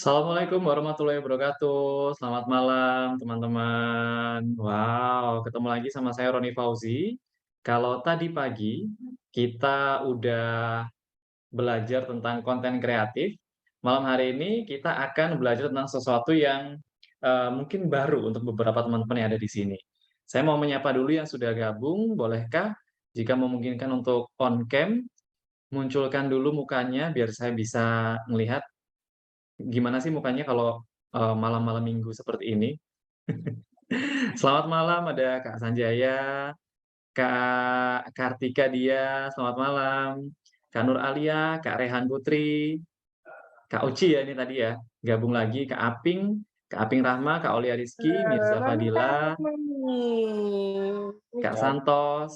Assalamualaikum warahmatullahi wabarakatuh. Selamat malam, teman-teman. Wow, ketemu lagi sama saya Roni Fauzi. Kalau tadi pagi kita udah belajar tentang konten kreatif, malam hari ini kita akan belajar tentang sesuatu yang mungkin baru untuk beberapa teman-teman yang ada di sini. Saya mau menyapa dulu yang sudah gabung, bolehkah? Jika memungkinkan untuk on cam, munculkan dulu mukanya biar saya bisa melihat gimana sih mukanya kalau, malam-malam Minggu seperti ini? Selamat malam ada Kak Sanjaya, Kak Kartika Dia, selamat malam. Kak Nur Alia, Kak Rehan Putri, Kak Uci ya ini tadi ya, gabung lagi, Kak Aping Rahma, Kak Aulia Rizky, Mirza Roni takut Fadila, nih. Kak Lucu. Santos,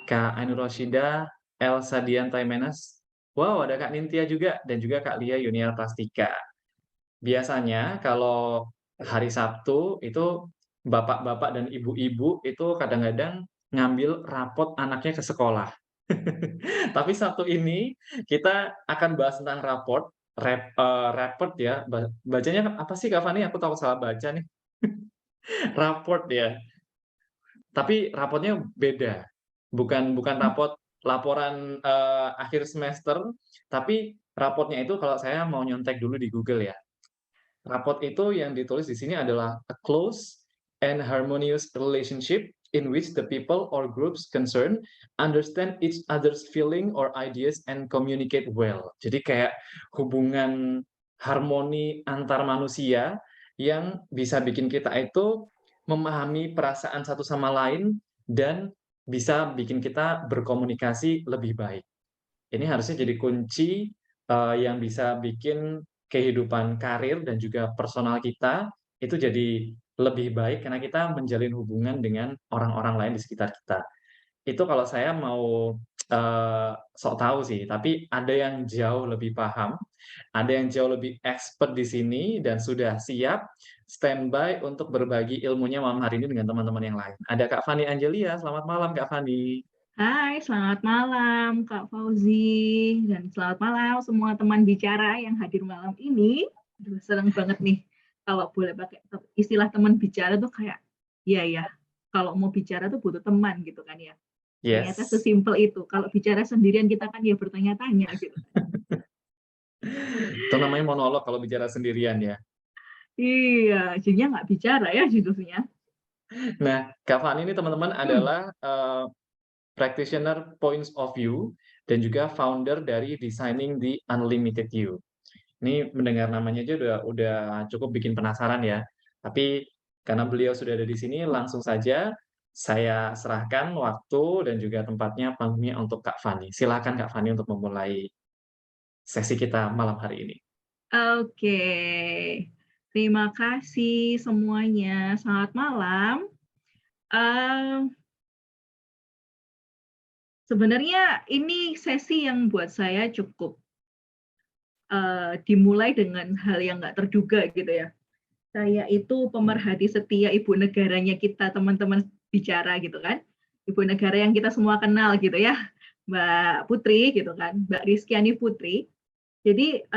Kak Ainur Rosyida, Elsa Dian Taimenas. Wow, ada Kak Nintia juga dan juga Kak Lia Yuniar Prastika. Biasanya kalau hari Sabtu itu bapak-bapak dan ibu-ibu itu kadang-kadang ngambil rapot anaknya ke sekolah. Tapi Sabtu ini kita akan bahas tentang raport ya, bacanya apa sih Kak Fani? Aku takut salah baca nih. Raport ya, tapi rapotnya beda. Bukan rapot laporan, akhir semester, tapi rapotnya itu kalau saya mau nyontek dulu di Google ya. Rapot itu yang ditulis di sini adalah a close and harmonious relationship in which the people or groups concerned understand each other's feeling or ideas and communicate well. Jadi kayak hubungan harmoni antar manusia yang bisa bikin kita itu memahami perasaan satu sama lain dan bisa bikin kita berkomunikasi lebih baik. Ini harusnya jadi kunci, yang bisa bikin kehidupan karir dan juga personal kita, itu jadi lebih baik karena kita menjalin hubungan dengan orang-orang lain di sekitar kita. Itu kalau saya mau, sok tahu sih, tapi ada yang jauh lebih paham, ada yang jauh lebih expert di sini dan sudah siap standby untuk berbagi ilmunya malam hari ini dengan teman-teman yang lain. Ada Kak Fani Angelia, selamat malam Kak Fani. Hai, selamat malam Kak Fauzi dan selamat malam semua teman bicara yang hadir malam ini. Aduh, senang banget nih kalau boleh pakai istilah teman bicara tuh kayak iya ya, kalau mau bicara tuh butuh teman gitu kan ya. Ternyata Yes. sesimpel itu. Kalau bicara sendirian kita kan ya bertanya-tanya gitu. Itu namanya monolog kalau bicara sendirian ya. Iya, jadinya nggak bicara ya judulnya. Nah, Kak Fani ini teman-teman Hmm, adalah, practitioner points of view dan juga founder dari Designing the Unlimited You. Ini mendengar namanya aja udah cukup bikin penasaran ya. Tapi karena beliau sudah ada di sini, langsung saja saya serahkan waktu dan juga tempatnya, panggungnya untuk Kak Fani. Silakan Kak Fani untuk memulai sesi kita malam hari ini. oke. Terima kasih semuanya. Selamat malam. Eee, Sebenarnya ini sesi yang buat saya cukup, dimulai dengan hal yang nggak terduga gitu ya. Saya itu pemerhati setia ibu negaranya kita teman-teman bicara gitu kan. Ibu negara yang kita semua kenal gitu ya, Mbak Putri gitu kan, Mbak Rizkyani Putri. Jadi,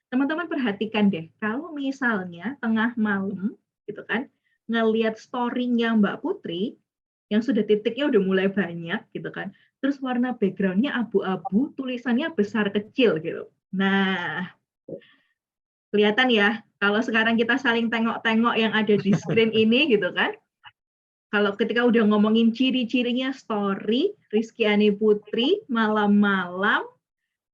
teman-teman perhatikan deh, kalau misalnya tengah malam gitu kan, ngelihat story-nya Mbak Putri, yang sudah titiknya udah mulai banyak gitu kan, terus warna background-nya abu-abu, tulisannya besar kecil gitu. Nah, kelihatan ya, kalau sekarang kita saling tengok-tengok yang ada di screen ini gitu kan, kalau ketika udah ngomongin ciri-cirinya story, Rizkyani Putri, malam-malam,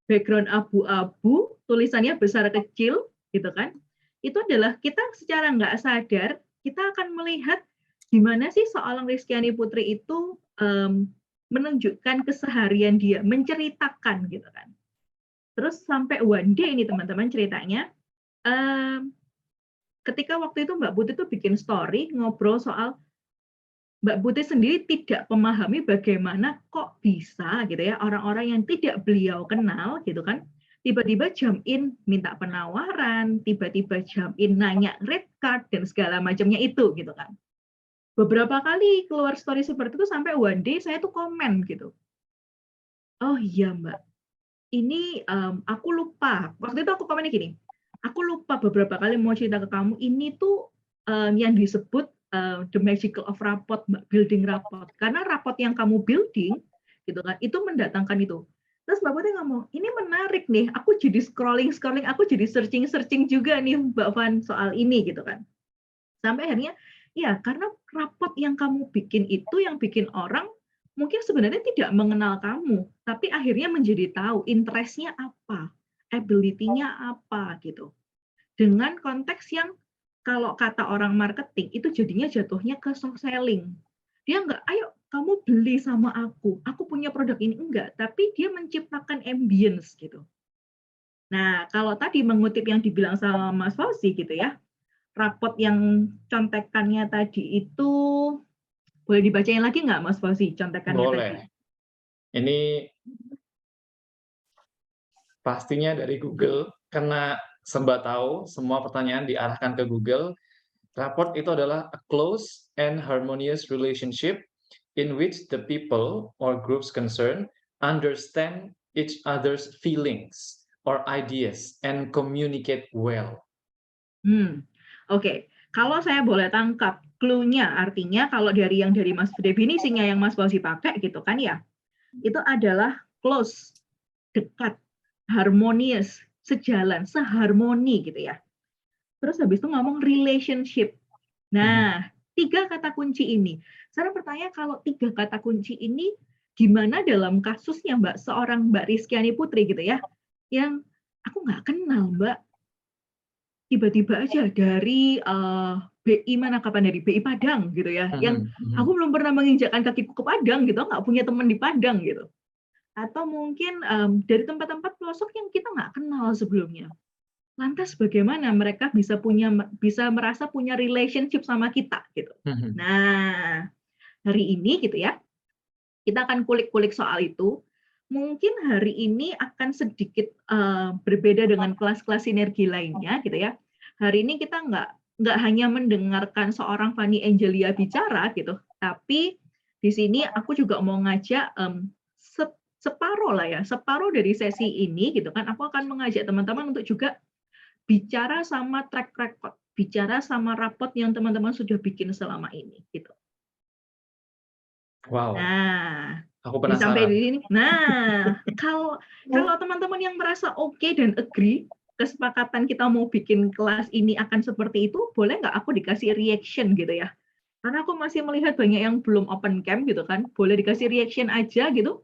background abu-abu, tulisannya besar kecil, gitu kan. Itu adalah kita secara nggak sadar, kita akan melihat gimana sih seorang Rizkyani Putri itu menunjukkan keseharian dia, menceritakan gitu kan. Terus sampai one day ini teman-teman ceritanya, um, ketika waktu itu Mbak Putri tuh bikin story ngobrol soal Mbak Putri sendiri tidak memahami bagaimana kok bisa gitu ya orang-orang yang tidak beliau kenal gitu kan tiba-tiba jump in minta penawaran, tiba-tiba jump in nanya red card dan segala macamnya itu gitu kan. Beberapa kali keluar story seperti itu sampai one day saya tuh komen gitu. Oh iya Mbak, ini aku lupa. Waktu itu aku komennya gini. Aku lupa beberapa kali mau cerita ke kamu, ini tuh yang disebut the magical of rapport, Mbak, building rapport. Karena rapport yang kamu building, gitu kan, itu mendatangkan itu. Terus Mbak Putri ngomong, ini menarik nih, aku jadi scrolling, aku jadi searching juga nih Mbak Van soal ini gitu kan. Sampai akhirnya, ya karena rapot yang kamu bikin itu yang bikin orang mungkin sebenarnya tidak mengenal kamu, tapi akhirnya menjadi tahu interest-nya apa, ability-nya apa gitu. Dengan konteks yang kalau kata orang marketing itu jadinya jatuhnya ke soft selling. Dia enggak, ayo kamu beli sama aku punya produk ini, enggak, tapi dia menciptakan ambience gitu. Nah, kalau tadi mengutip yang dibilang sama Mas Fauzi gitu ya, rapot yang contekannya tadi itu boleh dibacain lagi nggak Mas Fauzi contekannya tadi? Boleh. Ini pastinya dari Google, karena Mbak tahu semua pertanyaan diarahkan ke Google. Rapport itu adalah a close and harmonious relationship in which the people or groups concerned understand each other's feelings or ideas and communicate well. Oke. Kalau saya boleh tangkap clue-nya, artinya kalau dari Mas definisinya yang Mas Fauzi pakai gitu kan ya, itu adalah close, dekat, harmonious, sejalan, seharmoni gitu ya. Terus habis itu ngomong relationship. Nah, 3 kata kunci ini. Saya bertanya kalau 3 kata kunci ini gimana dalam kasusnya Mbak, seorang Mbak Rizkyani Putri gitu ya, yang aku nggak kenal Mbak, tiba-tiba aja dari BI mana kapan dari BI Padang gitu ya, yang aku belum pernah menginjakkan kakiku ke Padang gitu, nggak punya teman di Padang gitu. Atau mungkin dari tempat-tempat pelosok yang kita nggak kenal sebelumnya. Lantas bagaimana mereka bisa merasa punya relationship sama kita gitu. Nah, hari ini gitu ya, kita akan kulik-kulik soal itu. Mungkin hari ini akan sedikit berbeda dengan kelas-kelas sinergi lainnya gitu ya. Hari ini kita nggak hanya mendengarkan seorang Fanny Angelia bicara gitu, tapi di sini aku juga mau ngajak separuh dari sesi ini gitu kan, aku akan mengajak teman-teman untuk juga bicara sama track record, bicara sama rapot yang teman-teman sudah bikin selama ini gitu. Wow, Nah, aku sampai penasaran. di sini. Nah, kalau teman-teman yang merasa oke dan agree, kesepakatan kita mau bikin kelas ini akan seperti itu, boleh nggak aku dikasih reaction gitu ya? Karena aku masih melihat banyak yang belum open camp gitu kan, boleh dikasih reaction aja gitu.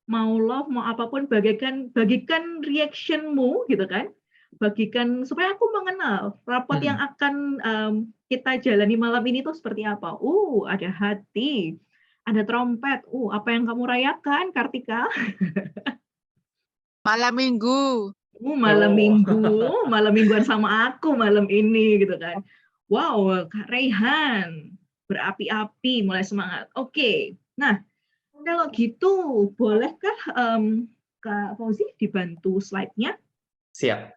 Mau love, mau apapun, bagikan reactionmu gitu kan. Bagikan supaya aku mengenal rapot yang akan kita jalani malam ini tuh seperti apa. Ada hati, ada trompet. Apa yang kamu rayakan, Kartika? Malam Minggu. Malam Oh. Minggu, malam mingguan sama aku malam ini gitu kan. Wow, Kak Raihan, berapi-api, mulai semangat. Oke, nah kalau gitu bolehkah Kak Fauzi dibantu slide-nya? Siap.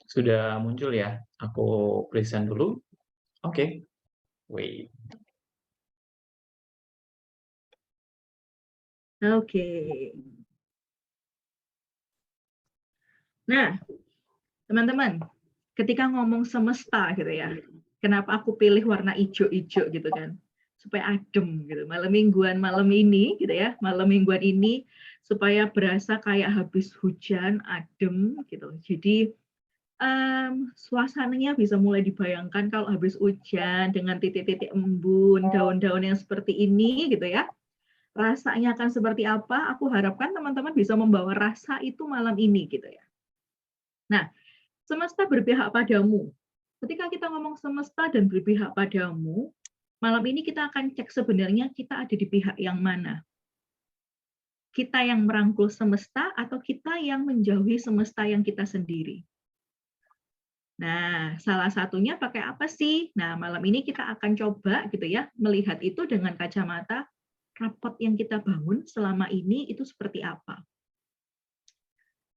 Sudah muncul ya? Aku present dulu. Oke. Wait. Oke. Nah, teman-teman, ketika ngomong semesta gitu ya, kenapa aku pilih warna hijau-hijau gitu kan? Supaya adem gitu. Malam mingguan malam ini gitu ya, malam mingguan ini supaya berasa kayak habis hujan, adem gitu. Jadi suasananya bisa mulai dibayangkan kalau habis hujan dengan titik-titik embun, daun-daun yang seperti ini gitu ya. Rasanya akan seperti apa? Aku harapkan teman-teman bisa membawa rasa itu malam ini gitu ya. Nah, semesta berpihak padamu. Ketika kita ngomong semesta dan berpihak padamu, malam ini kita akan cek sebenarnya kita ada di pihak yang mana. Kita yang merangkul semesta atau kita yang menjauhi semesta yang kita sendiri. Nah, salah satunya pakai apa sih? Nah, malam ini kita akan coba gitu ya, melihat itu dengan kacamata rapot yang kita bangun selama ini itu seperti apa.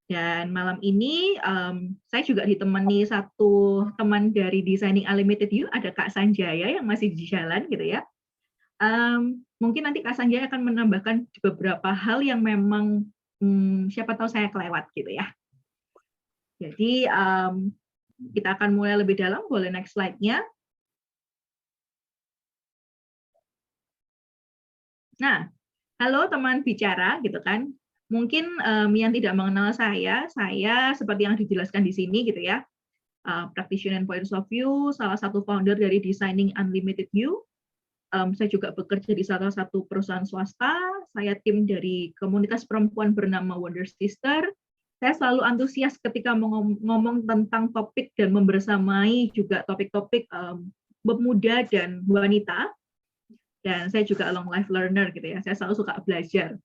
Dan malam ini saya juga ditemani satu teman dari Designing Unlimited You, ada Kak Sanjaya yang masih di jalan gitu ya. Mungkin nanti Kak Sanjay akan menambahkan beberapa hal yang memang siapa tahu saya kelewat gitu ya. Jadi kita akan mulai lebih dalam, boleh next slide-nya. Nah, halo teman bicara gitu kan. Mungkin yang tidak mengenal saya seperti yang dijelaskan di sini gitu ya. Practitioner Points of View, salah satu founder dari Designing Unlimited You. Saya juga bekerja di salah satu perusahaan swasta. Saya tim dari komunitas perempuan bernama Wonder Sister. Saya selalu antusias ketika ngomong tentang topik dan membersamai juga topik-topik pemuda dan wanita. Dan saya juga long life learner gitu ya. Saya selalu suka belajar.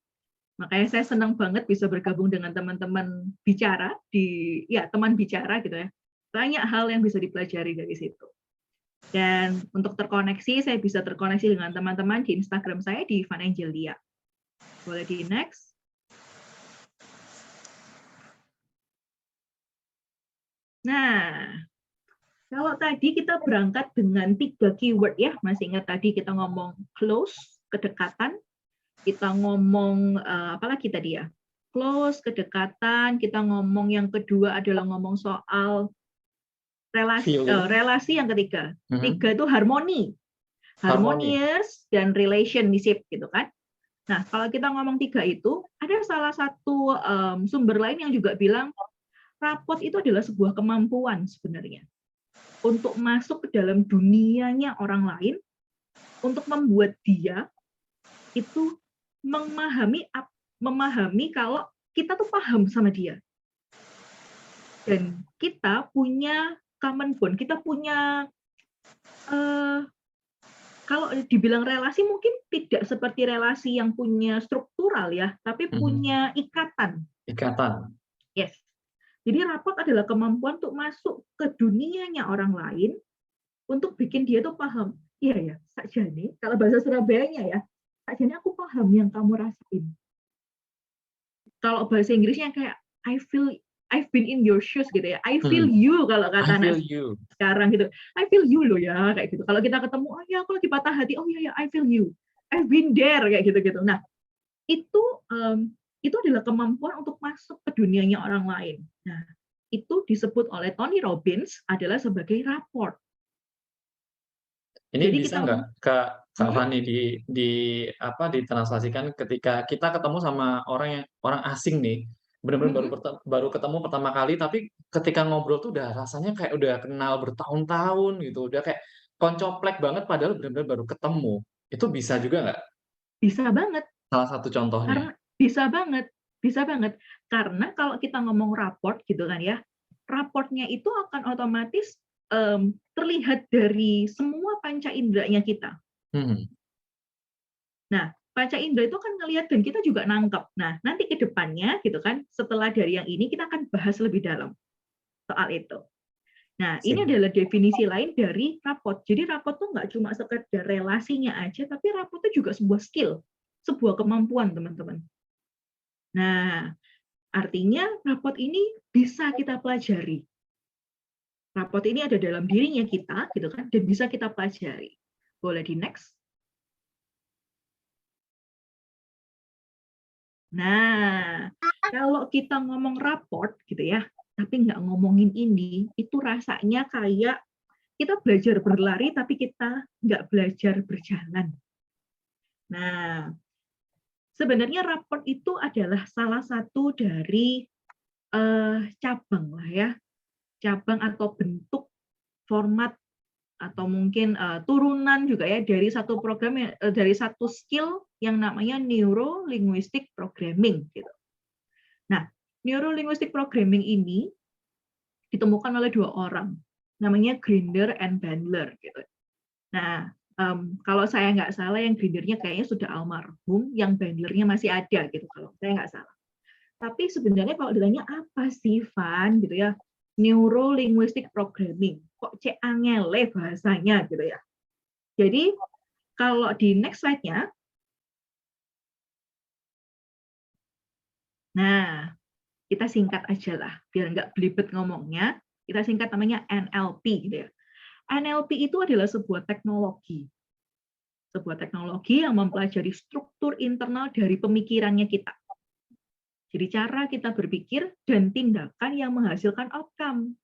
Makanya saya senang banget bisa bergabung dengan teman-teman bicara teman bicara gitu ya. Banyak hal yang bisa dipelajari dari situ. Dan untuk terkoneksi, saya bisa terkoneksi dengan teman-teman di Instagram saya di Vanangelia. Boleh di next. Nah, kalau tadi kita berangkat dengan 3 keyword ya, masih ingat tadi kita ngomong close, kedekatan, kita ngomong apalagi tadi ya, close, kedekatan, kita ngomong yang kedua adalah ngomong soal relasi yang ketiga. Tiga itu harmoni. Harmonious dan relationship gitu kan. Nah, kalau kita ngomong 3 itu, ada salah satu sumber lain yang juga bilang rapot itu adalah sebuah kemampuan sebenarnya untuk masuk ke dalam dunianya orang lain, untuk membuat dia itu memahami kalau kita tuh paham sama dia. Dan kita punya common bond, kita punya kalau dibilang relasi mungkin tidak seperti relasi yang punya struktural ya, tapi punya ikatan. Ikatan. Yes. Jadi rapot adalah kemampuan untuk masuk ke dunianya orang lain untuk bikin dia tuh paham. Iya ya, sakjane, kalau bahasa Surabayanya ya, sakjane aku paham yang kamu rasain. Kalau bahasa Inggrisnya kayak I've been in your shoes gitu ya. I feel you kalau kata anak sekarang gitu. I feel you loh ya kayak gitu. Kalau kita ketemu, oh ya aku lagi patah hati. Oh ya I feel you. I've been there kayak gitu-gitu. Nah, itu adalah kemampuan untuk masuk ke dunianya orang lain. Nah, itu disebut oleh Tony Robbins adalah sebagai rapport. Ini jadi bisa nggak Kak Fani ditranslasikan ketika kita ketemu sama orang asing nih, benar-benar baru ketemu pertama kali, tapi ketika ngobrol tuh udah rasanya kayak udah kenal bertahun-tahun gitu, udah kayak koncoplek banget padahal benar-benar baru ketemu. Itu bisa juga nggak? Bisa banget. Salah satu contohnya. Bisa banget. Karena kalau kita ngomong raport gitu kan ya, raportnya itu akan otomatis terlihat dari semua panca inderanya kita. Nah, panca indera itu kan ngelihat dan kita juga nangkep. Nah, nanti ke depannya gitu kan, setelah dari yang ini kita akan bahas lebih dalam soal itu. Nah, ini adalah definisi lain dari raport. Jadi raport tuh nggak cuma sekedar relasinya aja, tapi raport itu juga sebuah skill, sebuah kemampuan, teman-teman. Nah, artinya raport ini bisa kita pelajari. Raport ini ada dalam dirinya kita, gitu kan, dan bisa kita pelajari. Boleh di next. Nah, kalau kita ngomong raport, gitu ya, tapi nggak ngomongin ini, itu rasanya kayak kita belajar berlari, tapi kita nggak belajar berjalan. Nah, sebenarnya raport itu adalah salah satu dari cabang lah ya, cabang atau bentuk format atau mungkin turunan juga ya dari satu program dari satu skill yang namanya Neuro Linguistic Programming gitu. Nah, Neuro Linguistic Programming ini ditemukan oleh 2 orang, namanya Grinder and Bandler gitu. Nah, kalau saya nggak salah yang Grindernya kayaknya sudah almarhum, yang Bandlernya masih ada gitu kalau saya nggak salah. Tapi sebenarnya kalau ditanya apa sih Van gitu ya, Neuro Linguistic Programming, kok cek angele bahasanya gitu ya. Jadi kalau di next slide-nya, nah kita singkat aja lah, biar nggak belibet ngomongnya, kita singkat namanya NLP gitu ya. NLP itu adalah sebuah teknologi. sebuah teknologi yang mempelajari struktur internal dari pemikirannya kita. Jadi cara kita berpikir dan tindakan yang menghasilkan outcome.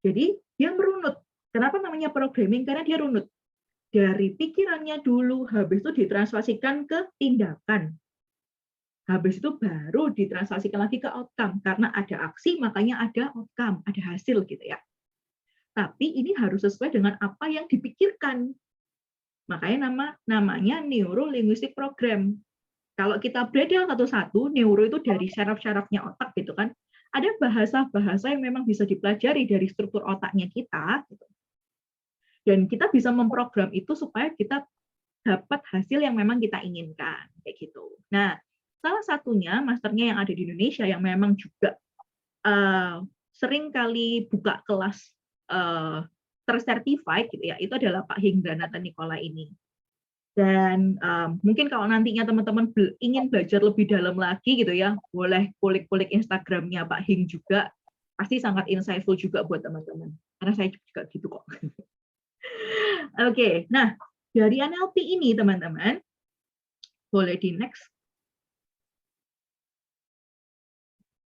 Jadi dia merunut. Kenapa namanya programming? Karena dia runut. Dari pikirannya dulu, habis itu ditranslasikan ke tindakan. Habis itu baru ditranslasikan lagi ke outcome. Karena ada aksi, makanya ada outcome, ada hasil gitu ya. Tapi ini harus sesuai dengan apa yang dipikirkan. Makanya namanya neuro-linguistic program. Kalau kita breakdown satu-satu, neuro itu dari syaraf-syarafnya otak gitu kan. Ada bahasa-bahasa yang memang bisa dipelajari dari struktur otaknya kita. Gitu. Dan kita bisa memprogram itu supaya kita dapat hasil yang memang kita inginkan, kayak gitu. Nah, salah satunya masternya yang ada di Indonesia yang memang juga sering kali buka kelas tercertified gitu ya, itu adalah Pak Hingranata Nicola ini. Dan mungkin kalau nantinya teman-teman ingin belajar lebih dalam lagi gitu ya, boleh kulik-kulik Instagramnya Pak Hing juga, pasti sangat insightful juga buat teman-teman. Karena saya juga gitu kok. Oke, nah dari NLP ini teman-teman, boleh di next.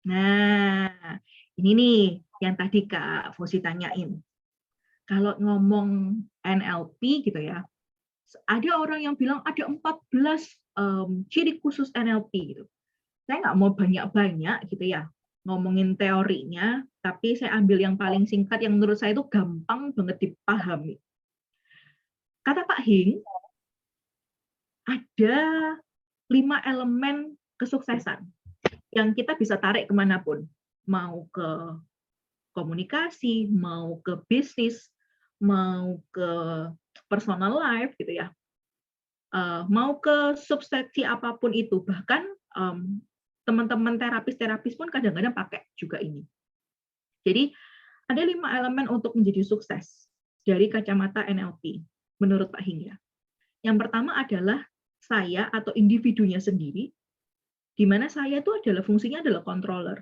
Nah, ini nih yang tadi Kak Fosi tanyain. Kalau ngomong NLP gitu ya, ada orang yang bilang ada 14 ciri khusus NLP gitu. Saya nggak mau banyak-banyak gitu ya, ngomongin teorinya, tapi saya ambil yang paling singkat yang menurut saya itu gampang banget dipahami. Kata Pak Hing, ada 5 elemen kesuksesan yang kita bisa tarik kemanapun. Mau ke komunikasi, mau ke bisnis, mau ke personal life, gitu ya. Mau ke subseksi apapun itu. Bahkan teman-teman terapis-terapis pun kadang-kadang pakai juga ini. Jadi ada 5 elemen untuk menjadi sukses dari kacamata NLP, menurut Pak Hing ya. Yang pertama adalah saya atau individunya sendiri, di mana saya itu adalah fungsinya adalah controller.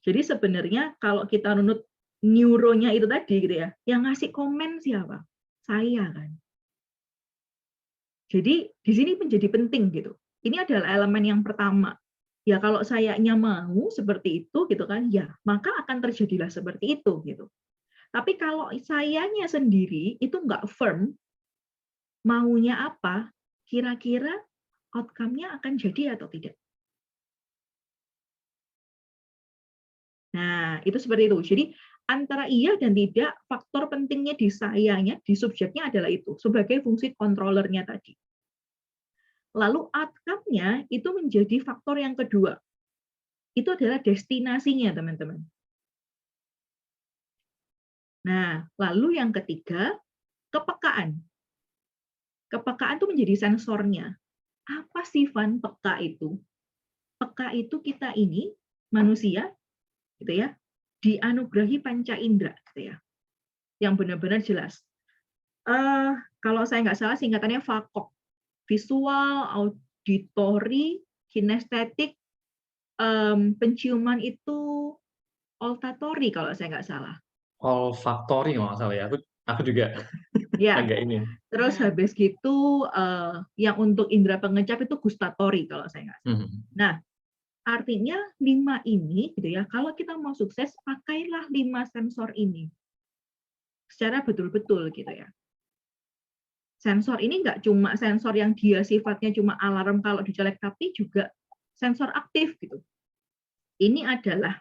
Jadi sebenarnya kalau kita runut neuronya itu tadi gitu ya, yang ngasih komen siapa? Saya kan. Jadi di sini menjadi penting gitu. Ini adalah elemen yang pertama. Ya kalau sayanya mau seperti itu gitu kan, ya maka akan terjadilah seperti itu gitu. Tapi kalau sayanya sendiri itu nggak firm, maunya apa, kira-kira outcome-nya akan jadi atau tidak. Nah, itu seperti itu. Jadi antara iya dan tidak, faktor pentingnya di sayanya, di subjeknya adalah itu, sebagai fungsi controllernya tadi. Lalu outcome-nya itu menjadi faktor yang kedua. Itu adalah destinasinya, teman-teman. Nah, lalu yang ketiga, kepekaan. Kepekaan itu menjadi sensornya. Apa sih, Van, peka itu? Peka itu kita ini, manusia, gitu ya, dianugerahi panca indera, gitu ya, yang benar-benar jelas. Kalau saya nggak salah singkatannya VAKOK, visual, auditory, kinestetik, penciuman itu olfactory kalau saya nggak salah. Olfactory kalau nggak salah ya, aku juga Ya, agak ini. terus habis gitu yang untuk indera pengecap itu gustatory kalau saya nggak salah. Nah, artinya 5 ini gitu ya, kalau kita mau sukses pakailah 5 sensor ini secara betul-betul gitu ya. Sensor ini nggak cuma sensor yang dia sifatnya cuma alarm kalau dicolek, tapi juga sensor aktif gitu. Ini adalah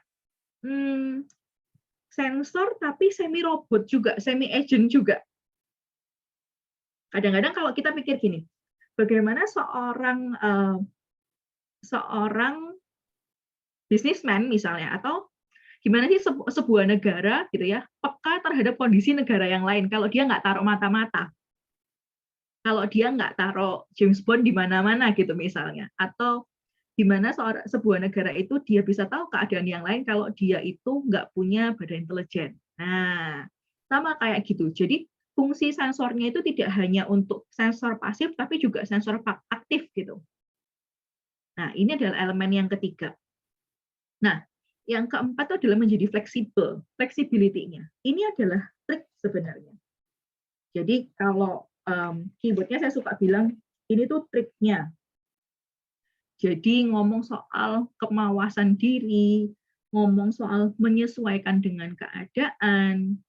sensor tapi semi robot juga, semi agent juga. Kadang-kadang kalau kita pikir gini, bagaimana seorang bisnismen misalnya, atau gimana sih sebuah negara gitu ya, peka terhadap kondisi negara yang lain kalau dia nggak taruh mata-mata. Kalau dia nggak taruh James Bond di mana-mana gitu misalnya, atau gimana sebuah negara itu dia bisa tahu keadaan yang lain kalau dia itu nggak punya badan intelijen. Nah, sama kayak gitu. Jadi fungsi sensornya itu tidak hanya untuk sensor pasif, tapi juga sensor aktif gitu. Nah, ini adalah elemen yang ketiga. Nah, yang keempat itu adalah menjadi fleksibel, flexibility-nya. Ini adalah trik sebenarnya. Jadi kalau keyword-nya saya suka bilang, ini tuh triknya. Jadi ngomong soal kemawasan diri, ngomong soal menyesuaikan dengan keadaan.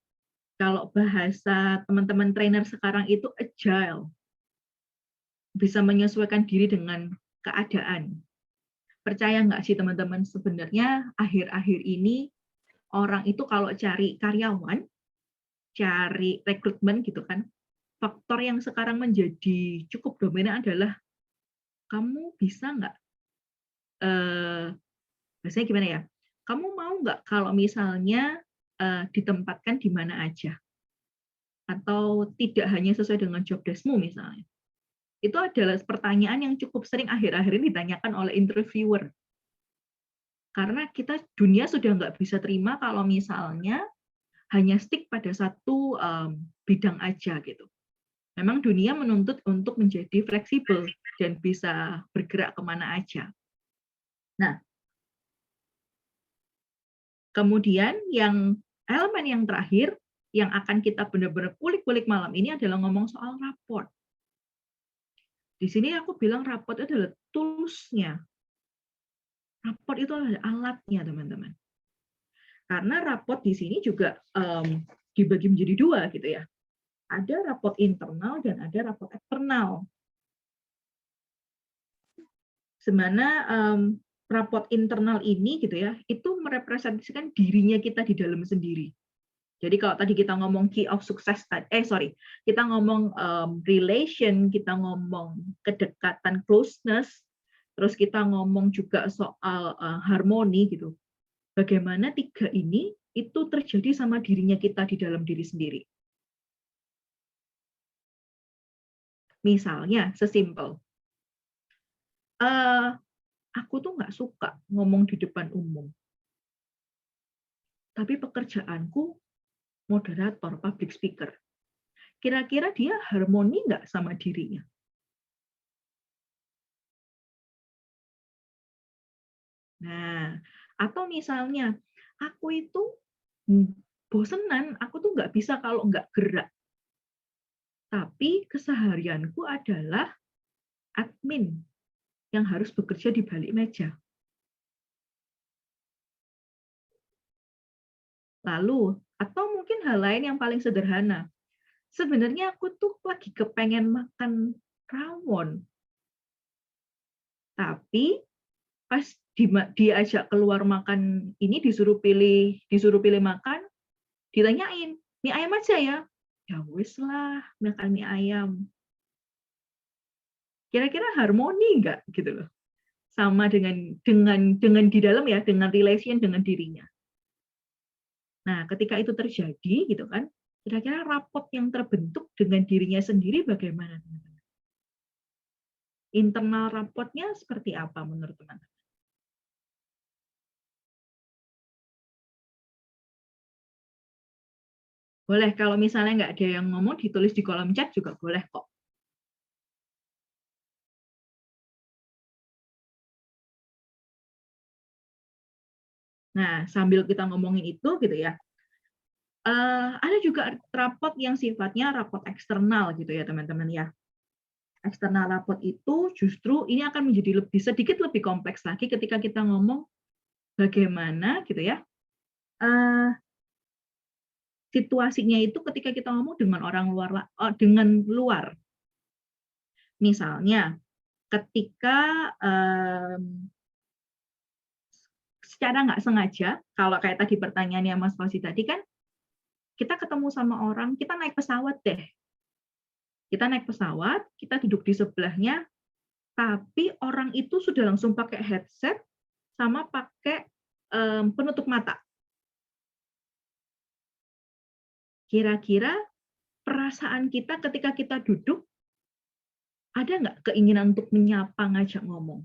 Kalau bahasa teman-teman trainer sekarang itu agile, bisa menyesuaikan diri dengan keadaan. Percaya nggak sih teman-teman, sebenarnya akhir-akhir ini orang itu kalau cari karyawan, cari rekrutmen gitu kan, faktor yang sekarang menjadi cukup dominan adalah kamu bisa nggak, biasanya gimana ya, kamu mau nggak kalau misalnya ditempatkan di mana aja, atau tidak hanya sesuai dengan job desk-mu misalnya. Itu adalah pertanyaan yang cukup sering akhir-akhir ini ditanyakan oleh interviewer. Karena kita dunia sudah nggak bisa terima kalau misalnya hanya stick pada satu bidang aja gitu. Memang dunia menuntut untuk menjadi fleksibel dan bisa bergerak kemana aja. Nah, kemudian elemen yang terakhir yang akan kita benar-benar kulik-kulik malam ini adalah ngomong soal raport. Di sini aku bilang raport itu adalah tools-nya. Raport itu adalah alatnya, teman-teman. Karena raport di sini juga dibagi menjadi dua gitu ya. Ada raport internal dan ada raport eksternal. Semana raport internal ini gitu ya, itu merepresentasikan dirinya kita di dalam sendiri. Jadi kalau tadi kita ngomong key of success, kita ngomong relation, kita ngomong kedekatan, closeness, terus kita ngomong juga soal harmoni gitu. Bagaimana tiga ini itu terjadi sama dirinya kita di dalam diri sendiri. Misalnya, sesimpel, aku tuh nggak suka ngomong di depan umum, tapi pekerjaanku moderator, public speaker. Kira-kira dia harmoni nggak sama dirinya? Nah, atau misalnya, aku itu bosenan, aku tuh nggak bisa kalau nggak gerak. Tapi keseharianku adalah admin yang harus bekerja di balik meja. Lalu, atau mungkin hal lain yang paling sederhana. Sebenarnya aku tuh lagi kepengen makan rawon. Tapi pas diajak keluar makan ini disuruh pilih makan, ditanyain, mie ayam aja ya. Ya wis lah, makan mie ayam. Kira-kira harmoni enggak gitu loh. Sama dengan di dalam ya, dengan relation dengan dirinya. Nah, ketika itu terjadi gitu kan, kira-kira raport yang terbentuk dengan dirinya sendiri bagaimana, teman-teman? Internal raportnya seperti apa menurut teman-teman? Boleh, kalau misalnya nggak ada yang ngomong, ditulis di kolom chat juga boleh kok. Nah, sambil kita ngomongin itu gitu ya, ada juga raport yang sifatnya raport eksternal gitu ya teman-teman ya. Eksternal raport itu justru ini akan menjadi sedikit lebih kompleks lagi ketika kita ngomong bagaimana gitu ya, situasinya itu ketika kita ngomong dengan orang luar. Misalnya, ketika secara nggak sengaja, kalau kayak tadi pertanyaannya Mas Fauzi tadi kan, kita ketemu sama orang, kita naik pesawat deh. Kita naik pesawat, kita duduk di sebelahnya, tapi orang itu sudah langsung pakai headset sama pakai penutup mata. Kira-kira perasaan kita ketika kita duduk, ada nggak keinginan untuk menyapa, ngajak ngomong?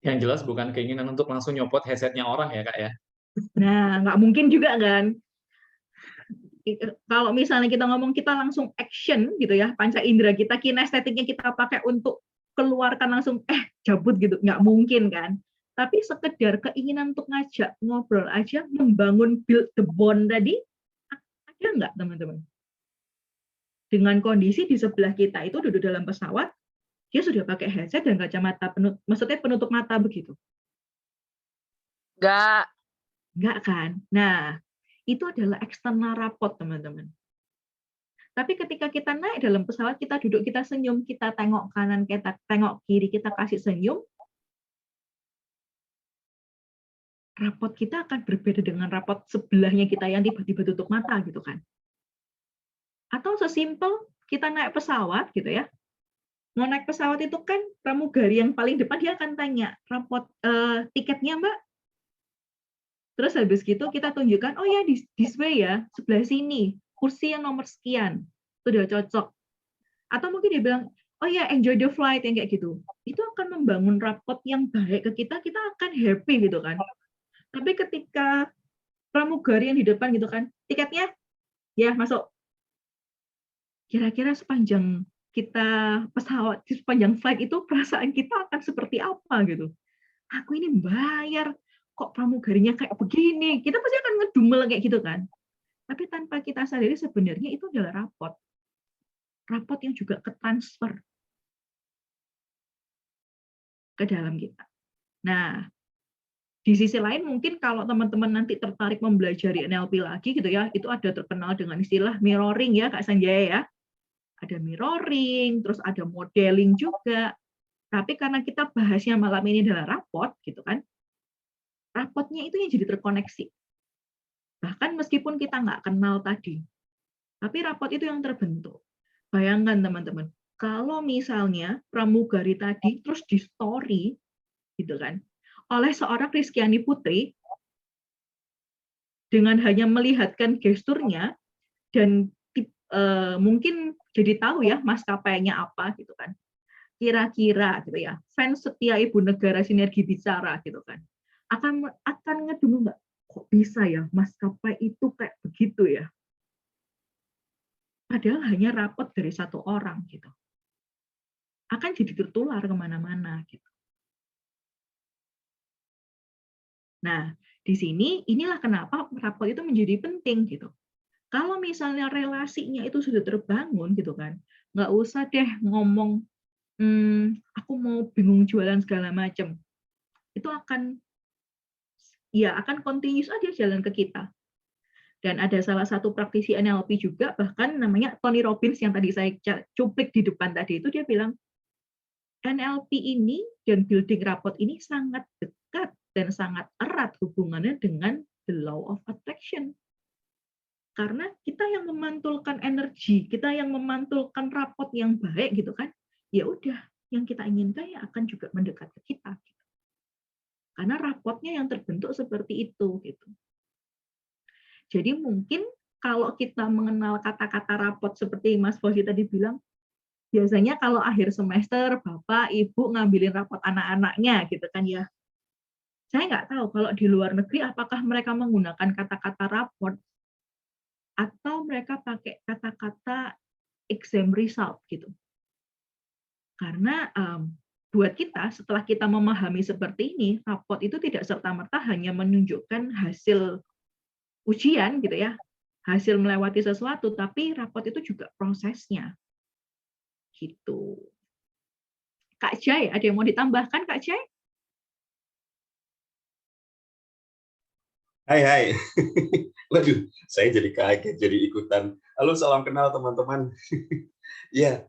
Yang jelas bukan keinginan untuk langsung nyopot headset-nya orang ya, Kak, ya? Nah, nggak mungkin juga kan? Kalau misalnya kita ngomong, kita langsung action gitu ya, panca indera kita, kinestetiknya kita pakai untuk keluarkan langsung, cabut gitu, nggak mungkin kan? Tapi sekedar keinginan untuk ngajak ngobrol aja, membangun build the bond tadi, ada nggak teman-teman? Dengan kondisi di sebelah kita itu duduk dalam pesawat, dia sudah pakai headset dan kacamata maksudnya penutup mata begitu. Enggak. Enggak kan? Nah, itu adalah external rapport, teman-teman. Tapi ketika kita naik dalam pesawat, kita duduk, kita senyum, kita tengok kanan, kita tengok kiri, kita kasih senyum, raport kita akan berbeda dengan raport sebelahnya kita yang tiba-tiba tutup mata gitu kan. Atau sesimpel kita naik pesawat gitu ya. Mau naik pesawat itu kan pramugari yang paling depan dia akan tanya, raport tiketnya Mbak. Terus habis gitu kita tunjukkan, oh ya this way ya, sebelah sini, kursi yang nomor sekian, sudah cocok. Atau mungkin dia bilang, oh ya enjoy the flight, yang kayak gitu. Itu akan membangun raport yang baik ke kita akan happy gitu kan. Tapi ketika pramugari yang di depan gitu kan, tiketnya, ya masuk. Kira-kira sepanjang kita pesawat, sepanjang flight itu perasaan kita akan seperti apa gitu. Aku ini bayar, kok pramugarinya kayak begini, kita pasti akan ngedumel kayak gitu kan. Tapi tanpa kita sadari sebenarnya itu adalah raport yang juga ketransfer ke dalam kita. Nah, di sisi lain mungkin kalau teman-teman nanti tertarik mempelajari NLP lagi gitu ya, itu ada terkenal dengan istilah mirroring ya Kak Sanjaya ya. Ada mirroring, terus ada modeling juga. Tapi karena kita bahasnya malam ini adalah raport gitu kan, rapotnya itu yang jadi terkoneksi. Bahkan meskipun kita nggak kenal tadi, tapi rapot itu yang terbentuk. Bayangkan teman-teman, kalau misalnya pramugari tadi terus di story, gitu kan, oleh seorang Rizkyani Putri, dengan hanya melihatkan gesturnya, dan mungkin jadi tahu ya maskapainya apa, gitu kan. Kira-kira gitu ya, fans setia Ibu Negara Sinergi Bicara gitu kan, akan ngedumel nggak? Kok bisa ya maskapai itu kayak begitu ya? Padahal hanya rapot dari satu orang gitu. Akan jadi tertular kemana-mana gitu. Nah, di sini inilah kenapa rapot itu menjadi penting gitu. Kalau misalnya relasinya itu sudah terbangun gitu kan, nggak usah deh ngomong, aku mau bingung jualan segala macam. Itu akan continuous aja jalan ke kita. Dan ada salah satu praktisi NLP juga, bahkan namanya Tony Robbins yang tadi saya cuplik di depan tadi itu, dia bilang, NLP ini dan building rapport ini sangat dekat dan sangat erat hubungannya dengan the law of attraction. Karena kita yang memantulkan energi, kita yang memantulkan rapport yang baik gitu kan, ya udah yang kita inginkan ya akan juga mendekat ke kita. Karena rapportnya yang terbentuk seperti itu gitu. Jadi mungkin kalau kita mengenal kata-kata raport seperti Mas Fauzi tadi bilang, biasanya kalau akhir semester Bapak, Ibu ngambilin raport anak-anaknya gitu kan ya. Saya nggak tahu kalau di luar negeri apakah mereka menggunakan kata-kata raport atau mereka pakai kata-kata exam result gitu. Karena buat kita setelah kita memahami seperti ini, raport itu tidak serta-merta hanya menunjukkan hasil ujian gitu ya, hasil melewati sesuatu, tapi raport itu juga prosesnya. Gitu. Kak Jai, ada yang mau ditambahkan Kak Jai? Hai. Waduh, saya jadi kaget, jadi ikutan. Halo, salam kenal teman-teman. Ya,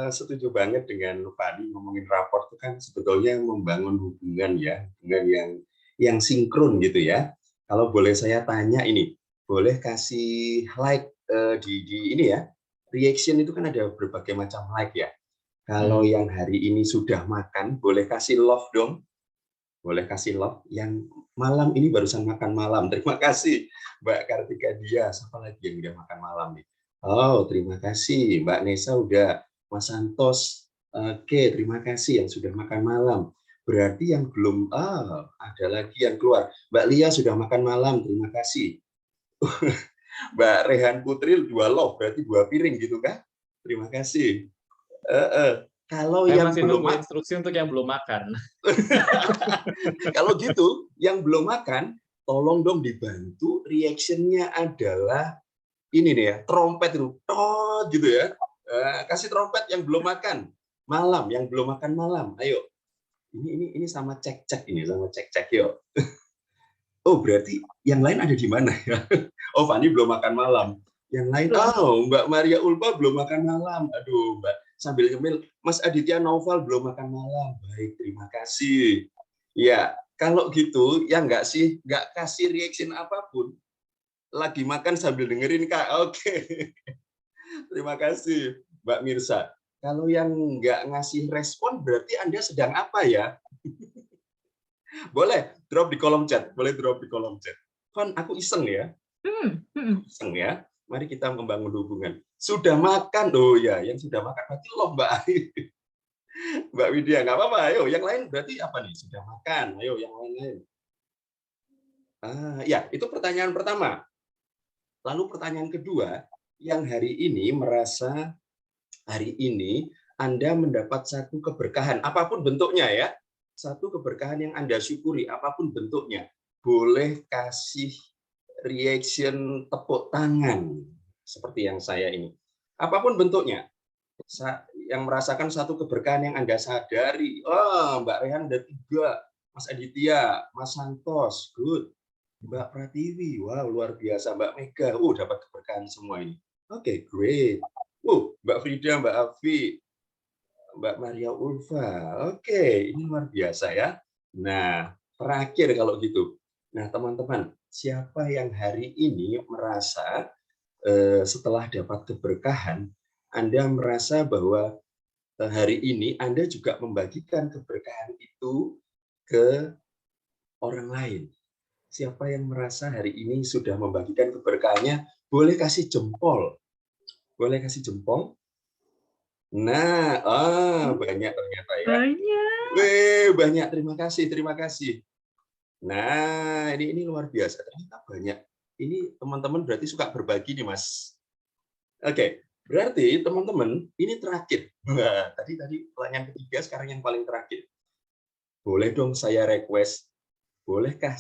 setuju banget dengan Fadi ngomongin raport itu kan sebetulnya membangun hubungan ya, hubungan yang sinkron gitu ya. Kalau boleh saya tanya ini, boleh kasih like di ini ya. Reaction itu kan ada berbagai macam like ya. Kalau yang hari ini sudah makan, boleh kasih love dong. Boleh kasih love. Yang malam ini barusan makan malam. Terima kasih Mbak Kartika Dia. Siapa lagi yang udah makan malam nih? Oh, terima kasih Mbak Nesa udah. Mas Santos. Oke, terima kasih yang sudah makan malam. Berarti yang belum, ada lagi yang keluar. Mbak Lia sudah makan malam, terima kasih. Mbak Rehan Putri 2 love, berarti 2 piring gitu kan? Terima kasih. Kalau Saya yang masih belum nunggu instruksi untuk yang belum makan. kalau gitu, yang belum makan, tolong dong dibantu reaction-nya adalah ini nih ya, trompet itu, tot gitu ya. Kasih trompet yang belum makan malam, yang belum makan malam. Ayo. Ini sama cek-cek ini, sama cek-cek yuk. Oh, berarti yang lain ada di mana ya? Oh, Fani belum makan malam. Yang lain, oh, Mbak Maria Ulfa belum makan malam. Aduh, Mbak, sambil ngemil, Mas Aditya Naufal belum makan malam. Baik, terima kasih. Ya, kalau gitu, ya nggak kasih reaction apapun. Lagi makan sambil dengerin, Kak. Oke. Terima kasih, Mbak Mirsa. Kalau yang nggak ngasih respon, berarti Anda sedang apa ya? Boleh drop di kolom chat. Boleh drop di kolom chat. Van, aku iseng ya. Iseng ya. Mari kita membangun hubungan. Sudah makan. Oh ya, yang sudah makan berarti loh Mbak Ayu. Mbak Widya, nggak apa-apa. Ayo, yang lain berarti apa nih? Sudah makan. Ayo, yang lain-lain. Ya, itu pertanyaan pertama. Lalu pertanyaan kedua, yang hari ini merasa hari ini Anda mendapat satu keberkahan, apapun bentuknya ya. Satu keberkahan yang Anda syukuri, apapun bentuknya. Boleh kasih reaction tepuk tangan, seperti yang saya ini. Apapun bentuknya. Yang merasakan satu keberkahan yang Anda sadari. Oh, Mbak Rehan ada 3. Mas Aditya, Mas Santos, good. Mbak Pratiwi, wow, luar biasa. Mbak Mega, dapat keberkahan semua ini. Oke, great. Mbak Frida, Mbak Afi, Mbak Maria Ulfa. Oke, ini luar biasa ya. Nah, terakhir kalau gitu. Nah, teman-teman, siapa yang hari ini merasa setelah dapat keberkahan, Anda merasa bahwa hari ini Anda juga membagikan keberkahan itu ke orang lain? Siapa yang merasa hari ini sudah membagikan keberkahannya, boleh kasih jempol. Boleh kasih jempol? Nah, banyak ternyata ya. Banyak. Banyak. Terima kasih, terima kasih. Nah, ini luar biasa. Ternyata banyak. Ini teman-teman berarti suka berbagi nih, Mas. Oke, berarti teman-teman, ini terakhir. Nah, tadi pertanyaan ketiga, sekarang yang paling terakhir. Boleh dong saya request, bolehkah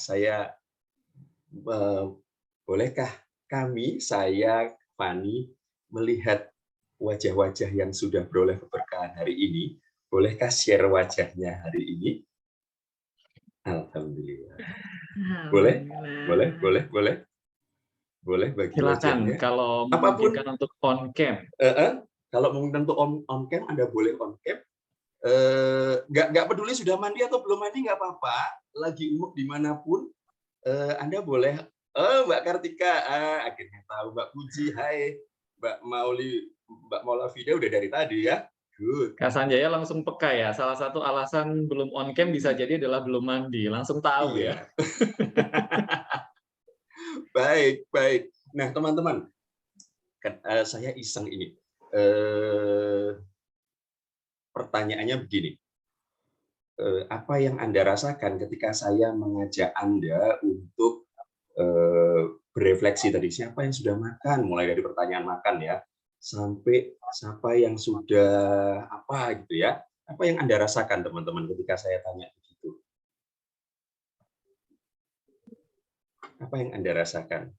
kami, saya, Fani, melihat wajah-wajah yang sudah beroleh keberkahan hari ini? Bolehkah share wajahnya hari ini? Alhamdulillah. Boleh bagi Silakan wajahnya. kalau Apapun. memungkinkan untuk on cam. Kalau memungkinkan untuk on cam, Anda boleh on cam. Nggak peduli sudah mandi atau belum mandi, nggak apa-apa. Lagi umuk dimanapun, Anda boleh. Mbak Kartika, akhirnya tahu. Mbak Puji, hai. Mbak Maula Vida udah dari tadi ya. Good. Kak Sanjaya langsung peka ya. Salah satu alasan belum on cam bisa jadi adalah belum mandi. Langsung tahu ya. Baik. Nah, teman-teman, saya iseng ini. Pertanyaannya begini. Apa yang Anda rasakan ketika saya mengajak Anda untuk berefleksi tadi? Siapa yang sudah makan? Mulai dari pertanyaan makan ya, sampai siapa yang sudah apa gitu ya. Apa yang Anda rasakan, teman-teman, ketika saya tanya begitu? Apa yang Anda rasakan?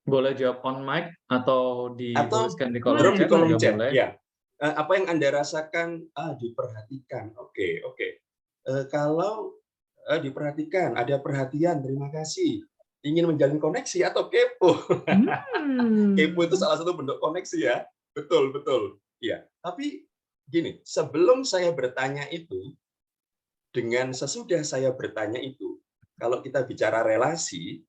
Boleh jawab on mic atau dituliskan di kolom drop di chat kolom juga chat. boleh. Ya. Apa yang Anda rasakan? Diperhatikan. Oke. Kalau diperhatikan, ada perhatian, terima kasih. Ingin menjalin koneksi atau kepo? Kepo itu salah satu bentuk koneksi ya. Betul. Ya. Tapi gini, sebelum saya bertanya itu, dengan sesudah saya bertanya itu, kalau kita bicara relasi,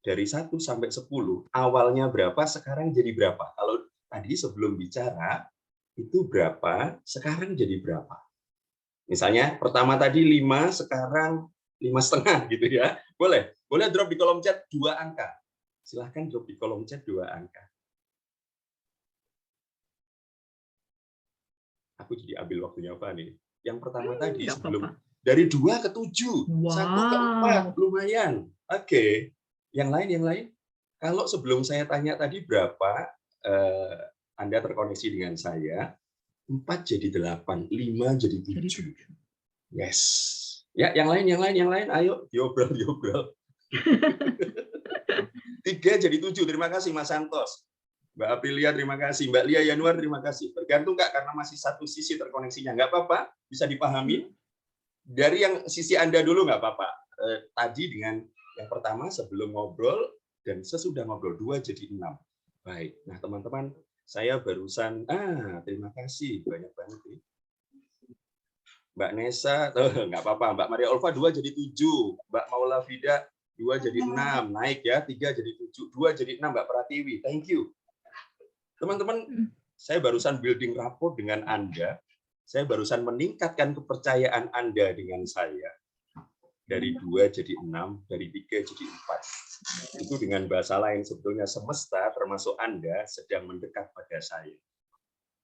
dari 1 sampai 10, awalnya berapa, sekarang jadi berapa? Kalau tadi sebelum bicara, itu berapa, sekarang jadi berapa? Misalnya, pertama tadi 5, sekarang 5,5 gitu ya. Boleh drop di kolom chat 2 angka. Silahkan drop di kolom chat 2 angka. Aku jadi ambil waktunya apa nih? Yang pertama tadi, sebelum dari 2 ke 7, 1 ke 4, lumayan. Oke. Yang lain? Kalau sebelum saya tanya tadi berapa, Anda terkoneksi dengan saya, 4 jadi 8, 5 jadi Jadi 7. 7. Yes. Ya, yang lain, ayo diobrol. 3 jadi 7. Terima kasih Mas Santos. Mbak Aprilia, terima kasih. Mbak Lia Yanuar, terima kasih. Bergantung Kak, karena masih satu sisi terkoneksinya. Nggak apa-apa, bisa dipahami. Dari yang sisi Anda dulu nggak apa-apa. Tadi dengan yang pertama sebelum ngobrol dan sesudah ngobrol 2 jadi 6. Baik. Nah, teman-teman, saya barusan terima kasih banyak banget nih. Mbak Nesa, nggak apa-apa. Mbak Maria Olva 2 jadi 7. Mbak Maula Vida 2 jadi 6. Naik ya, 3 jadi 7. 2 jadi 6 Mbak Pratiwi. Thank you. Teman-teman, saya barusan building rapport dengan Anda. Saya barusan meningkatkan kepercayaan Anda dengan saya. Dari 2 jadi 6, dari 3 jadi 4. Itu dengan bahasa lain sebetulnya semesta termasuk Anda sedang mendekat pada saya.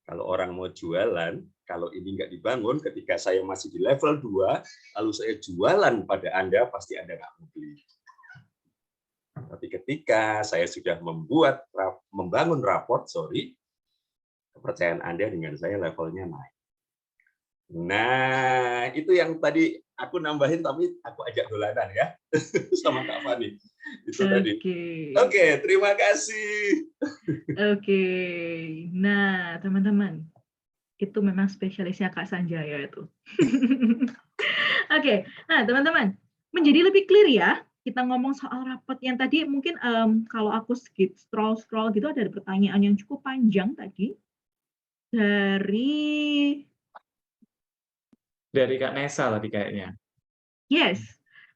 Kalau orang mau jualan, kalau ini nggak dibangun, ketika saya masih di level 2, lalu saya jualan pada Anda, pasti Anda nggak mau beli. Tapi ketika saya sudah membangun raport, kepercayaan Anda dengan saya levelnya naik. Nah, itu yang tadi aku nambahin, tapi aku ajak dolanan ya, sama Kak Fani. Itu tadi. Oke, terima kasih. Oke. Nah, teman-teman, itu memang spesialisnya Kak Sanjaya itu. Oke, nah teman-teman, menjadi lebih clear ya, kita ngomong soal rapot yang tadi mungkin kalau aku skip scroll gitu ada pertanyaan yang cukup panjang tadi dari Kak Nesa tadi kayaknya. Yes,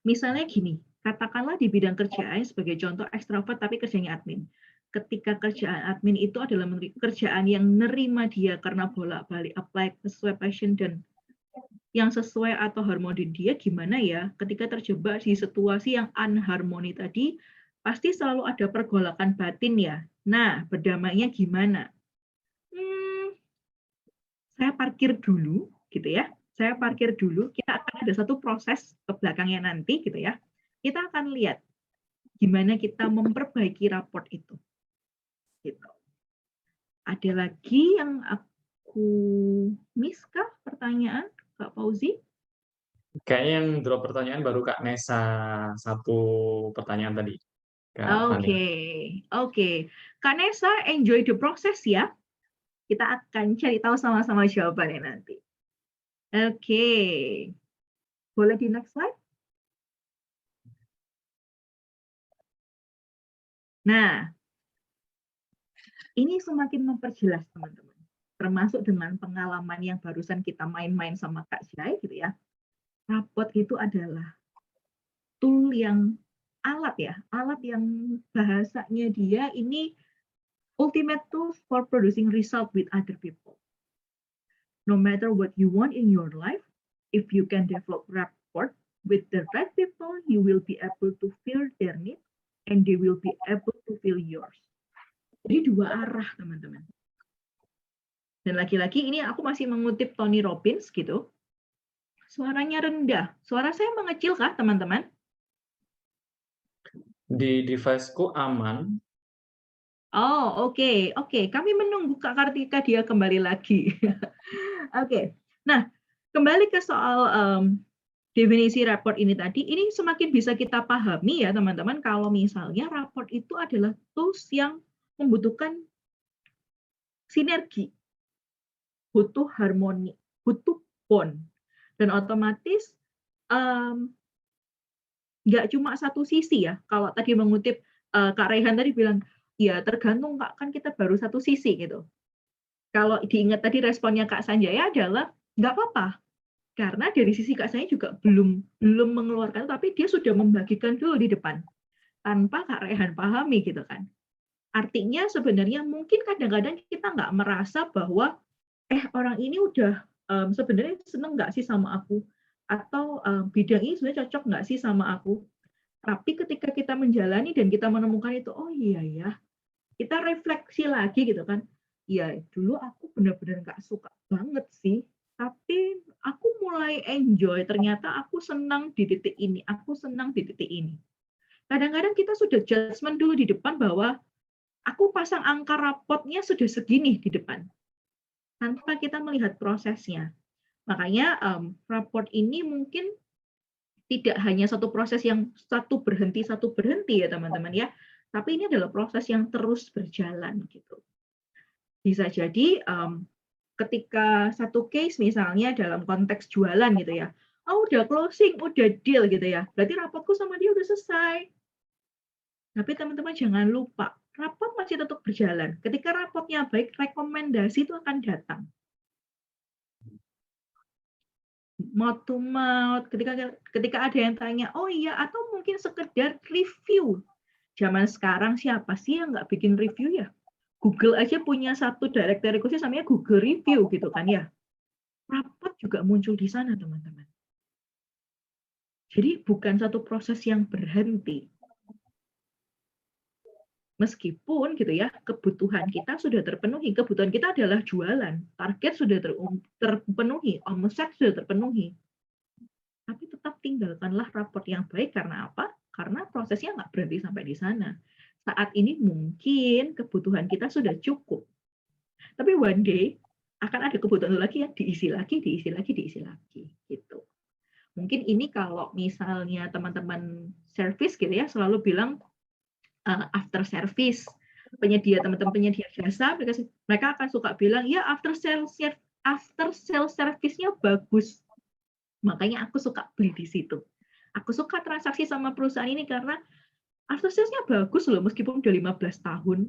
misalnya gini, katakanlah di bidang kerjaan sebagai contoh ekstrovert tapi kerjanya admin. Ketika kerjaan admin itu adalah kerjaan yang nerima dia karena bolak-balik apply sesuai passion dan yang sesuai atau harmoni dia, gimana ya ketika terjebak di situasi yang unharmoni tadi, pasti selalu ada pergolakan batin ya. Nah, berdamainya gimana? Saya parkir dulu, gitu ya. Saya parkir dulu, kita akan ada satu proses ke belakangnya nanti, gitu ya. Kita akan lihat gimana kita memperbaiki raport itu. Gitu. Ada lagi yang aku miss kah pertanyaan, Kak Fauzi? Kayaknya yang drop pertanyaan baru Kak Nesa satu pertanyaan tadi. Oke. Kak Nesa, enjoy the process ya. Kita akan cari tahu sama-sama jawabannya nanti. Oke. Boleh di next slide? Nah, ini semakin memperjelas teman-teman. Termasuk dengan pengalaman yang barusan kita main-main sama Kak Jai gitu ya. Rapot itu adalah tool yang alat yang bahasanya dia ini ultimate tool for producing result with other people. No matter what you want in your life, if you can develop rapport with the right people, you will be able to feel their need and they will be able to feel yours. Jadi dua arah teman-teman. Dan lagi-lagi ini aku masih mengutip Tony Robbins gitu. Suaranya rendah. Suara saya mengecil kah teman-teman? Di deviceku aman. Oh, oke. Kami menunggu Kak Kartika dia kembali lagi. Oke. Nah, kembali ke soal definisi raport ini tadi, ini semakin bisa kita pahami ya teman-teman kalau misalnya raport itu adalah tools yang membutuhkan sinergi, butuh harmoni, butuh bond, dan otomatis nggak cuma satu sisi ya. Kalau tadi mengutip Kak Raihan tadi bilang, ya tergantung Kak, kan kita baru satu sisi gitu. Kalau diingat tadi responnya Kak Sanjaya adalah nggak apa-apa, karena dari sisi Kak Sanjaya juga belum mengeluarkan, tapi dia sudah membagikan dulu di depan tanpa Kak Raihan pahami gitu kan. Artinya sebenarnya mungkin kadang-kadang kita nggak merasa bahwa orang ini udah sebenarnya seneng nggak sih sama aku, atau bidang ini sebenarnya cocok nggak sih sama aku. Tapi ketika kita menjalani dan kita menemukan itu, oh iya ya, kita refleksi lagi gitu kan. Ya dulu aku benar-benar nggak suka banget sih, tapi aku mulai enjoy. Ternyata aku senang di titik ini, aku senang di titik ini. Kadang-kadang kita sudah judgement dulu di depan bahwa aku pasang angka rapotnya sudah segini di depan. tanpa kita melihat prosesnya. Makanya raport ini mungkin tidak hanya satu proses yang satu berhenti ya teman-teman ya, tapi ini adalah proses yang terus berjalan gitu. Bisa jadi ketika satu case misalnya dalam konteks jualan gitu ya, oh udah closing, udah deal gitu ya, berarti rapotku sama dia udah selesai. Tapi teman-teman jangan lupa, rapot masih tetap berjalan. Ketika rapotnya baik, rekomendasi itu akan datang. Mouth to mouth, ketika ada yang tanya, oh iya, atau mungkin sekedar review. Zaman sekarang siapa sih yang nggak bikin review ya? Google aja punya satu directory khusus namanya Google Review gitu kan ya. Rapot juga muncul di sana teman-teman. Jadi bukan satu proses yang berhenti. Meskipun gitu ya, kebutuhan kita sudah terpenuhi. Kebutuhan kita adalah jualan. Target sudah terpenuhi, omset sudah terpenuhi. Tapi tetap tinggalkanlah raport yang baik karena apa? Karena prosesnya nggak berhenti sampai di sana. Saat ini mungkin kebutuhan kita sudah cukup. Tapi one day akan ada kebutuhan lagi yang diisi lagi gitu. Mungkin ini kalau misalnya teman-teman service gitu ya selalu bilang after service, teman-teman penyedia jasa mereka akan suka bilang ya after sale service-nya bagus. Makanya aku suka beli di situ. Aku suka transaksi sama perusahaan ini karena after sales-nya bagus loh meskipun udah 15 tahun.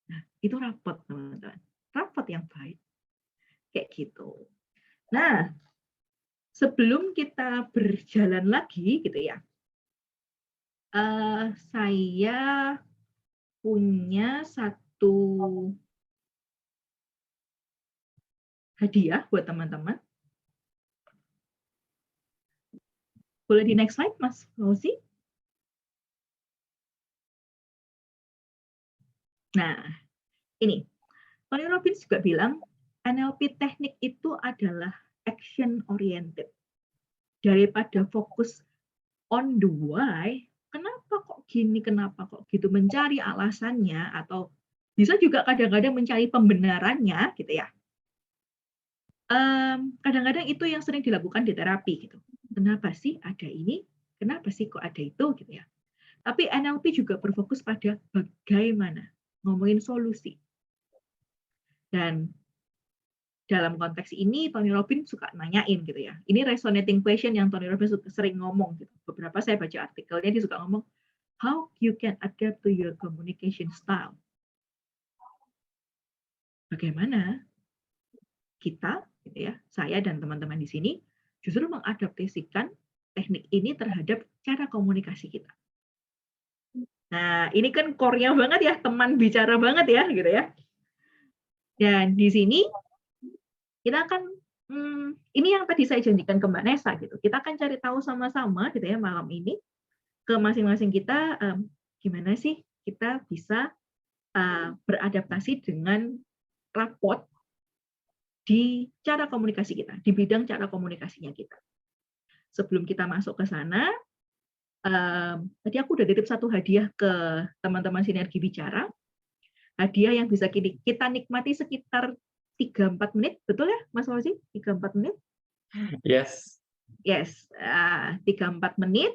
Nah, itu rapot teman-teman. Rapot yang baik. Kayak gitu. Nah, sebelum kita berjalan lagi gitu ya, saya punya satu hadiah buat teman-teman. Boleh di next slide, Mas Fauzi? Nah, ini. Tony Robbins juga bilang, NLP teknik itu adalah action oriented. Daripada fokus on the why, kenapa kok gini, kenapa kok gitu, mencari alasannya, atau bisa juga kadang-kadang mencari pembenarannya, gitu ya. Kadang-kadang itu yang sering dilakukan di terapi, gitu. Kenapa sih ada ini? Kenapa sih kok ada itu, gitu ya. Tapi NLP juga berfokus pada bagaimana, ngomongin solusi. Dan dalam konteks ini Tony Robbins suka nanyain gitu ya. Ini resonating question yang Tony Robbins sering ngomong gitu. Beberapa saya baca artikelnya dia suka ngomong how you can adapt to your communication style. Bagaimana kita gitu ya, saya dan teman-teman di sini justru mengadaptasikan teknik ini terhadap cara komunikasi kita. Nah, ini kan core-nya banget ya, teman bicara banget ya gitu ya. Dan di sini kita akan ini yang tadi saya janjikan ke Mbak Nessa gitu. Kita akan cari tahu sama-sama gitu ya malam ini ke masing-masing kita gimana sih kita bisa beradaptasi dengan raport di cara komunikasi kita, di bidang cara komunikasinya kita. Sebelum kita masuk ke sana, tadi aku udah titip satu hadiah ke teman-teman Sinergi Bicara. Hadiah yang bisa kita nikmati sekitar 3-4 menit, betul ya Mas Fauzi? 3-4 menit? Yes. Yes, 3-4 menit.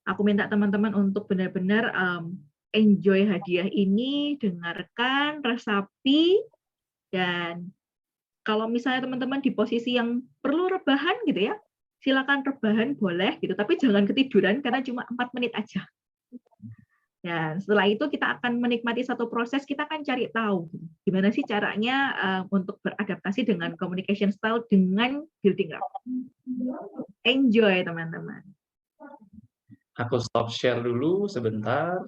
Aku minta teman-teman untuk benar-benar enjoy hadiah ini, dengarkan, resapi, dan kalau misalnya teman-teman di posisi yang perlu rebahan gitu ya, silakan rebahan boleh gitu, tapi jangan ketiduran karena cuma 4 menit aja. Dan setelah itu kita akan menikmati satu proses, kita akan cari tahu gimana sih caranya untuk beradaptasi dengan communication style dengan building up. Enjoy teman-teman. Aku stop share dulu sebentar.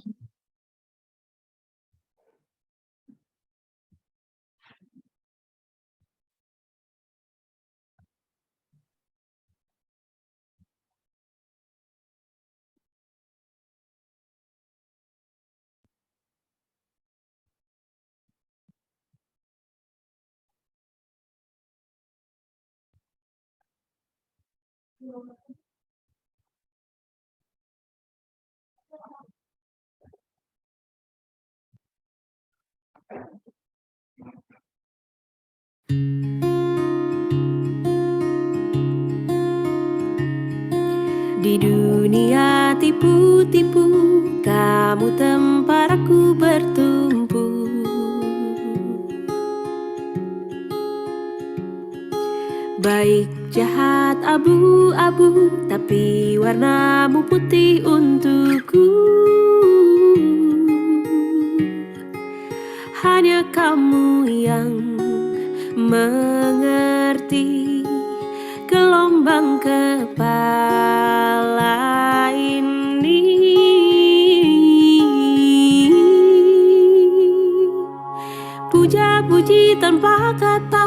Di dunia tipu-tipu, kamu tempat aku bertumpu. Baik jahat abu-abu, tapi warnamu putih untukku. Hanya kamu yang mengerti gelombang kepala ini. Puja-puji tanpa kata,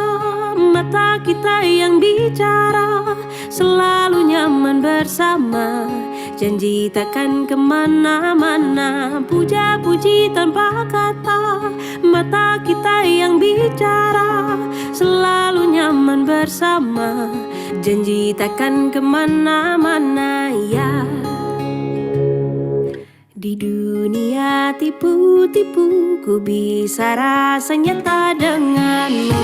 mata kita yang bicara, selalu nyaman bersama, janji takkan kemana-mana. Puja-puji tanpa kata, mata kita yang bicara, selalu nyaman bersama, janji takkan kemana-mana ya. Di dunia tipu-tipu, ku bisa rasa nyata denganmu.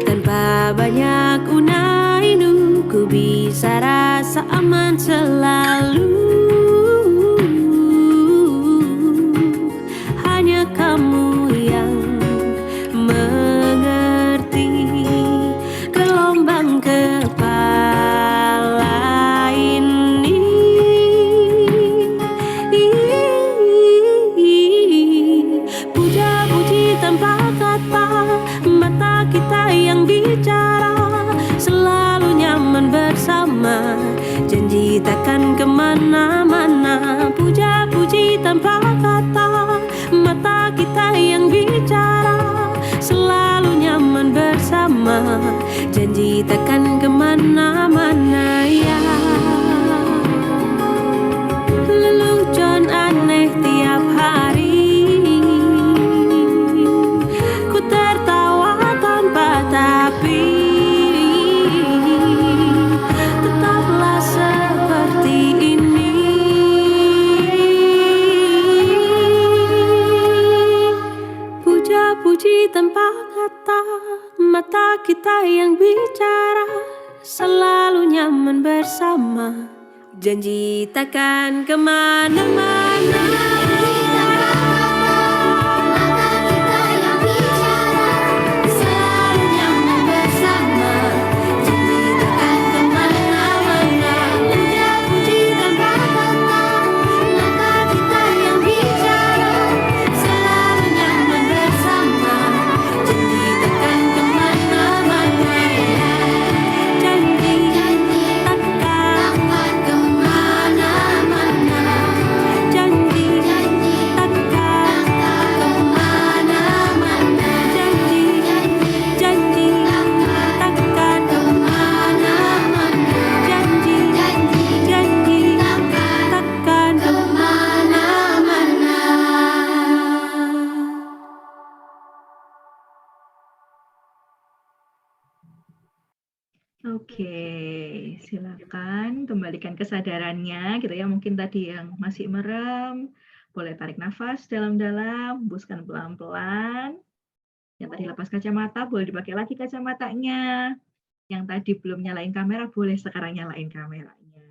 Tanpa banyak unai-unu, ku bisa rasa aman selalu. Hanya kamu yang mengerti gelombang kepala ini. Puja-puji tanpa kata, mata kita yang bicara, selalu nyaman bersama, janji takkan kemana-mana. Puja-puji tanpa kata, mata kita yang bicara, selalu nyaman bersama, janji takkan kemana-mana ya. Lelucon aneh tiap hari, ku tertawa tanpa tapi, tetaplah seperti ini. Puja-puji tanpa kata, mata kita yang bicara, selalu nyaman bersama, janji takkan kemana-mana. Selalu nyaman bersama, janji takkan kemana-mana. Puja-puji tanpa kata, mata kita yang bicara, selalu nyaman bersama, janji takkan kemana-mana. Janji takkan kemana-mana. Janji takkan kemana-mana. Janji takkan kemana-mana. Janji takkan kemana-mana. Oke, silakan kembalikan kesadarannya gitu ya. Mungkin tadi yang masih merem, boleh tarik nafas dalam-dalam, hembuskan pelan-pelan. Yang tadi lepas kacamata, boleh dipakai lagi kacamatanya. Yang tadi belum nyalain kamera, boleh sekarang nyalain kameranya.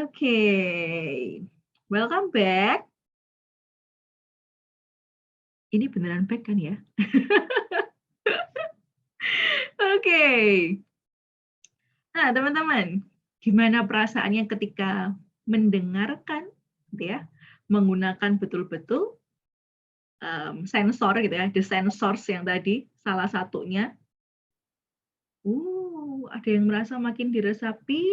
Oke, welcome back. Ini beneran back kan ya? Oke. Nah, teman-teman, gimana perasaannya ketika mendengarkan, gitu ya, menggunakan betul-betul sensor gitu ya, the sensors yang tadi salah satunya. Ada yang merasa makin diresapi,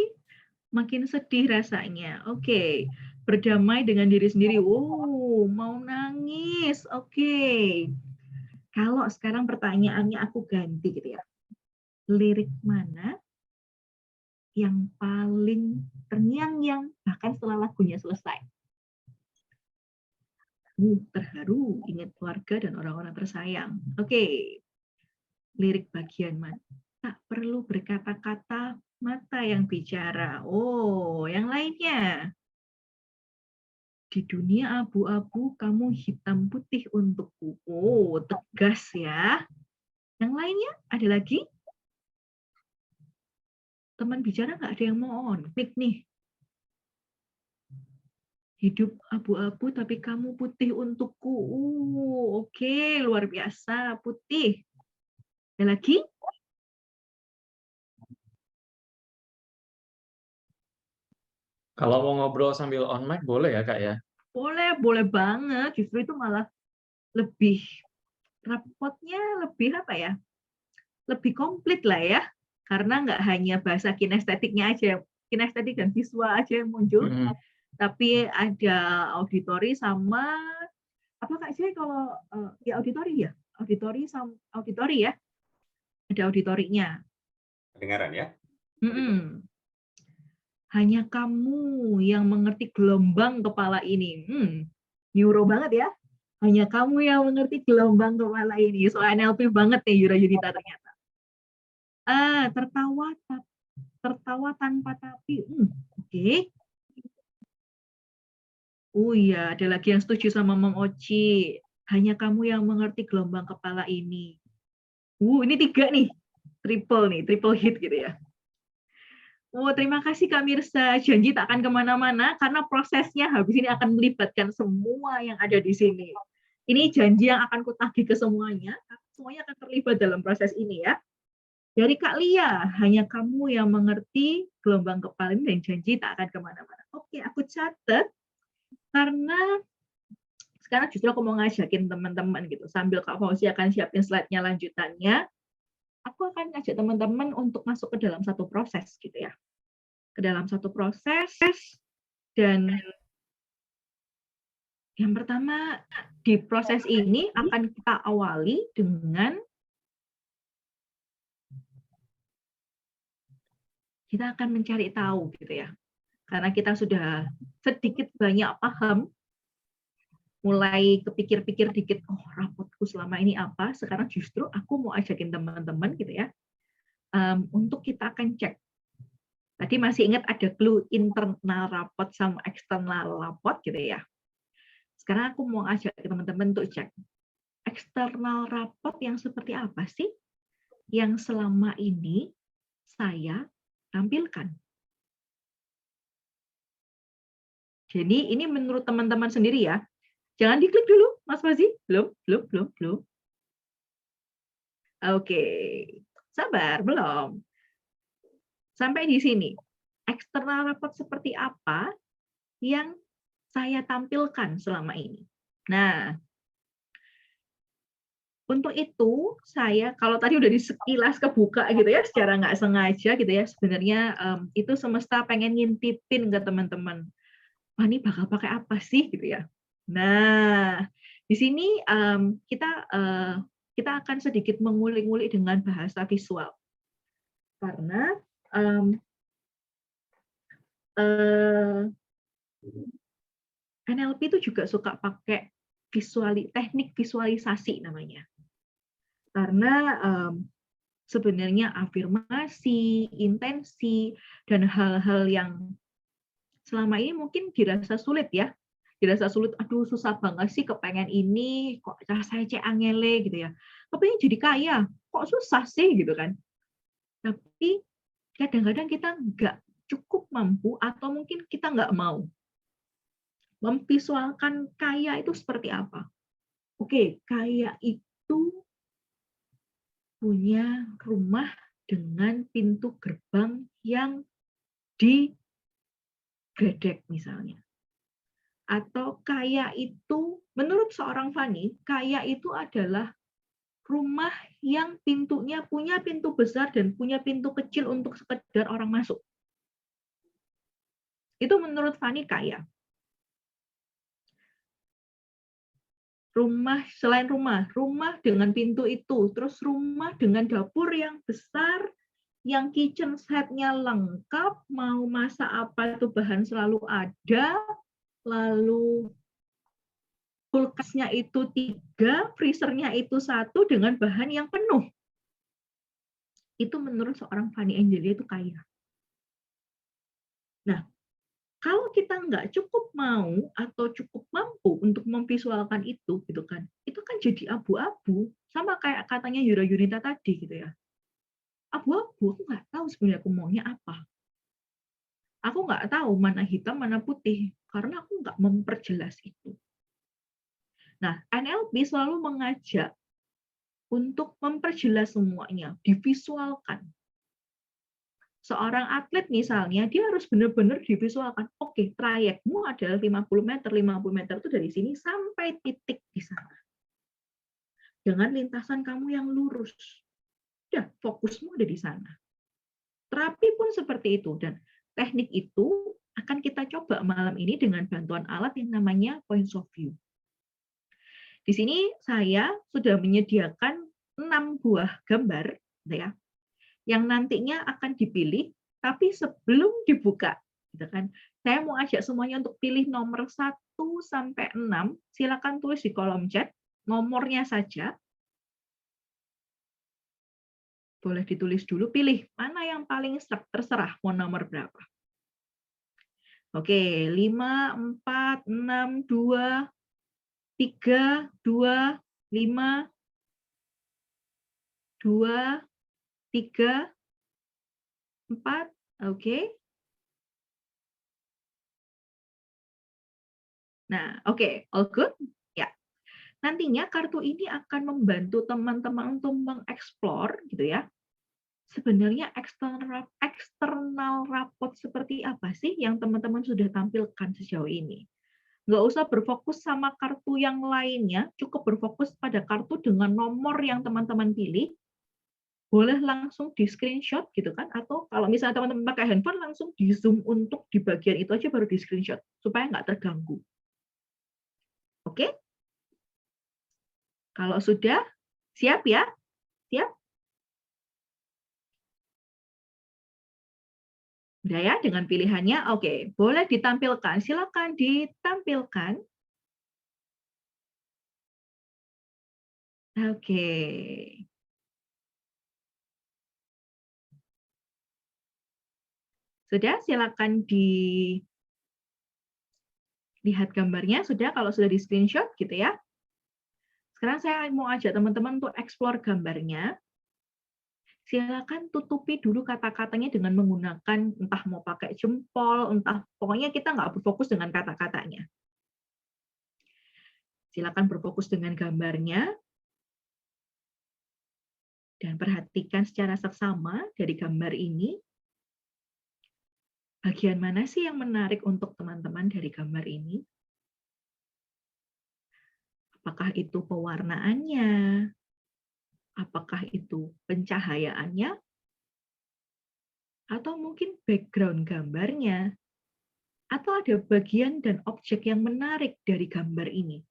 makin sedih rasanya. Oke, berdamai dengan diri sendiri. Mau nangis. Oke. Kalau sekarang pertanyaannya aku ganti gitu ya. Lirik mana yang paling terngiang-ngiang bahkan setelah lagunya selesai? Terharu, ingat keluarga dan orang-orang tersayang. Oke. Lirik bagian mana? Tak perlu berkata-kata, mata yang bicara. Yang lainnya. Di dunia abu-abu, kamu hitam putih untukku. Tegas ya. Yang lainnya ada lagi? Teman bicara nggak ada yang mau on mic nih. Hidup abu-abu tapi kamu putih untukku. Oke, luar biasa, putih. Ada lagi? Kalau mau ngobrol sambil on mic boleh ya Kak ya? Boleh, boleh banget. Justru itu malah lebih rapotnya lebih apa ya? Lebih komplit lah ya. Karena nggak hanya bahasa kinestetiknya aja, kinestetik dan visual aja yang muncul, Mhm. tapi ada auditori sama apa Kak Jay kalau ya auditori ya? Auditori ya? Ada auditorinya. Kedengaran ya? Mm-mm. Hanya kamu yang mengerti gelombang kepala ini. Neuro banget ya. Hanya kamu yang mengerti gelombang kepala ini. So NLP banget nih Yura Yunita ternyata. Tertawa tanpa tapi. Oke. Oh iya, ada lagi yang setuju sama Mang Oci. Hanya kamu yang mengerti gelombang kepala ini. Ini 3 nih. Triple hit gitu ya. Oh, terima kasih Kak Mirsa. Janji tak akan kemana-mana karena prosesnya habis ini akan melibatkan semua yang ada di sini. Ini janji yang akan kutagih ke semuanya. Semuanya akan terlibat dalam proses ini ya. Dari Kak Lia, hanya kamu yang mengerti gelombang kepala ini dan janji tak akan kemana-mana. Oke, aku catat karena sekarang justru aku mau ngajakin teman-teman gitu. Sambil Kak Fauzi akan siapin slide-nya lanjutannya, aku akan ngajak teman-teman untuk masuk ke dalam satu proses gitu ya. Ke dalam satu proses, dan yang pertama di proses ini akan kita awali dengan kita akan mencari tahu gitu ya. Karena kita sudah sedikit banyak paham, mulai kepikir-pikir dikit, oh rapotku selama ini apa, sekarang justru aku mau ajakin teman-teman gitu ya, untuk kita akan cek. Tadi masih ingat ada clue internal rapot sama eksternal rapot gitu ya. Sekarang aku mau ajak teman-teman untuk cek. Eksternal rapot yang seperti apa sih yang selama ini saya tampilkan? Jadi ini menurut teman-teman sendiri ya. Jangan diklik dulu, Mas Fazi. Belum. Oke. Sabar, belum. Sampai di sini. Eksternal rapot seperti apa yang saya tampilkan selama ini? Nah, untuk itu saya kalau tadi udah di sekilas kebuka gitu ya secara nggak sengaja gitu ya, sebenarnya itu semesta pengen ngintipin ke teman-teman. Wah, ini bakal pakai apa sih gitu ya. Nah, di sini kita akan sedikit mengulik-ngulik dengan bahasa visual. Karena NLP itu juga suka pakai teknik visualisasi namanya. Karena sebenarnya afirmasi, intensi, dan hal-hal yang selama ini mungkin dirasa sulit ya. Dirasa sulit, aduh susah banget sih kepengen ini, kok saya cek angele gitu ya. Kepengen jadi kaya, kok susah sih gitu kan. Tapi kadang-kadang kita nggak cukup mampu atau mungkin kita nggak mau memvisualkan kaya itu seperti apa. Oke, kaya itu punya rumah dengan pintu gerbang yang digedek misalnya. Atau kaya itu, menurut seorang Fani, kaya itu adalah rumah yang pintunya punya pintu besar dan punya pintu kecil untuk sekedar orang masuk. Itu menurut Fani kaya. Selain rumah dengan pintu itu, terus rumah dengan dapur yang besar, yang kitchen set-nya lengkap, mau masak apa itu bahan selalu ada, lalu kulkasnya itu 3, freezernya itu 1 dengan bahan yang penuh. Itu menurut seorang Fanny Angelia itu kaya. Nah, kalau kita nggak cukup mau atau cukup mampu untuk memvisualkan itu, gitu kan, itu kan jadi abu-abu Sama kayak katanya Yura Yunita tadi gitu ya. Abu-abu, aku nggak tahu sebenarnya aku maunya apa. Aku nggak tahu mana hitam, mana putih, karena aku nggak memperjelas itu. Nah, NLP selalu mengajak untuk memperjelas semuanya, divisualkan. Seorang atlet misalnya, dia harus benar-benar divisualkan. Oke, trayekmu adalah 50 meter. 50 meter itu dari sini sampai titik di sana. Dengan lintasan kamu yang lurus. Ya, fokusmu ada di sana. Terapi pun seperti itu. Dan teknik itu akan kita coba malam ini dengan bantuan alat yang namanya points of view. Di sini saya sudah menyediakan 6 buah gambar, ya, yang nantinya akan dipilih, tapi sebelum dibuka, gitu kan? Saya mau ajak semuanya untuk pilih nomor 1 sampai 6. Silakan tulis di kolom chat nomornya saja. Boleh ditulis dulu, pilih mana yang paling terserah mau nomor berapa. Oke, 5, 4, 6, 2, 3, 2, 5, 2, 3, 4, oke. Nah, oke, all good? Ya. Nantinya kartu ini akan membantu teman-teman untuk mengeksplor gitu ya. Sebenarnya eksternal raport seperti apa sih yang teman-teman sudah tampilkan sejauh ini? Nggak usah berfokus sama kartu yang lainnya, cukup berfokus pada kartu dengan nomor yang teman-teman pilih. Boleh langsung di screenshot gitu kan, atau kalau misalnya teman-teman pakai handphone langsung di zoom untuk di bagian itu aja baru di screenshot supaya nggak terganggu. Oke? Kalau sudah siap ya? Siap? Udah ya dengan pilihannya? Oke, boleh ditampilkan. Silakan ditampilkan. Oke. Sudah, silakan dilihat gambarnya. Sudah, kalau sudah di screenshot gitu ya. Sekarang saya mau ajak teman-teman untuk explore gambarnya. Silakan tutupi dulu kata-katanya dengan menggunakan entah mau pakai jempol, entah pokoknya kita nggak berfokus dengan kata-katanya. Silakan berfokus dengan gambarnya dan perhatikan secara seksama dari gambar ini. Bagian mana sih yang menarik untuk teman-teman dari gambar ini? Apakah itu pewarnaannya? Apakah itu pencahayaannya? Atau mungkin background gambarnya? Atau ada bagian dan objek yang menarik dari gambar ini?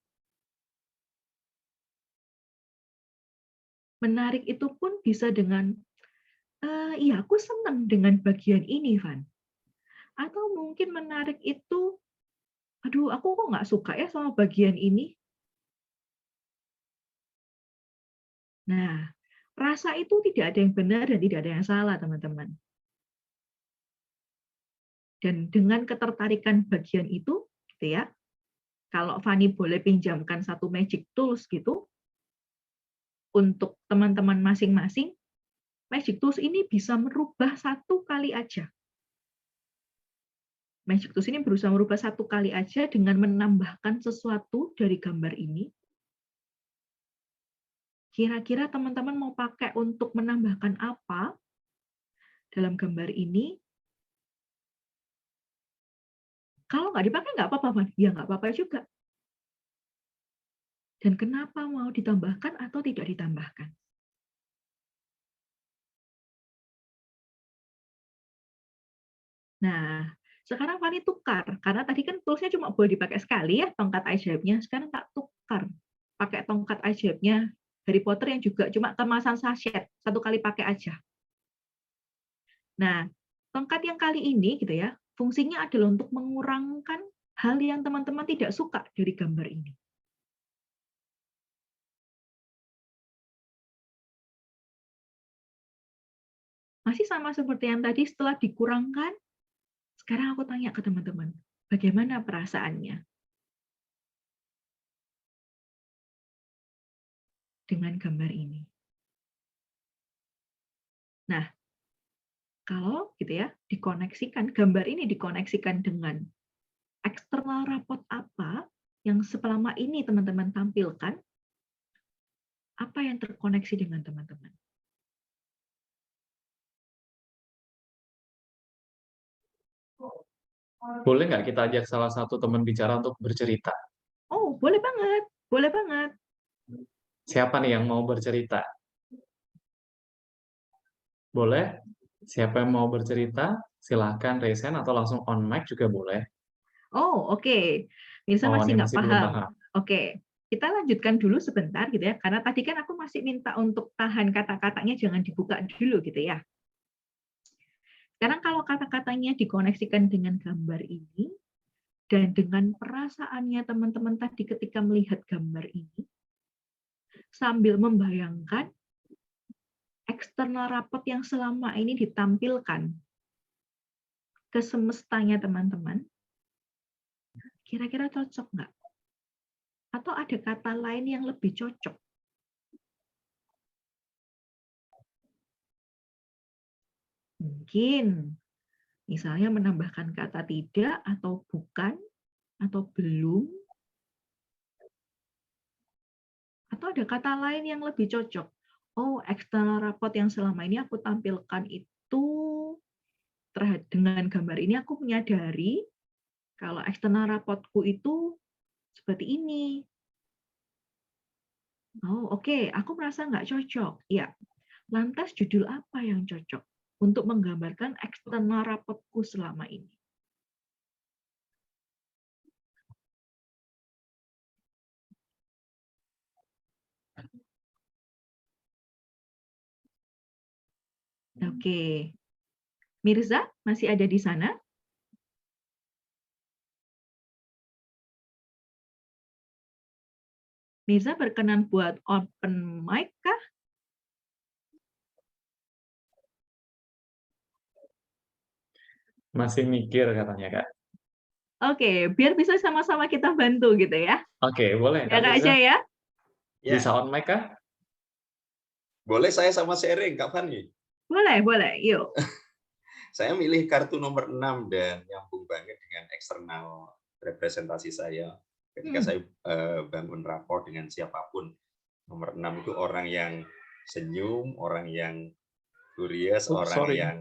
Menarik itu pun bisa dengan, iya aku senang dengan bagian ini, Van. Atau mungkin menarik itu, aduh aku kok nggak suka ya sama bagian ini. Nah, rasa itu tidak ada yang benar dan tidak ada yang salah, teman-teman. Dan dengan ketertarikan bagian itu, gitu ya, kalau Fani boleh pinjamkan satu magic tools gitu, untuk teman-teman masing-masing, magic tools ini bisa merubah satu kali aja. Magic tools ini berusaha merubah satu kali aja dengan menambahkan sesuatu dari gambar ini. Kira-kira teman-teman mau pakai untuk menambahkan apa dalam gambar ini? Kalau nggak dipakai nggak apa-apa, Van. Ya nggak apa-apa juga. Dan kenapa mau ditambahkan atau tidak ditambahkan? Nah, sekarang Fani tukar, karena tadi kan toolsnya cuma boleh dipakai sekali ya, tongkat ajaibnya. Sekarang tak tukar, pakai tongkat ajaibnya Harry Potter yang juga cuma kemasan sachet, satu kali pakai aja. Nah, tongkat yang kali ini gitu ya, fungsinya adalah untuk mengurangkan hal yang teman-teman tidak suka dari gambar ini. Masih sama seperti yang tadi, setelah dikurangkan, sekarang aku tanya ke teman-teman, bagaimana perasaannya? dengan gambar ini. Nah, kalau gitu ya, dikoneksikan, gambar ini dikoneksikan dengan eksternal rapot apa yang selama ini teman-teman tampilkan, apa yang terkoneksi dengan teman-teman? Boleh nggak kita ajak salah satu teman bicara untuk bercerita? Oh, boleh banget, boleh banget. Siapa nih yang mau bercerita? Boleh? Siapa yang mau bercerita? Silahkan raise hand atau langsung on mic juga boleh. Oh, oke. Mirsa Oh, masih ini nggak masih belum paham. paham. Oke, kita lanjutkan dulu sebentar gitu ya, karena tadi kan aku masih minta untuk tahan kata-katanya jangan dibuka dulu gitu ya. Sekarang kalau kata-katanya dikoneksikan dengan gambar ini, dan dengan perasaannya teman-teman tadi ketika melihat gambar ini, sambil membayangkan eksternal rapot yang selama ini ditampilkan ke semestanya teman-teman, kira-kira cocok nggak? Atau ada kata lain yang lebih cocok? Mungkin, misalnya menambahkan kata tidak, atau bukan, atau belum, atau ada kata lain yang lebih cocok. Oh, eksternal rapot yang selama ini aku tampilkan itu, dengan gambar ini aku menyadari kalau eksternal rapotku itu seperti ini. Oh, oke, aku merasa nggak cocok. Ya, lantas judul apa yang cocok untuk menggambarkan eksternal rapotku selama ini? Oke, Mirza masih ada di sana? Mirza berkenan buat open mic kah? Masih mikir katanya, Kak. Oke, biar bisa sama-sama kita bantu gitu ya. Oke, boleh, Kak Ya Kak Mirza. aja ya. Ya, Bisa on mic, Kak? boleh saya sama sharing, kapan nih? Boleh, yuk. Saya milih kartu nomor 6 dan nyambung banget dengan eksternal representasi saya. Ketika saya bangun rapor dengan siapapun, nomor 6 itu orang yang senyum, orang yang curious, Oh, orang sorry. yang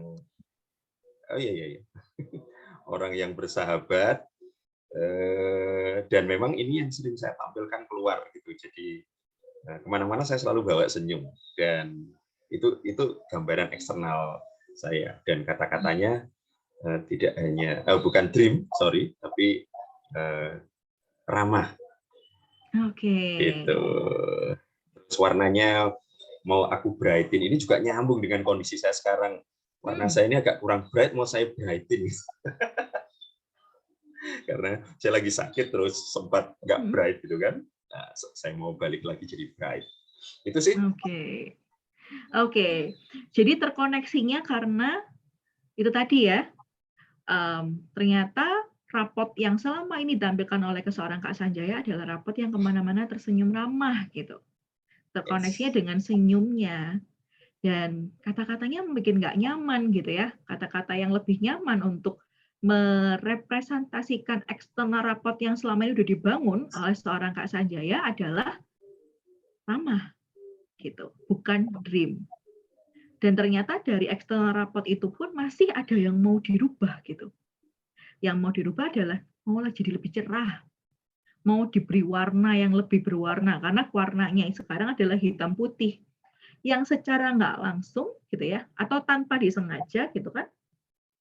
orang yang bersahabat, dan memang ini yang sering saya tampilkan keluar gitu. Jadi kemana-mana saya selalu bawa senyum, dan itu gambaran eksternal saya. Dan kata-katanya tidak hanya bukan dream, sorry, tapi ramah. Oke. Gitu. Terus warnanya mau aku brightin, ini juga nyambung dengan kondisi saya sekarang. Warna saya ini agak kurang bright, mau saya brightin. Karena saya lagi sakit terus sempat nggak bright gitu kan. Nah, saya mau balik lagi jadi bright. Itu sih. Oke. Jadi terkoneksinya karena itu tadi ya, ternyata rapot yang selama ini ditampilkan oleh seorang Kak Sanjaya adalah rapot yang kemana-mana tersenyum ramah gitu. Terkoneksinya dengan senyumnya. Dan kata-katanya bikin nggak nyaman gitu ya. Kata-kata yang lebih nyaman untuk merepresentasikan eksternal rapot yang selama ini sudah dibangun oleh seorang Kak Sanjaya adalah ramah gitu, bukan dream. Dan ternyata dari eksternal rapot itu pun masih ada yang mau dirubah gitu. Yang mau dirubah adalah mau jadi lebih cerah, mau diberi warna yang lebih berwarna, karena warnanya sekarang adalah hitam putih, yang secara nggak langsung gitu ya, atau tanpa disengaja gitu kan,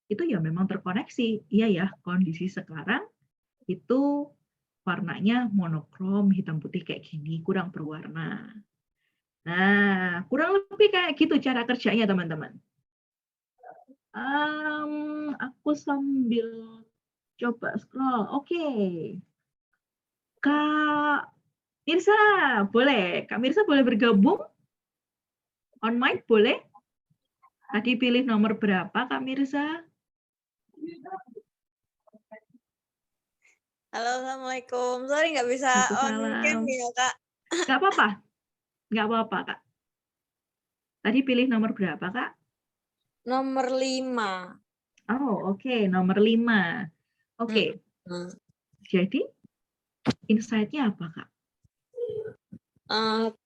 itu ya memang terkoneksi. Iya ya, kondisi sekarang itu warnanya monokrom, hitam putih kayak gini, kurang berwarna. Nah, kurang lebih kayak gitu cara kerjanya teman-teman. Aku sambil coba scroll. Oke. Kak Mirsa, boleh. Kak Mirsa boleh bergabung? On mic boleh? Tadi pilih nomor berapa Kak Mirsa? Halo, Assalamualaikum. Sorry nggak bisa on cam ya, Kak. Nggak apa-apa. Nggak apa-apa, Kak. Tadi pilih nomor berapa, Kak? Nomor 5. Oh, oke, nomor 5. Oke, jadi insight-nya apa, Kak?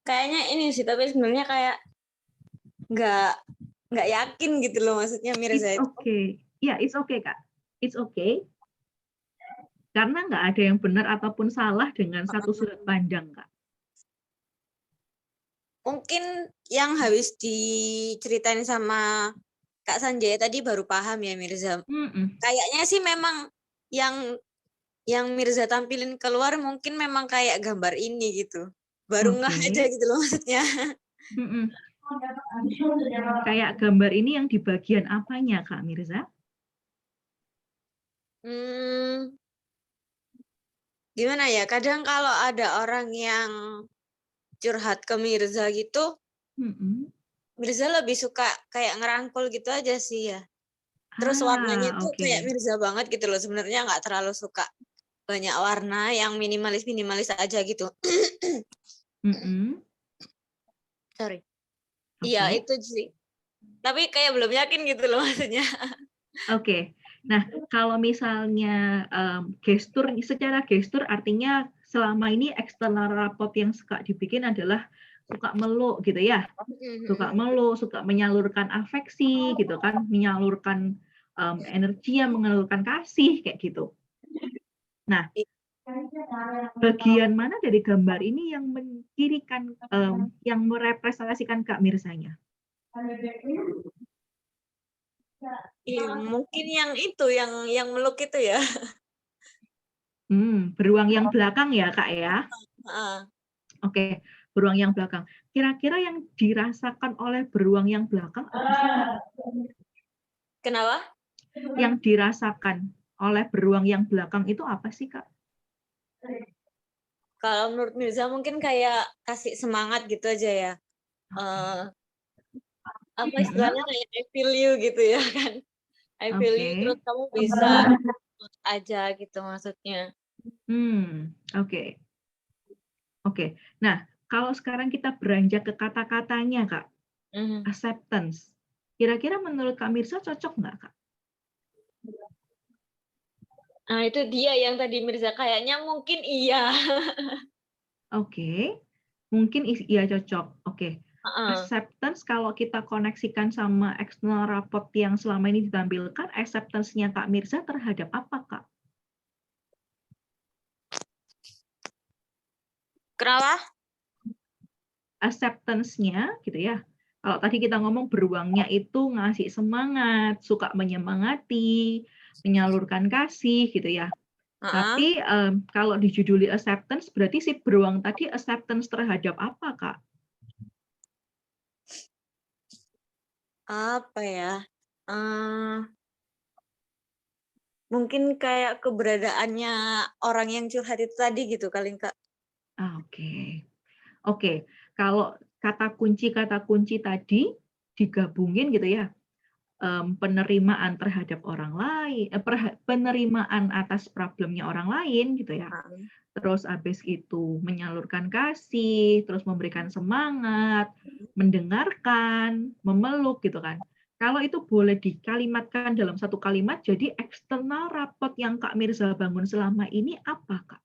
Kayaknya ini sih, tapi sebenarnya kayak nggak yakin gitu loh, maksudnya Mirza It's itu. okay. Ya, it's okay, Kak. It's okay. Karena nggak ada yang benar ataupun salah dengan satu sudut pandang, Kak. Mungkin yang habis diceritain sama Kak Sanjaya tadi baru paham ya Mirza. Mm-mm. Kayaknya sih memang yang Mirza tampilin keluar mungkin memang kayak gambar ini gitu. Baru Oke. ngeh aja gitu loh maksudnya. Mm-mm. Kayak gambar ini yang di bagian apanya, Kak Mirza? Gimana ya? Kadang kalau ada orang yang curhat ke Mirza gitu, Mm-mm. Mirza lebih suka kayak ngerangkul gitu aja sih ya. Terus warnanya tuh Oke. kayak Mirza banget gitu loh. Sebenarnya nggak terlalu suka banyak warna, yang minimalis aja gitu. Mm-mm. Sorry. Oke. Iya itu sih. Tapi kayak belum yakin gitu loh maksudnya. Oke. Nah, kalau misalnya gestur, secara gestur artinya selama ini eksternal raport yang suka dibikin adalah suka meluk gitu ya. Suka meluk, suka menyalurkan afeksi gitu kan, menyalurkan energi, yang menyalurkan kasih kayak gitu. Nah, bagian mana dari gambar ini yang mencirikan, yang merepresentasikan Kak Mirzanya? Iya, mungkin yang itu, yang meluk itu ya. Beruang yang belakang ya, Kak ya? Heeh. Oke, beruang yang belakang. Kira-kira yang dirasakan oleh beruang yang belakang apa sih, Kak? Kenapa? Yang dirasakan oleh beruang yang belakang itu apa sih, Kak? Kalau menurut Mirza mungkin kayak kasih semangat gitu aja ya. Apa istilahnya kayak I feel you gitu ya kan. I feel you, Oke. terus kamu bisa aja gitu maksudnya. Oke. Oke. Nah, kalau sekarang kita beranjak ke kata-katanya, Kak. Acceptance. Kira-kira menurut Kak Mirza cocok nggak, Kak? Nah, itu dia yang tadi Mirza kayaknya mungkin iya. Oke. Mungkin iya cocok. Oke. Acceptance kalau kita koneksikan sama external rapport yang selama ini ditampilkan, acceptance-nya Kak Mirza terhadap apa, Kak? Kenapa? Acceptance-nya gitu ya. Kalau tadi kita ngomong beruangnya itu ngasih semangat, suka menyemangati, menyalurkan kasih gitu ya. Tapi kalau dijuduli acceptance, berarti si beruang tadi acceptance terhadap apa, Kak? Apa ya? Mungkin kayak keberadaannya orang yang curhat itu tadi gitu kali, Kak. Oke. Kalau kata kunci tadi digabungin gitu ya. Penerimaan terhadap orang lain, penerimaan atas problemnya orang lain gitu ya. Terus habis itu menyalurkan kasih, terus memberikan semangat, mendengarkan, memeluk gitu kan. Kalau itu boleh dikalimatkan dalam satu kalimat, jadi eksternal rapport yang Kak Mirza bangun selama ini apa, Kak?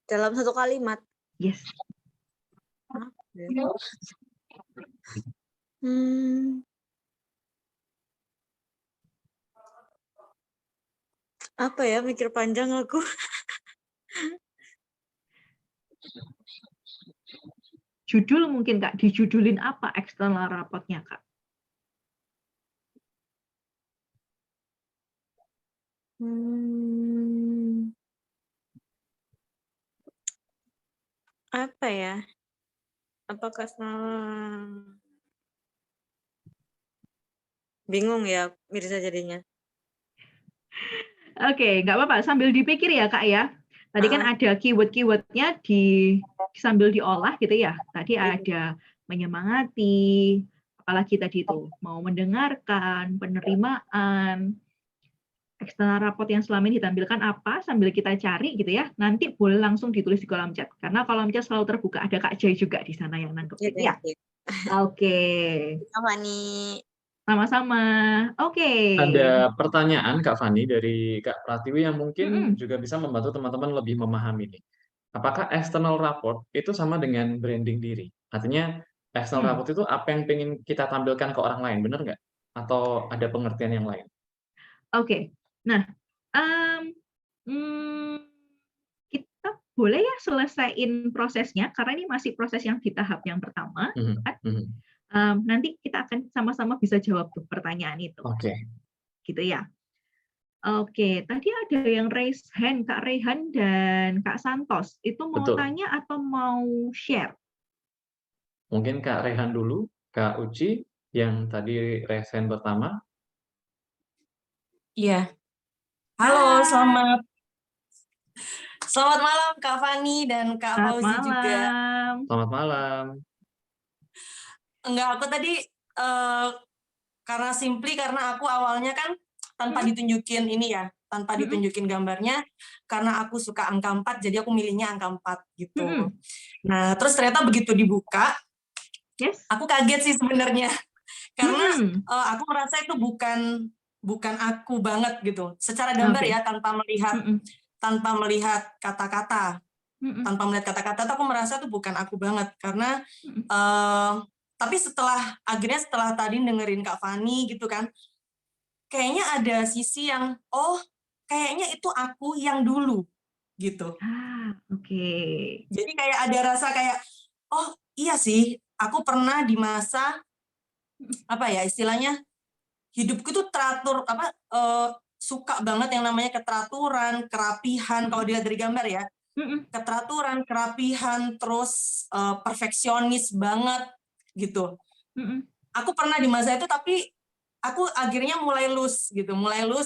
Dalam satu kalimat. Yes. Apa ya, mikir panjang aku. Judul mungkin, Kak, dijudulin apa eksternal rapportnya, Kak? Apa ya? Apakah bingung ya Mirza jadinya? Oke, nggak apa-apa. Sambil dipikir ya, Kak ya. Tadi kan ada keyword-keywordnya sambil diolah gitu ya. Tadi ada menyemangati, apalagi tadi itu mau mendengarkan, penerimaan, eksternal raport yang selama ini ditampilkan apa sambil kita cari gitu ya. Nanti boleh langsung ditulis di kolom chat. Karena kolom chat selalu terbuka. Ada Kak Jai juga di sana yang nangkepin. Ya. Oke. Sama nih. Sama-sama. Oke. Ada pertanyaan Kak Fani dari Kak Pratiwi yang mungkin Mm-mm. juga bisa membantu teman-teman lebih memahami nih. Apakah external rapport itu sama dengan branding diri? Artinya external Hmm. rapport itu apa yang pengen kita tampilkan ke orang lain, benar nggak? Atau ada pengertian yang lain? Oke. Nah, em, hmm, kita boleh ya selesaiin prosesnya karena ini masih proses yang di tahap yang pertama. Mhm, Kan? mhm. Nanti kita akan sama-sama bisa jawab tuh pertanyaan itu, Oke. gitu ya. Oke, tadi ada yang raise hand, Kak Rehan dan Kak Santos. Itu mau Betul. tanya atau mau share? Mungkin Kak Rehan dulu, Kak Uci yang tadi raise hand pertama. Iya. Halo, Hai, selamat malam Kak Fani dan Kak selamat Fauzi juga. malam. Selamat malam. Enggak, aku tadi karena aku awalnya kan tanpa ditunjukin ini ya, tanpa Mm-mm. ditunjukin gambarnya, karena aku suka angka 4, jadi aku milihnya angka 4 gitu. Mm-mm. Nah, terus ternyata begitu dibuka, Yes. aku kaget sih sebenarnya, karena Mm-mm. aku merasa itu bukan aku banget gitu, secara gambar Oke. ya, Mm-mm. tanpa melihat kata-kata. Mm-mm. Tanpa melihat kata-kata tuh aku merasa tuh bukan aku banget karena Mm-mm. tapi setelah tadi dengerin Kak Fani gitu kan, kayaknya ada sisi yang kayaknya itu aku yang dulu gitu. Oke. Jadi kayak ada rasa kayak iya sih, aku pernah di masa apa ya istilahnya, hidupku tuh teratur suka banget yang namanya keteraturan, kerapihan kalau dilihat dari gambar ya. Mm-mm. Keteraturan, kerapihan, terus perfeksionis banget gitu. Mm-mm. Aku pernah di masa itu, tapi aku akhirnya mulai loose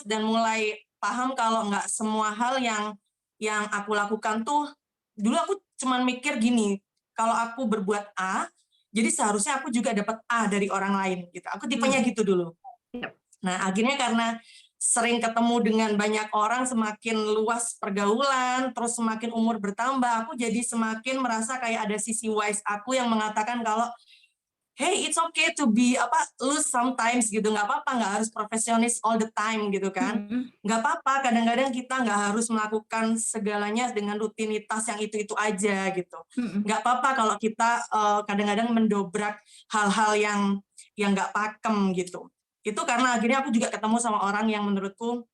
dan mulai paham kalau nggak semua hal yang aku lakukan tuh, dulu aku cuman mikir gini, kalau aku berbuat A, jadi seharusnya aku juga dapat A dari orang lain gitu. Aku tipenya gitu dulu. Yep. Nah, akhirnya karena sering ketemu dengan banyak orang, semakin luas pergaulan, terus semakin umur bertambah, aku jadi semakin merasa kayak ada sisi wise aku yang mengatakan kalau hey, it's okay to be loose sometimes gitu, nggak apa-apa, nggak harus profesionis all the time gitu kan, Mm-mm. nggak apa-apa, kadang-kadang kita nggak harus melakukan segalanya dengan rutinitas yang itu-itu aja gitu, Mm-mm. nggak apa-apa kalau kita kadang-kadang mendobrak hal-hal yang nggak pakem gitu. Itu karena akhirnya aku juga ketemu sama orang yang menurutku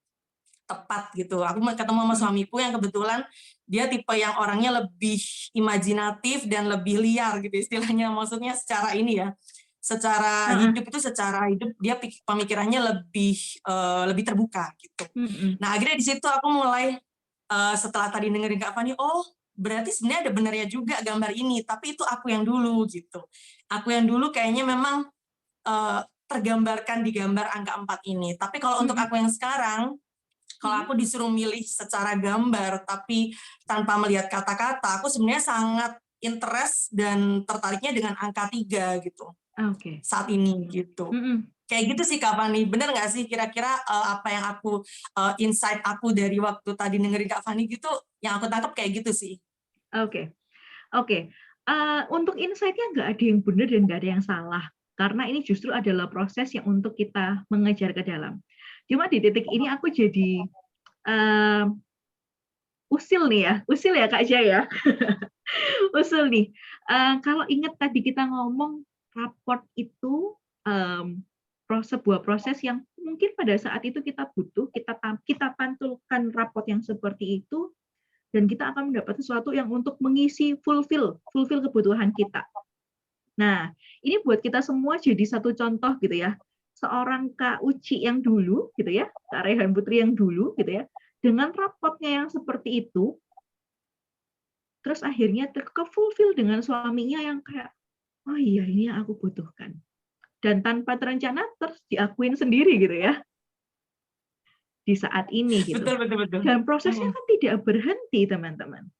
tepat gitu. Aku ketemu sama suamiku yang kebetulan dia tipe yang orangnya lebih imajinatif dan lebih liar gitu istilahnya. Maksudnya secara ini ya, secara hidup dia pemikirannya lebih terbuka gitu. Mm-mm. Nah, akhirnya di situ aku mulai setelah tadi dengerin Kak Fani, berarti sebenarnya ada benarnya juga gambar ini, tapi itu aku yang dulu gitu. Aku yang dulu kayaknya memang tergambarkan di gambar angka 4 ini. Tapi kalau untuk aku yang sekarang, kalau aku disuruh milih secara gambar tapi tanpa melihat kata-kata, aku sebenarnya sangat interest dan tertariknya dengan angka 3 gitu. Oke. Saat ini gitu. Mm-mm. Kayak gitu sih Kak Fani. Bener nggak sih kira-kira apa yang aku insight aku dari waktu tadi dengerin Kak Fani gitu, yang aku tangkap kayak gitu sih. Oke. Untuk insight-nya nggak ada yang benar dan nggak ada yang salah. Karena ini justru adalah proses yang untuk kita mengejar ke dalam. Cuma di titik ini aku jadi usil ya Kak Jaya ya. Usul nih. Kalau ingat tadi kita ngomong raport itu sebuah proses yang mungkin pada saat itu kita butuh, kita pantulkan raport yang seperti itu, dan kita akan mendapat sesuatu yang untuk mengisi fulfill kebutuhan kita. Nah, ini buat kita semua jadi satu contoh gitu ya. Seorang Kak Uci yang dulu gitu ya, Kak Rehan Putri yang dulu gitu ya, dengan rapotnya yang seperti itu, terus akhirnya ke-fulfill dengan suaminya yang kayak, oh iya ini yang aku butuhkan. Dan tanpa terencana terus diakuin sendiri gitu ya. Di saat ini gitu. Betul. Dan prosesnya kan tidak berhenti, teman-teman.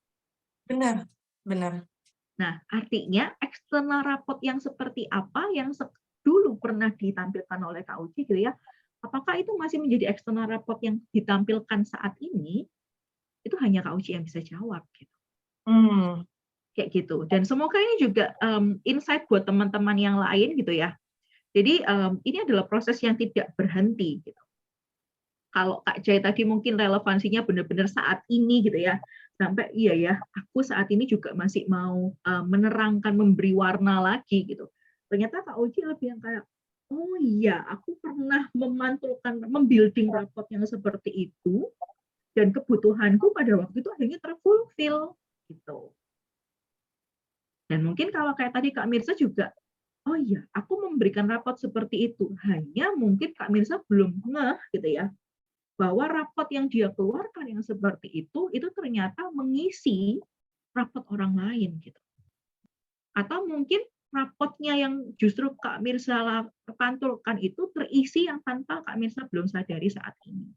Benar. Nah, artinya eksternal raport yang seperti apa yang dulu pernah ditampilkan oleh Kak Uci gitu ya, apakah itu masih menjadi eksternal report yang ditampilkan saat ini? Itu hanya Kak Uci yang bisa jawab gitu. Kayak gitu. Dan semoga ini juga insight buat teman-teman yang lain gitu ya. Jadi ini adalah proses yang tidak berhenti gitu. Kalau Kak Jai tadi mungkin relevansinya benar-benar saat ini gitu ya. Sampai iya ya, aku saat ini juga masih mau menerangkan, memberi warna lagi gitu. Ternyata Kak Uci lebih yang kayak, oh iya, aku pernah memantulkan, membuilding raport yang seperti itu, dan kebutuhanku pada waktu itu akhirnya terfulfill gitu. Dan mungkin kalau kayak tadi Kak Mirza juga, oh iya, aku memberikan raport seperti itu. Hanya mungkin Kak Mirza belum ngeh gitu ya, bahwa raport yang dia keluarkan yang seperti itu ternyata mengisi raport orang lain gitu. Atau mungkin rapotnya yang justru Kak Mirza pantulkan itu terisi yang tanpa Kak Mirza belum sadari saat ini.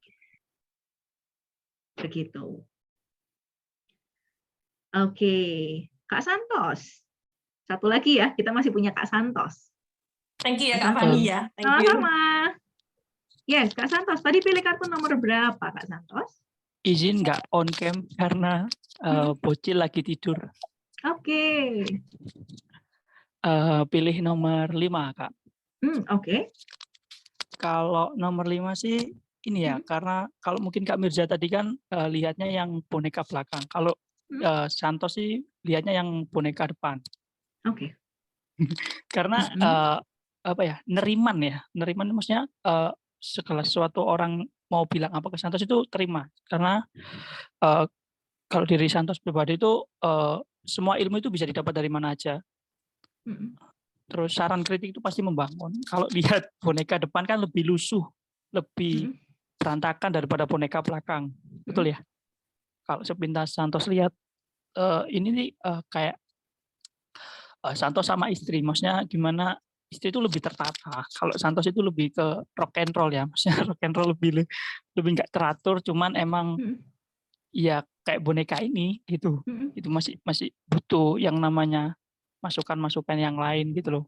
Begitu. Oke, Kak Santos. Satu lagi ya, kita masih punya Kak Santos. Thank you ya Kak Kak Fani ya. Thank you. Sama-sama. Yes, Kak Santos. Tadi pilih kartu nomor berapa, Kak Santos? Izin nggak on cam karena bocil lagi tidur. Oke. Pilih nomor 5, Kak. Oke. Kalau nomor 5 sih ini ya, karena kalau mungkin Kak Mirza tadi kan lihatnya yang boneka belakang. Kalau Santos sih lihatnya yang boneka depan. Oke. Karena apa ya, neriman maksudnya segala sesuatu orang mau bilang apa ke Santos itu terima. Karena kalau diri Santos pribadi itu semua ilmu itu bisa didapat dari mana aja. Terus saran kritik itu pasti membangun. Kalau lihat boneka depan kan lebih lusuh, lebih berantakan daripada boneka belakang, betul ya? Kalau sepintas Santos lihat ini nih kayak Santos sama istri, maksudnya gimana istri itu lebih tertata. Kalau Santos itu lebih ke rock and roll ya, maksudnya rock and roll lebih nggak teratur, cuman emang ya kayak boneka ini gitu. Itu masih butuh yang namanya masukan-masukan yang lain gitu loh.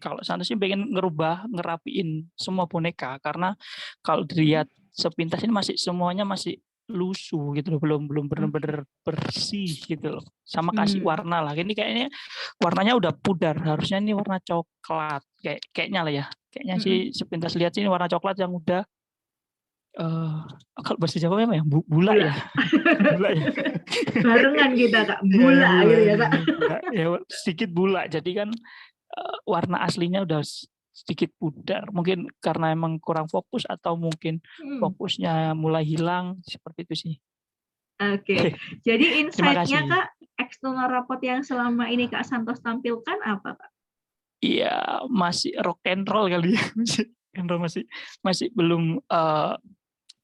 Kalau Santos sih pengen ngerapiin semua boneka karena kalau dilihat sepintas ini semuanya masih lusuh gitu loh, belum benar-benar bersih gitu loh. Sama kasih warna lah. Ini kayaknya warnanya udah pudar, harusnya ini warna coklat kayaknya lah ya. Kayaknya sih sepintas lihat sih ini warna coklat yang udah kalau bahasa Jawa apa ya? Bula ya. Bula ya. Barengan kita Kak, bula gitu ya Kak. Ya, sedikit bula. Jadi kan warna aslinya udah sedikit pudar. Mungkin karena emang kurang fokus atau mungkin fokusnya mulai hilang, seperti itu sih. Oke. Jadi insight-nya Kak, eksternal raport yang selama ini Kak Santos tampilkan apa Kak? Iya, masih rock and roll kali ya. Masih belum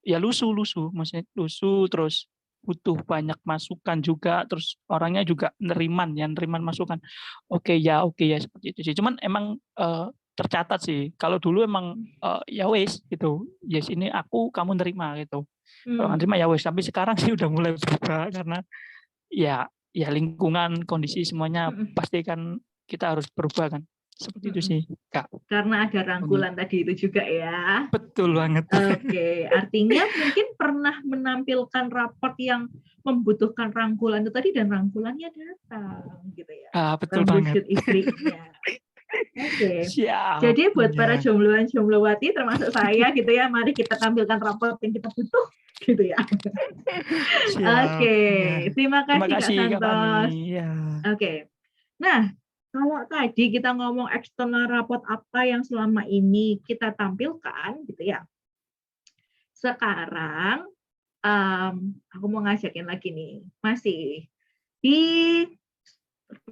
ya lusuh, maksudnya lusuh, terus butuh banyak masukan juga, terus orangnya juga neriman masukan. Oke ya seperti itu sih. Cuman emang tercatat sih. Kalau dulu emang ya wes gitu. Yes, ini aku, kamu nerima gitu. Kalau nggak nerima ya wes. Tapi sekarang sih udah mulai berubah karena ya lingkungan, kondisi semuanya pasti kan kita harus berubah kan. Seperti itu sih, Kak. Karena ada rangkulan tadi itu juga ya. Betul banget. Oke, artinya mungkin pernah menampilkan raport yang membutuhkan rangkulan itu tadi dan rangkulannya datang gitu ya. Betul banget. Istrinya. Oke. Siap. Jadi buat para jombloan-jomblowati termasuk saya gitu ya, mari kita tampilkan raport yang kita butuh gitu ya. Oke, terima kasih Kak Santos. Oke. Nah, kalau tadi kita ngomong eksternal raport apa yang selama ini kita tampilkan gitu ya. Sekarang aku mau ngajakin lagi nih, masih di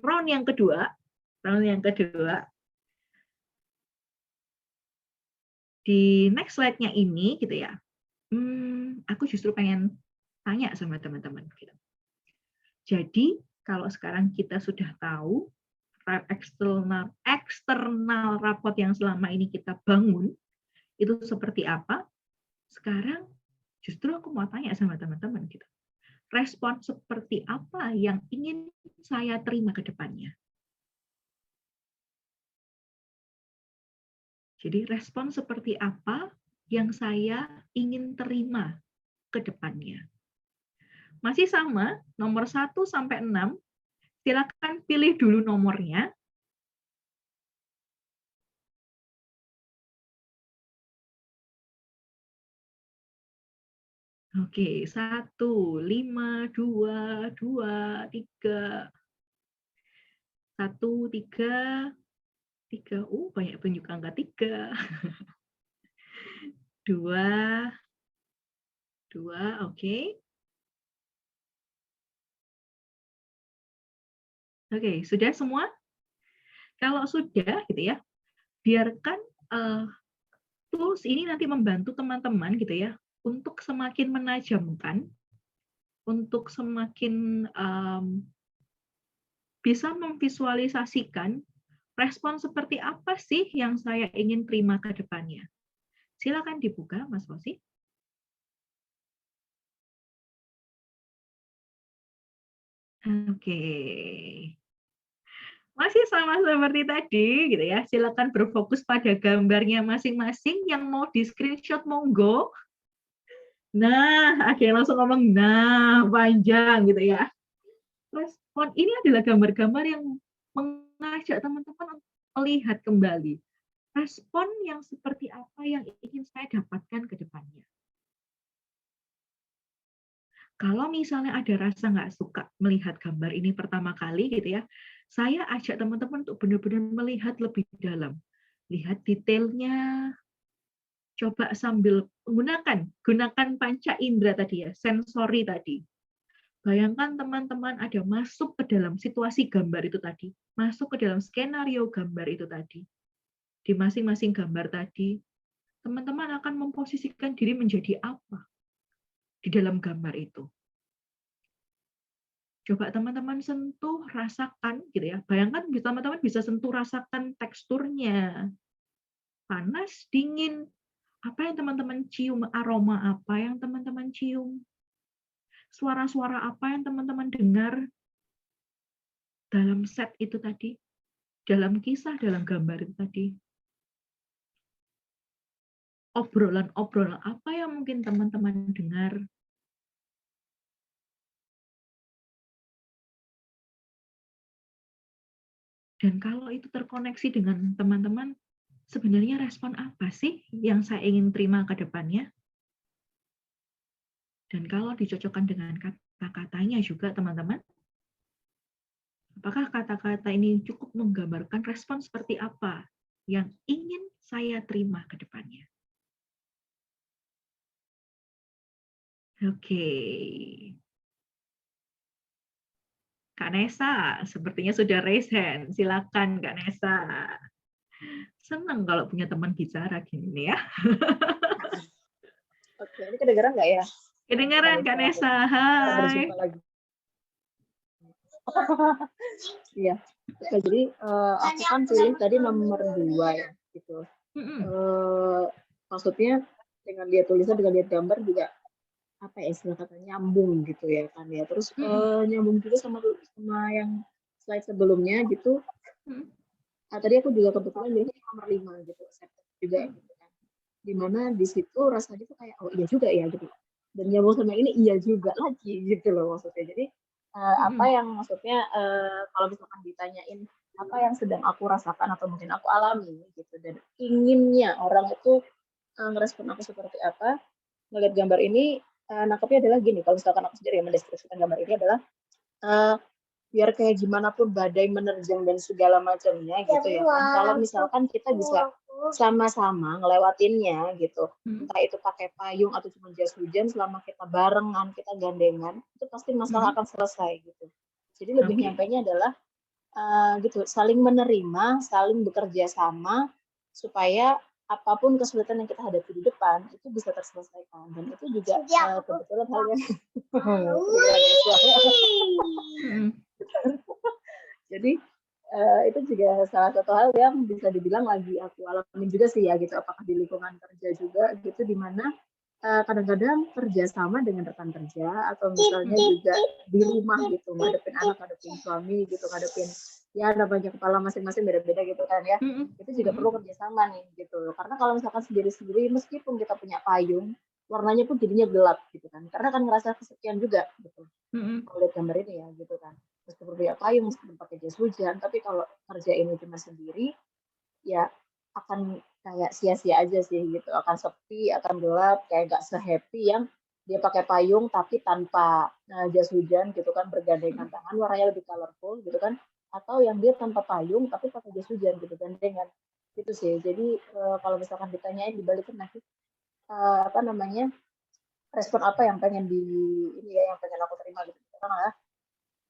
round yang kedua. Di next slide-nya ini gitu ya. Aku justru pengen tanya sama teman-teman gitu. Jadi, kalau sekarang kita sudah tahu eksternal raport yang selama ini kita bangun itu seperti apa, sekarang justru aku mau tanya sama teman-teman gitu. Respon seperti apa yang ingin saya terima ke depannya? Jadi respon seperti apa yang saya ingin terima ke depannya. Masih sama, nomor 1 sampai 6, silakan pilih dulu nomornya. Oke, 1, 5, 2, 2, 3, 1, 3, 3. Banyak penunjuk angka 3. 2, 2, oke. Oke, sudah semua? Kalau sudah, gitu ya, biarkan tools ini nanti membantu teman-teman, gitu ya, untuk semakin menajamkan, untuk semakin bisa memvisualisasikan respon seperti apa sih yang saya ingin terima ke depannya. Silakan dibuka, Mas Fosi. Oke. Masih sama seperti tadi, gitu ya. Silakan berfokus pada gambarnya masing-masing. Yang mau di-screenshot monggo. Nah, ada yang langsung ngomong, nah, panjang gitu ya. Respon ini adalah gambar-gambar yang mengajak teman-teman untuk melihat kembali respon yang seperti apa yang ingin saya dapatkan ke depannya. Kalau misalnya ada rasa nggak suka melihat gambar ini pertama kali gitu ya, saya ajak teman-teman untuk benar-benar melihat lebih dalam. Lihat detailnya, coba sambil gunakan panca indera tadi ya, sensori tadi. Bayangkan teman-teman ada masuk ke dalam situasi gambar itu tadi, masuk ke dalam skenario gambar itu tadi. Di masing-masing gambar tadi, teman-teman akan memposisikan diri menjadi apa di dalam gambar itu. Coba teman-teman sentuh, rasakan gitu ya. Bayangkan teman-teman bisa sentuh, rasakan teksturnya. Panas, dingin, apa yang teman-teman cium, aroma apa yang teman-teman cium. Suara-suara apa yang teman-teman dengar dalam set itu tadi, dalam kisah, dalam gambar itu tadi. Obrolan-obrolan apa yang mungkin teman-teman dengar. Dan kalau itu terkoneksi dengan teman-teman, sebenarnya respon apa sih yang saya ingin terima ke depannya? Dan kalau dicocokkan dengan kata-katanya juga, teman-teman, apakah kata-kata ini cukup menggambarkan respon seperti apa yang ingin saya terima ke depannya? Oke. Kak Nesa, sepertinya sudah raise hand. Silakan, Kak Nesa. Senang kalau punya teman bicara gini ya. Oke, ini kedengeran nggak ya? Kedengaran, Kak Nesa. Hai. Berjumpa lagi. Iya. Oke, jadi aku kan pilih tadi nomor 2 ya, gitu. Maksudnya dengan lihat tulisan, dengan lihat gambar juga apa ya istilah kata nyambung gitu ya kan ya. Terus nyambung juga sama yang slide sebelumnya gitu. Tadi aku juga kebetulan pilih nomor 5 gitu, juga gitu kan. Dimana di situ rasanya tuh kayak oh iya juga ya gitu. Dan nyambung sama ini iya juga lagi gitu loh maksudnya. Jadi apa yang maksudnya kalau misalkan ditanyain apa yang sedang aku rasakan atau mungkin aku alami gitu dan inginnya orang itu ngerespon aku seperti apa, melihat gambar ini nangkepnya adalah gini, kalau misalkan aku sendiri yang mendeskripsikan gambar ini adalah biar kayak gimana pun badai menerjang dan segala macamnya gitu ya kan. Kalau misalkan kita bisa sama-sama ngelewatinnya gitu, entah itu pakai payung atau cuma jas hujan, selama kita barengan, kita gandengan, itu pasti masalah akan selesai gitu. Jadi lebih nyampainya adalah gitu, saling menerima, saling bekerja sama supaya apapun kesulitan yang kita hadapi di depan itu bisa terselesaikan. Dan itu juga kebetulan hal yang jadi itu juga salah satu hal yang bisa dibilang lagi aku alamin juga sih ya gitu, apakah di lingkungan kerja juga gitu, di mana kadang-kadang kerjasama dengan rekan kerja atau misalnya juga di rumah gitu, ngadepin anak, ngadepin suami gitu, ngadepin ya namanya kepala masing-masing beda-beda gitu kan ya. Itu juga perlu kerjasama nih gitu. Karena kalau misalkan sendiri-sendiri meskipun kita punya payung, warnanya pun jadinya gelap gitu kan. Karena kan ngerasa kesepian juga gitu. Kalau lihat gambar ini ya gitu kan. Meskipun punya payung, meskipun pakai jas hujan, tapi kalau kerja ini cuma sendiri, ya akan kayak sia-sia aja sih gitu. Akan sepi, akan gelap, kayak nggak se-happy yang dia pakai payung tapi tanpa jas hujan gitu kan, bergandengan tangan, warnanya lebih colorful gitu kan. Atau yang dia tanpa payung tapi pakai jas hujan gitu gandengan. Gitu sih. Jadi kalau misalkan ditanyain dibalikin lagi apa namanya? Respon apa yang pengen yang pengen aku terima gitu. Karena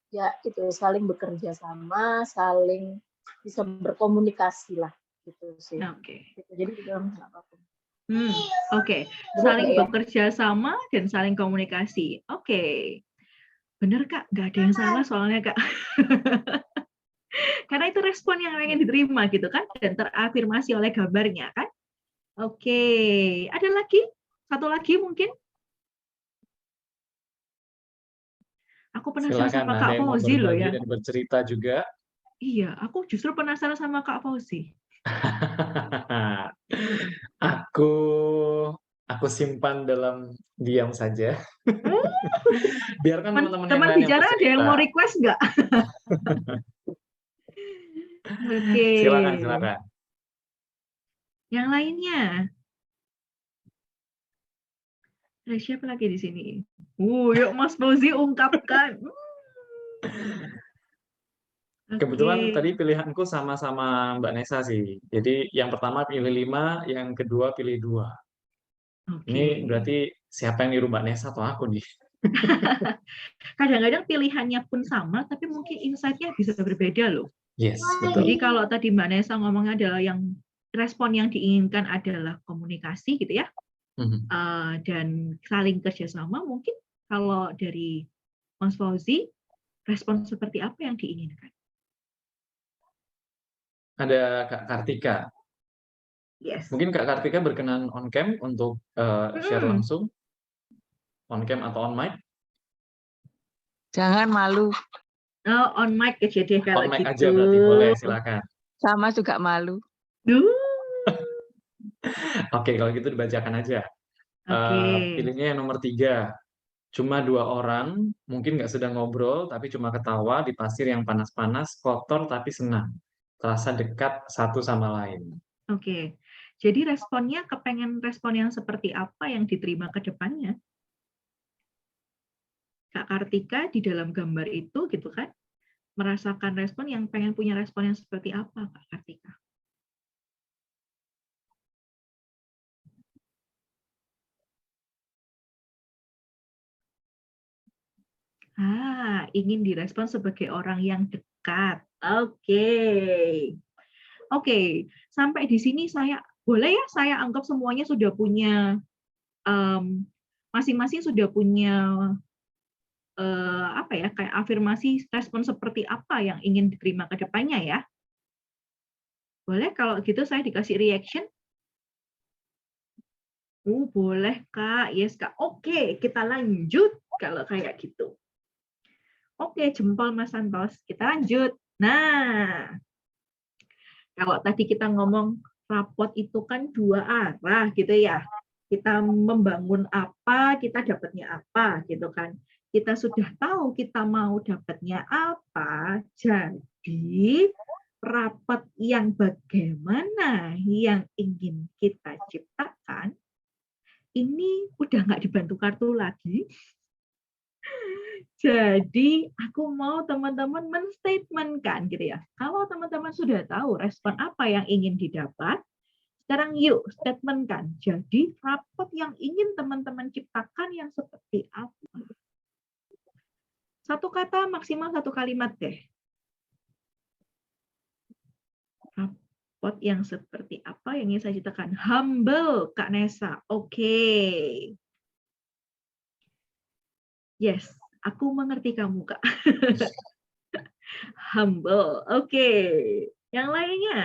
ya itu saling bekerja sama, saling bisa berkomunikasi lah gitu sih. Oke. Gitu. Jadi di dalam hal apapun. Oke. Benar Saling nggak ya? bekerja sama dan saling komunikasi. Oke. Bener Kak, nggak ada yang salah soalnya Kak. Karena itu respon yang pengen diterima gitu kan, dan terafirmasi oleh gambarnya kan. Oke. Ada lagi? Satu lagi mungkin? Aku penasaran Silakan, sama ada Kak yang mau Fauzi loh berbagi ya. dan bercerita juga. Iya, aku justru penasaran sama Kak Fauzi. Aku simpan dalam diam saja. Biarkan teman-teman yang Teman lain yang bicara ada yang bercerita. mau request nggak? Oke. Silakan. Yang lainnya? Ada siapa lagi di sini? Yuk Mas Fauzi ungkapkan. Kebetulan Oke. tadi pilihanku sama-sama Mbak Nesa sih. Jadi yang pertama pilih 5, yang kedua pilih 2. Ini berarti siapa yang niru Mbak Nesa atau aku nih? Kadang-kadang pilihannya pun sama, tapi mungkin insight-nya bisa berbeda loh. Yes, betul. Jadi kalau tadi Mbak Nesa ngomongnya adalah yang respon yang diinginkan adalah komunikasi gitu ya, dan saling kerjasama, mungkin kalau dari Mas Fauzi, respon seperti apa yang diinginkan? Ada Kak Kartika. Yes. Mungkin Kak Kartika berkenan on cam untuk share langsung? On cam atau on mic? Jangan malu. Oh, on mic aja deh kalau On mic gitu. aja berarti, boleh, silakan. Sama juga malu. Oke, kalau gitu dibacakan aja. Pilihnya yang nomor 3. Cuma 2 orang, mungkin nggak sedang ngobrol, tapi cuma ketawa di pasir yang panas-panas, kotor tapi senang. Terasa dekat satu sama lain. Oke. Jadi responnya kepengen respon yang seperti apa yang diterima ke depannya? Kak Kartika di dalam gambar itu gitu kan, merasakan respon yang pengen punya respon yang seperti apa Kak Kartika? Ingin direspon sebagai orang yang dekat. Oke. Sampai di sini boleh ya saya anggap semuanya sudah punya, masing-masing sudah punya kayak afirmasi respon seperti apa yang ingin diterima ke depannya ya? Boleh kalau gitu saya dikasih reaction? Boleh Kak, yes Kak. Oke, kita lanjut kalau kayak gitu. Oke, jempol Mas Santos. Kita lanjut. Nah, kalau tadi kita ngomong rapot itu kan 2 arah gitu ya. Kita membangun apa, kita dapatnya apa gitu kan. Kita sudah tahu kita mau dapatnya apa, jadi rapat yang bagaimana yang ingin kita ciptakan, ini udah nggak dibantu kartu lagi. Jadi aku mau teman-teman men-statement-kan gitu ya. Kalau teman-teman sudah tahu respon apa yang ingin didapat, sekarang yuk statement-kan. Jadi rapot yang ingin teman-teman ciptakan yang seperti apa? Satu kata maksimal 1 kalimat deh. Rapot yang seperti apa yang ingin saya ciptakan? Humble, Kak Nesa. Oke. Yes, aku mengerti kamu, Kak. Humble. Oke. Yang lainnya?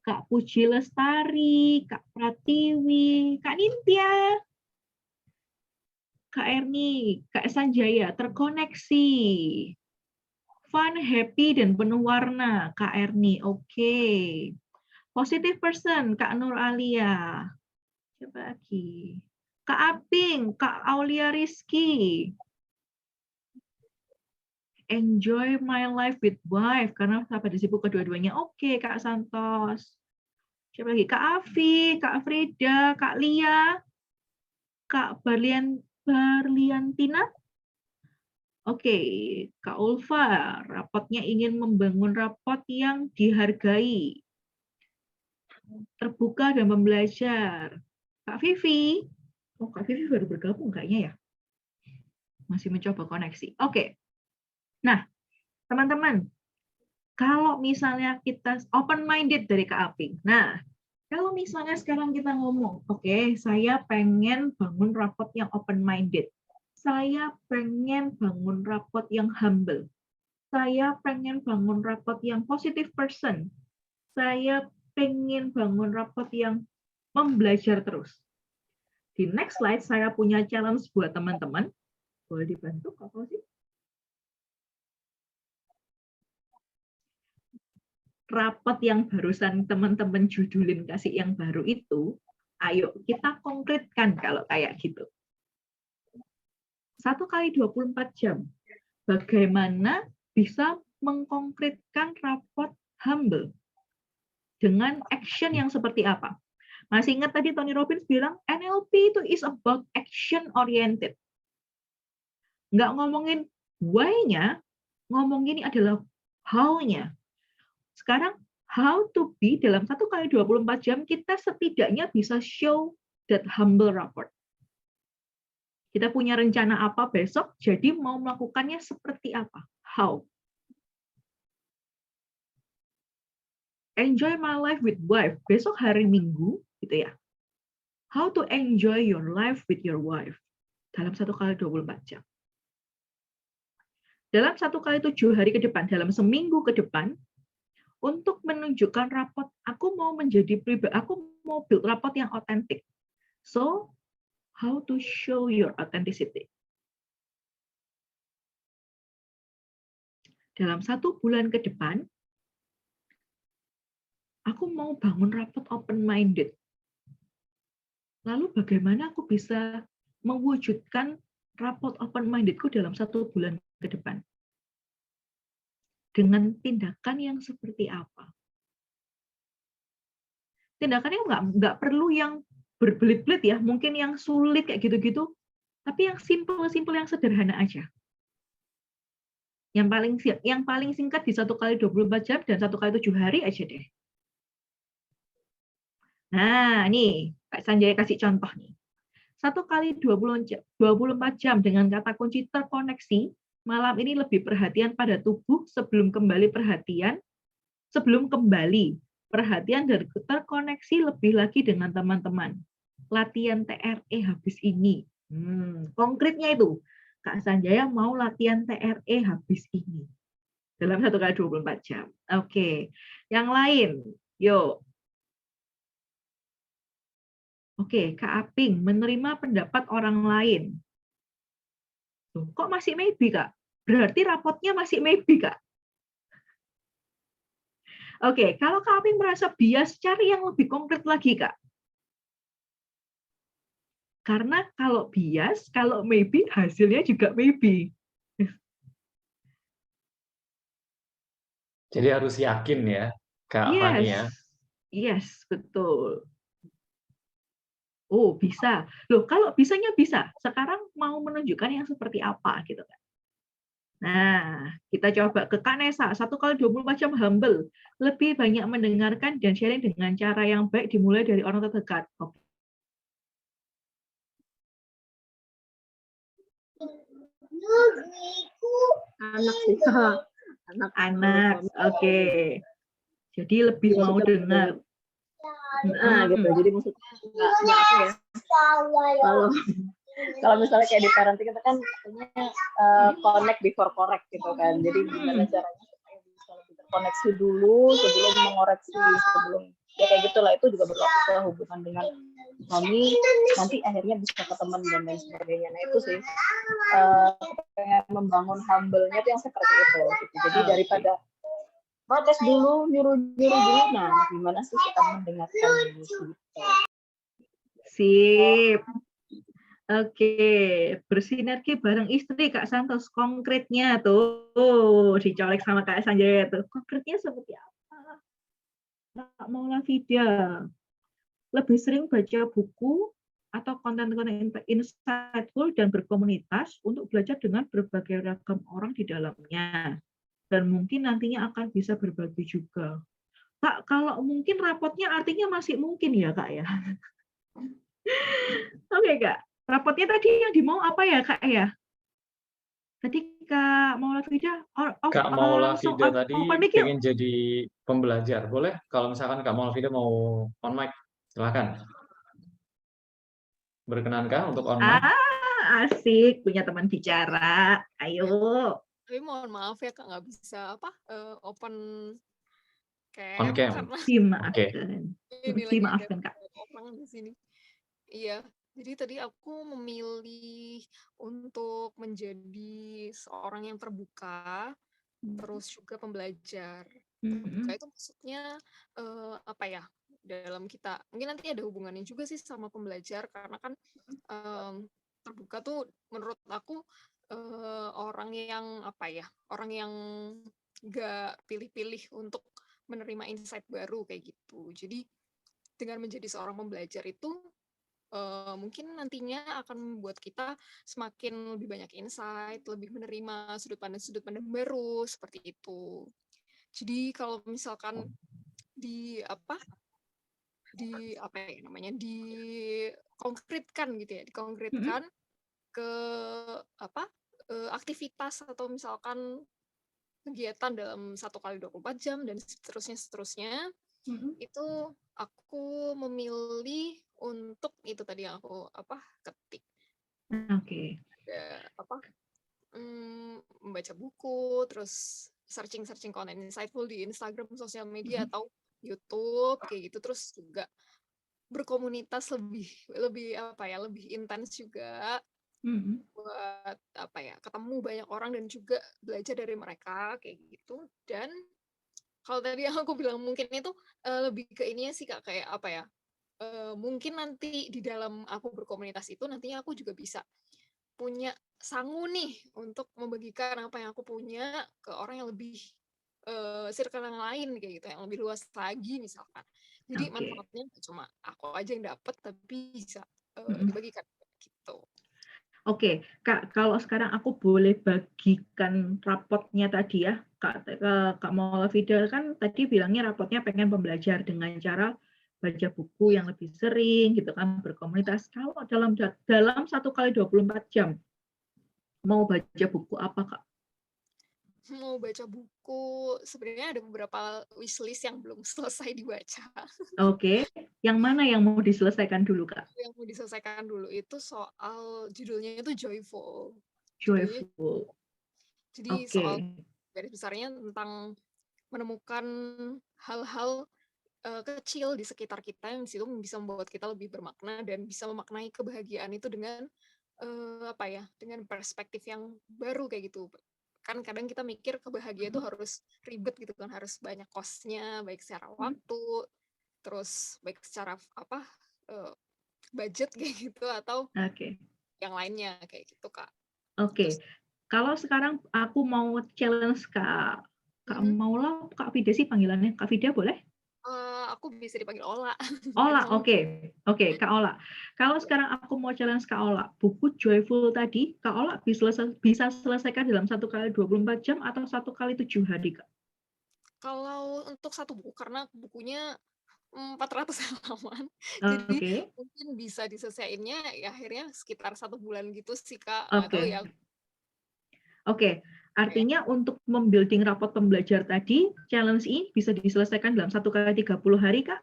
Kak Puji Lestari, Kak Pratiwi, Kak Nintya, Kak Erni, Kak Sanjaya, terkoneksi. fun, happy, dan penuh warna. Kak Erni, oke. Positive person, Kak Nur Alia. Siapa lagi? Kak Aping, Kak Aulia Rizky. Enjoy my life with wife, karena sahabat disibuk kedua-duanya. Oke, Kak Santos. Siapa lagi? Kak Afi, Kak Frida, Kak Lia, Kak Barliantina. Oke, Kak Ulfa, rapotnya ingin membangun rapot yang dihargai, terbuka dan membelajar. Kak Vivi, Kak Vivi baru bergabung kayaknya ya, masih mencoba koneksi. Oke, nah teman-teman, kalau misalnya kita open-minded dari Kak Aping, nah kalau misalnya sekarang kita ngomong, oke, saya pengen bangun rapot yang open-minded, saya pengen bangun rapot yang humble, saya pengen bangun rapot yang positive person, saya pengen bangun rapot yang membelajar terus. Di next slide, saya punya challenge buat teman-teman. Boleh dibantu, Kak Fauzi? Rapot yang barusan teman-teman judulin kasih yang baru itu, ayo kita konkretkan kalau kayak gitu. 1 kali 24 jam. Bagaimana bisa mengkonkretkan rapot humble? Dengan action yang seperti apa? Masih ingat tadi Tony Robbins bilang, NLP itu is about action oriented. Nggak ngomongin why-nya, ngomongin ini adalah how-nya. Sekarang, how to be dalam 1 kali 24 jam, kita setidaknya bisa show that humble rapport. Kita punya rencana apa besok, jadi mau melakukannya seperti apa? How? Enjoy my life with wife. Besok hari Minggu, gitu ya. How to enjoy your life with your wife. Dalam 1 kali 24 jam. Dalam 1 kali 7 hari ke depan, dalam seminggu ke depan, untuk menunjukkan rapot, aku mau menjadi pribadi, aku mau build rapot yang otentik. So, how to show your authenticity? Dalam 1 bulan ke depan, aku mau bangun rapot open-minded. Lalu bagaimana aku bisa mewujudkan rapot open-mindedku dalam 1 bulan ke depan? Dengan tindakan yang seperti apa? Tindakannya nggak perlu yang berbelit-belit ya, mungkin yang sulit kayak gitu-gitu, tapi yang simple-simple, yang sederhana aja. Yang paling singkat di 1 kali 24 jam dan 1 kali 7 hari aja deh. Nah, nih, Kak Sanjaya kasih contoh nih. 1 kali 24 jam dengan kata kunci terkoneksi, malam ini lebih perhatian pada tubuh sebelum kembali perhatian dan terkoneksi lebih lagi dengan teman-teman. Latihan TRE habis ini. Konkretnya itu, Kak Sanjaya mau latihan TRE habis ini. Dalam 1 kali 24 jam. Oke, yang lain, yuk. Oke, Kak Aping, menerima pendapat orang lain. Loh, kok masih maybe, Kak? Berarti rapotnya masih maybe, Kak? Oke, kalau Kak Aping merasa bias, cari yang lebih konkret lagi, Kak. Karena kalau bias, kalau maybe, hasilnya juga maybe. Jadi harus yakin ya, Kak Fani ya. Yes, betul. Oh, bisa. Loh, kalau bisanya bisa. Sekarang mau menunjukkan yang seperti apa gitu kan. Nah, kita coba ke Kak Nesa. 1 kali 24 jam humble. Lebih banyak mendengarkan dan sharing dengan cara yang baik dimulai dari orang terdekat. Oke. Anak sih. Anak. Oke. Jadi lebih mau dengar. Nah, gitu. Jadi maksudnya nggak apa ya. Kalau misalnya kayak di parenting kita kan katanya connect before correct gitu kan. Jadi gimana caranya supaya bisa lebih terkoneksi dulu sebelum mengoreksi, sebelum ya kayak gitulah, itu juga berlaku ke hubungan dengan suami, nanti akhirnya bisa ke teman dan lain sebagainya. Nah itu sih pengen membangun humble-nya tuh yang seperti itu gitu. Jadi daripada protes dulu, nyuruh-nyuruh dulu, nah gimana sih kita mendengarkan dulu gitu. Sip. Oke, bersinergi bareng istri Kak Santos, konkretnya tuh dicolek sama Kak Sanjaya tuh. Konkretnya seperti apa? Kak Maula Fida, lebih sering baca buku atau konten-konten insightful dan berkomunitas untuk belajar dengan berbagai ragam orang di dalamnya. Dan mungkin nantinya akan bisa berbagi juga. Kak, kalau mungkin rapotnya artinya masih mungkin ya Kak ya? Oke Kak, rapotnya tadi yang dimau apa ya Kak ya? Tadi Kak Maula Fida, Kak Maula langsung Fida tadi open mic yuk. pengen jadi pembelajar. Boleh kalau misalkan Kak Maula Fida mau on mic, silakan. Berkenankah untuk on mic? Asik, punya teman bicara. Ayo. Tapi mohon maaf ya Kak, nggak bisa open On cam cam. karena Dimaafkan. ini lagi ada Dimaafkan Kak. orang di sini. Iya, jadi tadi aku memilih untuk menjadi seorang yang terbuka, terus juga pembelajar. Terbuka itu maksudnya apa ya? Dalam kita mungkin nanti ada hubungannya juga sih sama pembelajar karena kan terbuka tuh menurut aku orang yang apa ya? Orang yang nggak pilih-pilih untuk menerima insight baru kayak gitu. Jadi dengan menjadi seorang pembelajar itu mungkin nantinya akan membuat kita semakin lebih banyak insight, lebih menerima sudut pandang baru seperti itu. Jadi kalau misalkan dikonkretkan gitu ya, dikonkretkan ke aktivitas atau misalkan kegiatan dalam 1x24 jam dan seterusnya itu aku memilih untuk itu tadi yang aku ketik. Oke. Membaca buku, terus searching konten insightful di Instagram, sosial media atau YouTube kayak gitu, terus juga berkomunitas lebih intens juga buat ketemu banyak orang dan juga belajar dari mereka kayak gitu. Dan kalau tadi yang aku bilang mungkin itu lebih ke ininya sih Kak, kayak mungkin nanti di dalam aku berkomunitas itu nantinya aku juga bisa punya sangu nih untuk membagikan apa yang aku punya ke orang yang lebih circle yang lain kayak gitu, yang lebih luas lagi misalkan. Jadi manfaatnya cuma aku aja yang dapat tapi bisa dibagikan gitu. Oke, Kak, kalau sekarang aku boleh bagikan rapotnya tadi ya, Kak Maula Fida kan tadi bilangnya rapotnya pengen pembelajar dengan cara baca buku yang lebih sering, gitu kan, berkomunitas. Kalau dalam 1x24 jam, mau baca buku apa, Kak? Mau baca buku, sebenarnya ada beberapa wishlist yang belum selesai dibaca. Oke, yang mana yang mau diselesaikan dulu, Kak? Yang mau diselesaikan dulu itu soal judulnya itu Joyful. Joyful. Jadi soal garis besarnya tentang menemukan hal-hal kecil di sekitar kita yang di situ bisa membuat kita lebih bermakna dan bisa memaknai kebahagiaan itu dengan dengan perspektif yang baru kayak gitu. Kan kadang kita mikir kebahagiaan itu harus ribet gitu kan, harus banyak cost-nya, baik secara waktu, terus baik secara budget kayak gitu atau yang lainnya kayak gitu Kak. Oke, kalau sekarang aku mau challenge Kak Maula, Kak Fida sih panggilannya, Kak Fida boleh? Aku bisa dipanggil Ola. Ola, oke, Kak Ola. Kalau sekarang aku mau challenge Kak Ola, buku Joyful tadi, Kak Ola bisa selesaikan dalam 1x24 jam atau 1x7 hari, Kak? Kalau untuk satu buku, karena bukunya 400 halaman, jadi mungkin bisa diselesaikannya ya akhirnya sekitar 1 bulan gitu sih Kak. Oke, artinya untuk membuilding rapot pembelajar tadi, challenge ini bisa diselesaikan dalam 1x30 hari, Kak?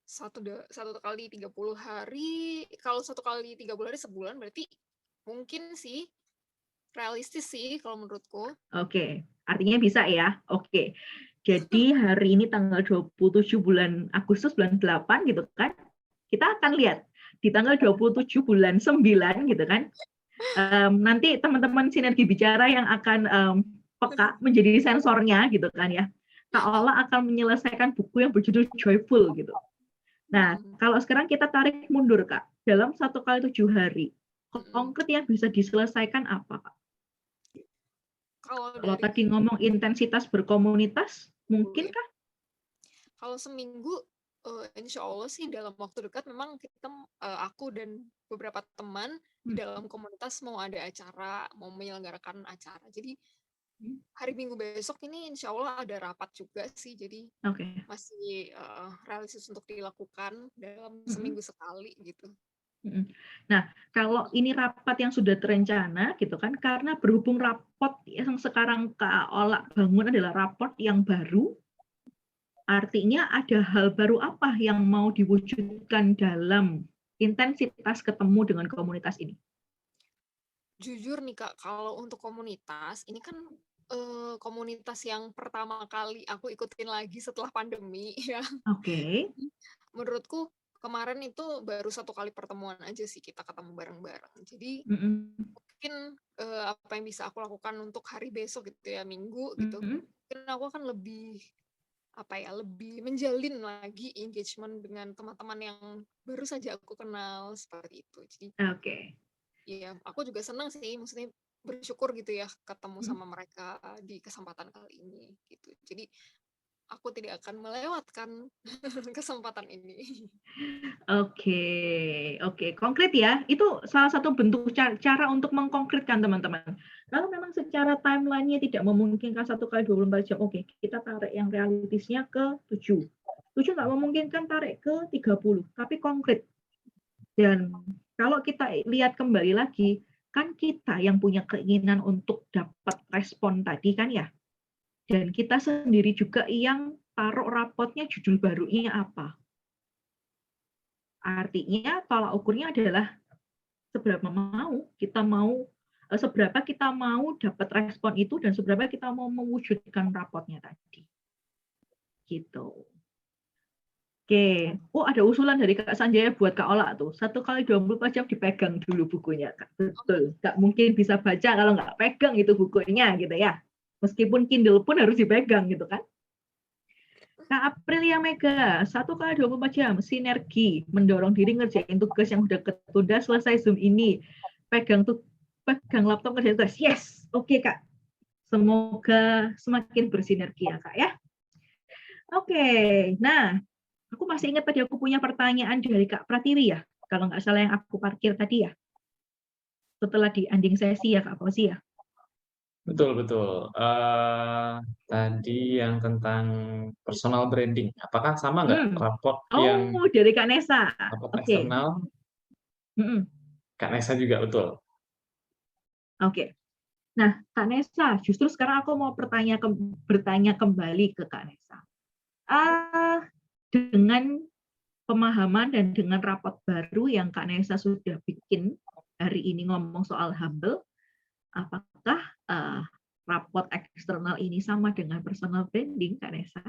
1 kali 30 hari, kalau 1 kali 30 hari sebulan berarti mungkin sih, realistis sih kalau menurutku. Oke, artinya bisa ya. Oke. Jadi hari ini tanggal 27 bulan Agustus bulan 8 gitu kan. Kita akan lihat di tanggal 27 bulan 9 gitu kan. Nanti teman-teman sinergi bicara yang akan peka menjadi sensornya gitu kan ya. Kak Ola akan menyelesaikan buku yang berjudul Joyful gitu. Nah, kalau sekarang kita tarik mundur Kak, dalam 1 kali 7 hari, konkret yang bisa diselesaikan apa Kak? Kalau Kalau dari tadi ngomong intensitas berkomunitas, mungkin Kak? kalau seminggu, insya Allah sih dalam waktu dekat memang kita, aku dan beberapa teman di dalam komunitas mau ada acara, mau menyelenggarakan acara. Jadi hari Minggu besok ini insya Allah ada rapat juga sih. Jadi masih realistis untuk dilakukan dalam seminggu sekali gitu. Nah, kalau ini rapat yang sudah terencana gitu kan, karena berhubung rapot yang sekarang Kak Ola bangun adalah rapot yang baru, artinya ada hal baru apa yang mau diwujudkan dalam intensitas ketemu dengan komunitas ini? Jujur nih Kak, kalau untuk komunitas, ini kan komunitas yang pertama kali aku ikutin lagi setelah pandemi ya. Oke. Menurutku kemarin itu baru 1 kali pertemuan aja sih kita ketemu bareng-bareng. Jadi mungkin apa yang bisa aku lakukan untuk hari besok gitu ya, Minggu gitu. Mungkin aku akan lebih lebih menjalin lagi engagement dengan teman-teman yang baru saja aku kenal seperti itu. Jadi iya, aku juga senang sih, maksudnya bersyukur gitu ya ketemu sama mereka di kesempatan kali ini gitu. Jadi aku tidak akan melewatkan kesempatan ini. Oke, konkret ya. Itu salah satu bentuk cara untuk mengkonkretkan teman-teman. Kalau memang secara timeline-nya tidak memungkinkan 1 kali 24 jam, oke, kita tarik yang realistisnya ke 7. 7 nggak memungkinkan tarik ke 30, tapi konkret. Dan kalau kita lihat kembali lagi, kan kita yang punya keinginan untuk dapat respon tadi kan ya. Dan kita sendiri juga yang taruh rapotnya judul barunya apa. Artinya tolak ukurnya adalah seberapa kita mau dapat respon itu dan seberapa kita mau mewujudkan rapotnya tadi. Gitu. Oke. Oh, ada usulan dari Kak Sanjaya buat Kak Ola tuh. 1 kali 24 jam dipegang dulu bukunya, Kak. Betul. Nggak mungkin bisa baca kalau nggak pegang itu bukunya gitu ya. Meskipun Kindle pun harus dipegang gitu kan. Kak Aprilia Mega, 1 kali 24 jam, sinergi, mendorong diri ngerjain tugas yang udah ketunda selesai Zoom ini. Pegang laptop ngerjain tugas. Yes, oke Kak. Semoga semakin bersinergi ya Kak ya. Oke, nah aku masih ingat tadi aku punya pertanyaan dari Kak Pratiwi ya, kalau nggak salah yang aku parkir tadi ya. Setelah di ending sesi ya Kak Fauzi ya. Betul. Tadi yang tentang personal branding, apakah sama nggak raport yang dari Kak Nesa. raport eksternal? Kak Nesa juga betul. Oke. Nah, Kak Nesa, justru sekarang aku mau bertanya kembali ke Kak Nesa. Dengan pemahaman dan dengan raport baru yang Kak Nesa sudah bikin hari ini ngomong soal humble, apakah raport eksternal ini sama dengan personal branding, Kak Nesa?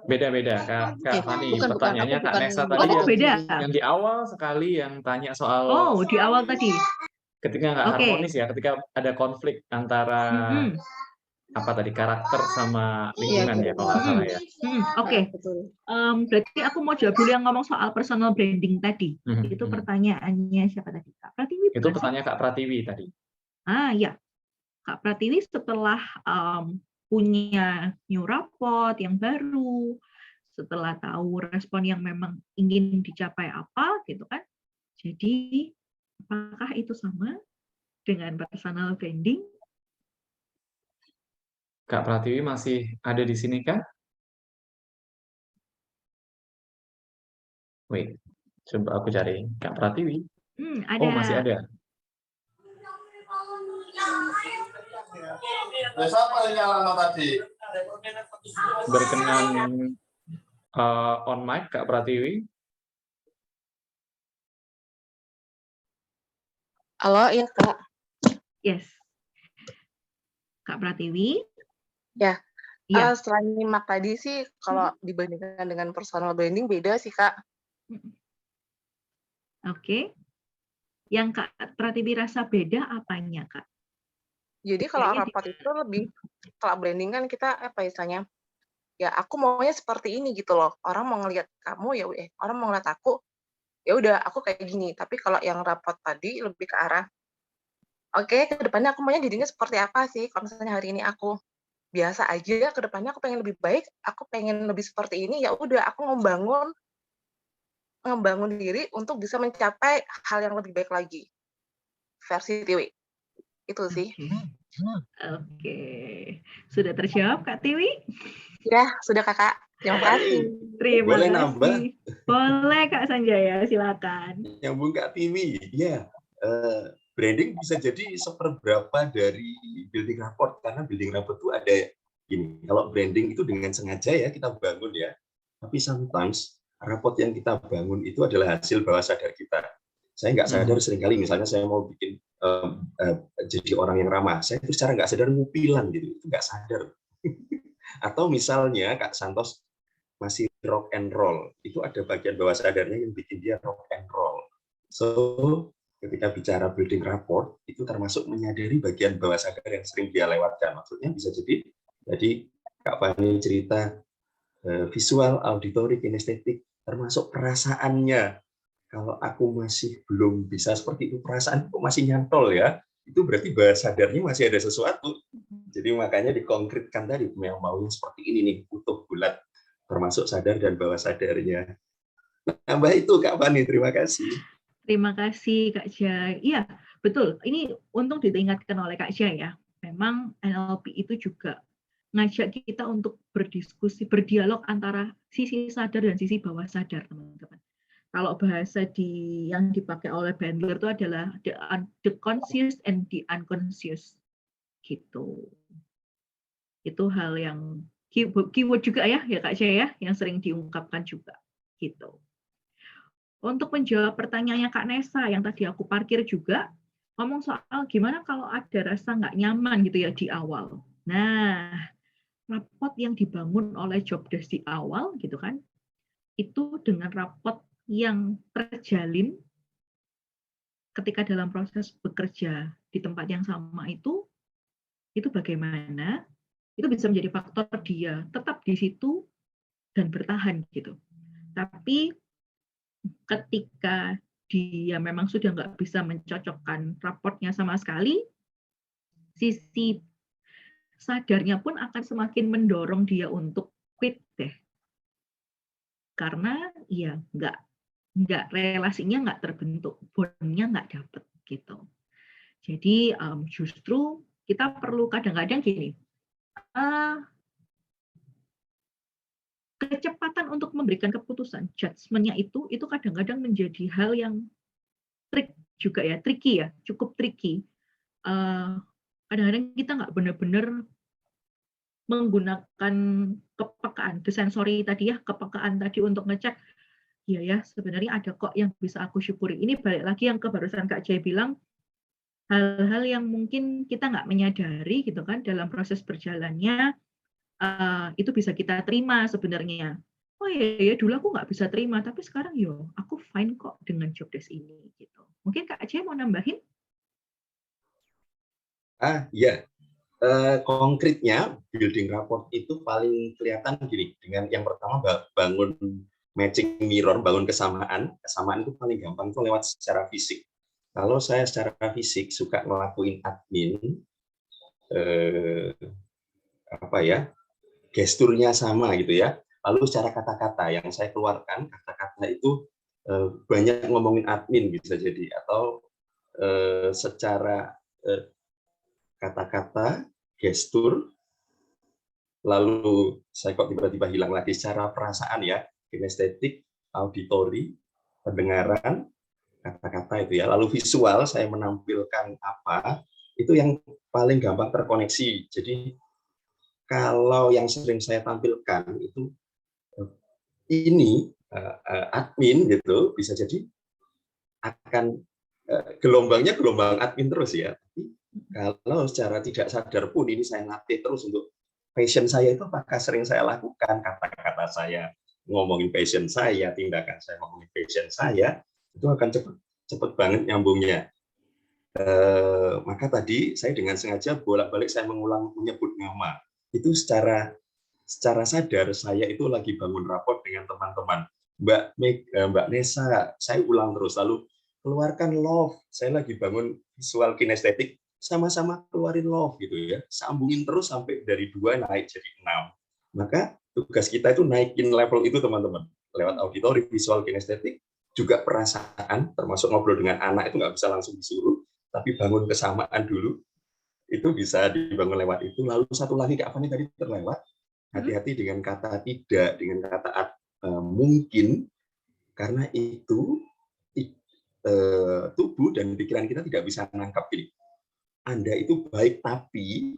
Beda-beda, Kak Fani. Pertanyaannya Kak Nesa tadi yang di awal sekali yang tanya soal. Oh, di awal tadi. Ketika nggak harmonis ya, ketika ada konflik antara karakter sama lingkungan ya, kalau nggak salah ya. Oke. Berarti aku mau jawab dulu yang ngomong soal personal branding tadi. Itu pertanyaannya siapa tadi? Kak Pratiwi. Itu pertanyaan Kak Pratiwi tadi. Ya. Kak Pratiwi setelah punya new report yang baru, setelah tahu respon yang memang ingin dicapai apa, gitu kan. Jadi, apakah itu sama dengan personal branding? Kak Pratiwi masih ada di sini kah? Wait, coba aku cari Kak Pratiwi. Ada. Oh, masih ada. Berkenan on mic Kak Pratiwi. Halo, ya Kak. Yes. Kak Pratiwi? Ya, Iya. selain nyimak tadi sih, kalau dibandingkan dengan personal branding beda sih, Kak. Oke. Yang Kak Pratiwi rasa beda apanya, Kak? Jadi kalau Bedanya di rapot itu lebih, kalau branding kan kita apa istilahnya, ya aku maunya seperti ini gitu loh. Orang mau ngelihat kamu ya orang mau ngeliat aku, ya udah aku kayak gini. Tapi kalau yang rapot tadi lebih ke arah, oke ke depannya aku maunya dirinya seperti apa sih? Kalau misalnya hari ini aku biasa aja, ke depannya aku pengen lebih baik, aku pengen lebih seperti ini, ya udah aku ngebangun diri untuk bisa mencapai hal yang lebih baik lagi. Versi Tiwi. Itu sih. Oke. Sudah terjawab Kak Tiwi? Ya, sudah Kakak. Terima kasih. Terima Boleh kasih. nambah? Boleh Kak Sanjaya, silakan. Nyambung Kak Tiwi, ya branding bisa jadi seperberapa dari building rapport, karena building rapport itu ada gini, kalau branding itu dengan sengaja ya kita bangun ya, tapi sometimes rapport yang kita bangun itu adalah hasil bawah sadar kita. Saya nggak sadar seringkali, misalnya saya mau bikin jadi orang yang ramah, saya itu secara nggak sadar ngupilan gitu, itu nggak sadar. Atau misalnya Kak Santos masih rock and roll, itu ada bagian bawah sadarnya yang bikin dia rock and roll. So, ketika bicara building rapport, itu termasuk menyadari bagian bawah sadar yang sering dia lewatkan. Maksudnya bisa jadi Kak Fani cerita visual, auditory, kinestetik, termasuk perasaannya. Kalau aku masih belum bisa seperti itu, perasaan kok masih nyantol ya, itu berarti bawah sadarnya masih ada sesuatu. Jadi makanya dikonkretkan tadi, yang maunya seperti ini nih, utuh bulat, termasuk sadar dan bawah sadarnya. Nambah itu Kak Fani, terima kasih. Terima kasih Kak Jai. Iya, betul. Ini untung diingatkan oleh Kak Jai ya. Memang NLP itu juga ngajak kita untuk berdiskusi, berdialog antara sisi sadar dan sisi bawah sadar, teman-teman. Kalau bahasa yang dipakai oleh Bandler itu adalah the conscious and the unconscious. Gitu. Itu hal yang keyword juga ya Kak Jai ya, yang sering diungkapkan juga. Gitu. Untuk menjawab pertanyaannya Kak Nesa yang tadi aku parkir juga, ngomong soal gimana kalau ada rasa nggak nyaman gitu ya di awal. Nah, rapot yang dibangun oleh job desk di awal gitu kan, itu dengan rapot yang terjalin ketika dalam proses bekerja di tempat yang sama itu bagaimana? Itu bisa menjadi faktor dia tetap di situ dan bertahan gitu. Tapi ketika dia memang sudah nggak bisa mencocokkan raportnya sama sekali, sisi sadarnya pun akan semakin mendorong dia untuk quit deh. Karena ya nggak relasinya nggak terbentuk, bondnya nggak dapet gitu. Jadi justru kita perlu kadang-kadang gini, kecepatan untuk memberikan keputusan, judgement-nya itu kadang-kadang menjadi hal yang tricky ya, cukup tricky. Kadang-kadang kita nggak benar-benar menggunakan kepekaan, the sensory tadi ya, kepekaan tadi untuk ngecek, ya sebenarnya ada kok yang bisa aku syukuri. Ini balik lagi yang barusan Kak Jai bilang, hal-hal yang mungkin kita nggak menyadari gitu kan dalam proses berjalannya, itu bisa kita terima sebenarnya. Oh ya dulu aku nggak bisa terima, tapi sekarang aku fine kok dengan job desk ini gitu. Mungkin Kak Jai mau nambahin? Ya, konkretnya building rapport itu paling kelihatan gini, dengan yang pertama bangun matching mirror, bangun kesamaan itu paling gampang itu lewat secara fisik. Kalau saya secara fisik suka ngelakuin admin, gesturnya sama gitu ya. Lalu secara kata-kata yang saya keluarkan, kata-kata itu banyak ngomongin admin bisa jadi, atau secara kata-kata, gestur, lalu saya kok tiba-tiba hilang lagi secara perasaan ya, kinestetik, auditori, pendengaran, kata-kata itu ya, lalu visual saya menampilkan apa, itu yang paling gampang terkoneksi. Jadi kalau yang sering saya tampilkan itu ini admin gitu, bisa jadi akan gelombangnya gelombang admin terus ya. Tapi Kalau secara tidak sadar pun ini saya latih terus untuk passion saya itu apakah sering saya lakukan, kata-kata saya ngomongin passion saya, tindakan saya ngomongin passion saya, itu akan cepet banget nyambungnya. Maka tadi saya dengan sengaja bolak-balik saya mengulang menyebut nama. Itu secara sadar saya itu lagi bangun raport dengan teman-teman. Mbak Nesa, saya ulang terus, lalu keluarkan love. Saya lagi bangun visual kinestetik, sama-sama keluarin love gitu ya. Sambungin terus sampai dari 2 naik jadi 6. Maka tugas kita itu naikin level itu teman-teman. Lewat auditori, visual kinestetik, juga perasaan, termasuk ngobrol dengan anak itu nggak bisa langsung disuruh, tapi bangun kesamaan dulu. Itu bisa dibangun lewat itu. Lalu satu lagi Kak Fani tadi terlewat, hati-hati dengan kata tidak, dengan kata mungkin, karena itu tubuh dan pikiran kita tidak bisa menangkap ini. Anda itu baik tapi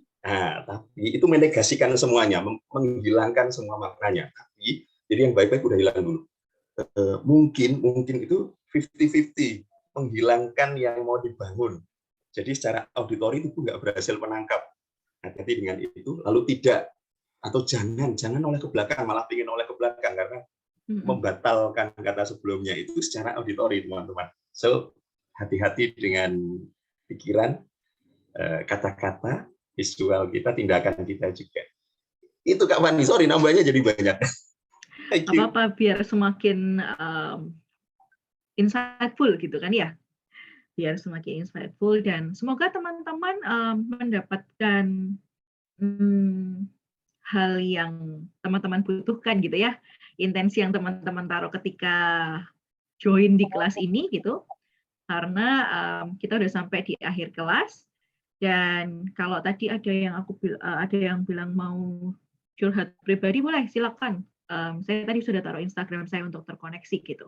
itu menegasikan semuanya, menghilangkan semua maknanya. Tapi jadi yang baik-baik udah hilang dulu. Mungkin itu 50-50, menghilangkan yang mau dibangun. Jadi secara auditori itu nggak berhasil menangkap. Hati-hati dengan itu. Lalu tidak atau jangan oleh ke belakang, malah ingin oleh ke belakang karena membatalkan kata sebelumnya itu secara auditori teman-teman. So hati-hati dengan pikiran, kata-kata, visual kita, tindakan kita juga. Itu Kak Fani, sorry nambahnya jadi banyak. Apa-apa biar semakin insightful gitu kan ya. Biar semakin insightful dan semoga teman-teman mendapatkan hal yang teman-teman butuhkan gitu ya. Intensi yang teman-teman taruh ketika join di kelas ini gitu. Karena kita udah sampai di akhir kelas. Dan kalau tadi ada yang bilang mau curhat pribadi, boleh silakan. Saya tadi sudah taruh Instagram saya untuk terkoneksi gitu.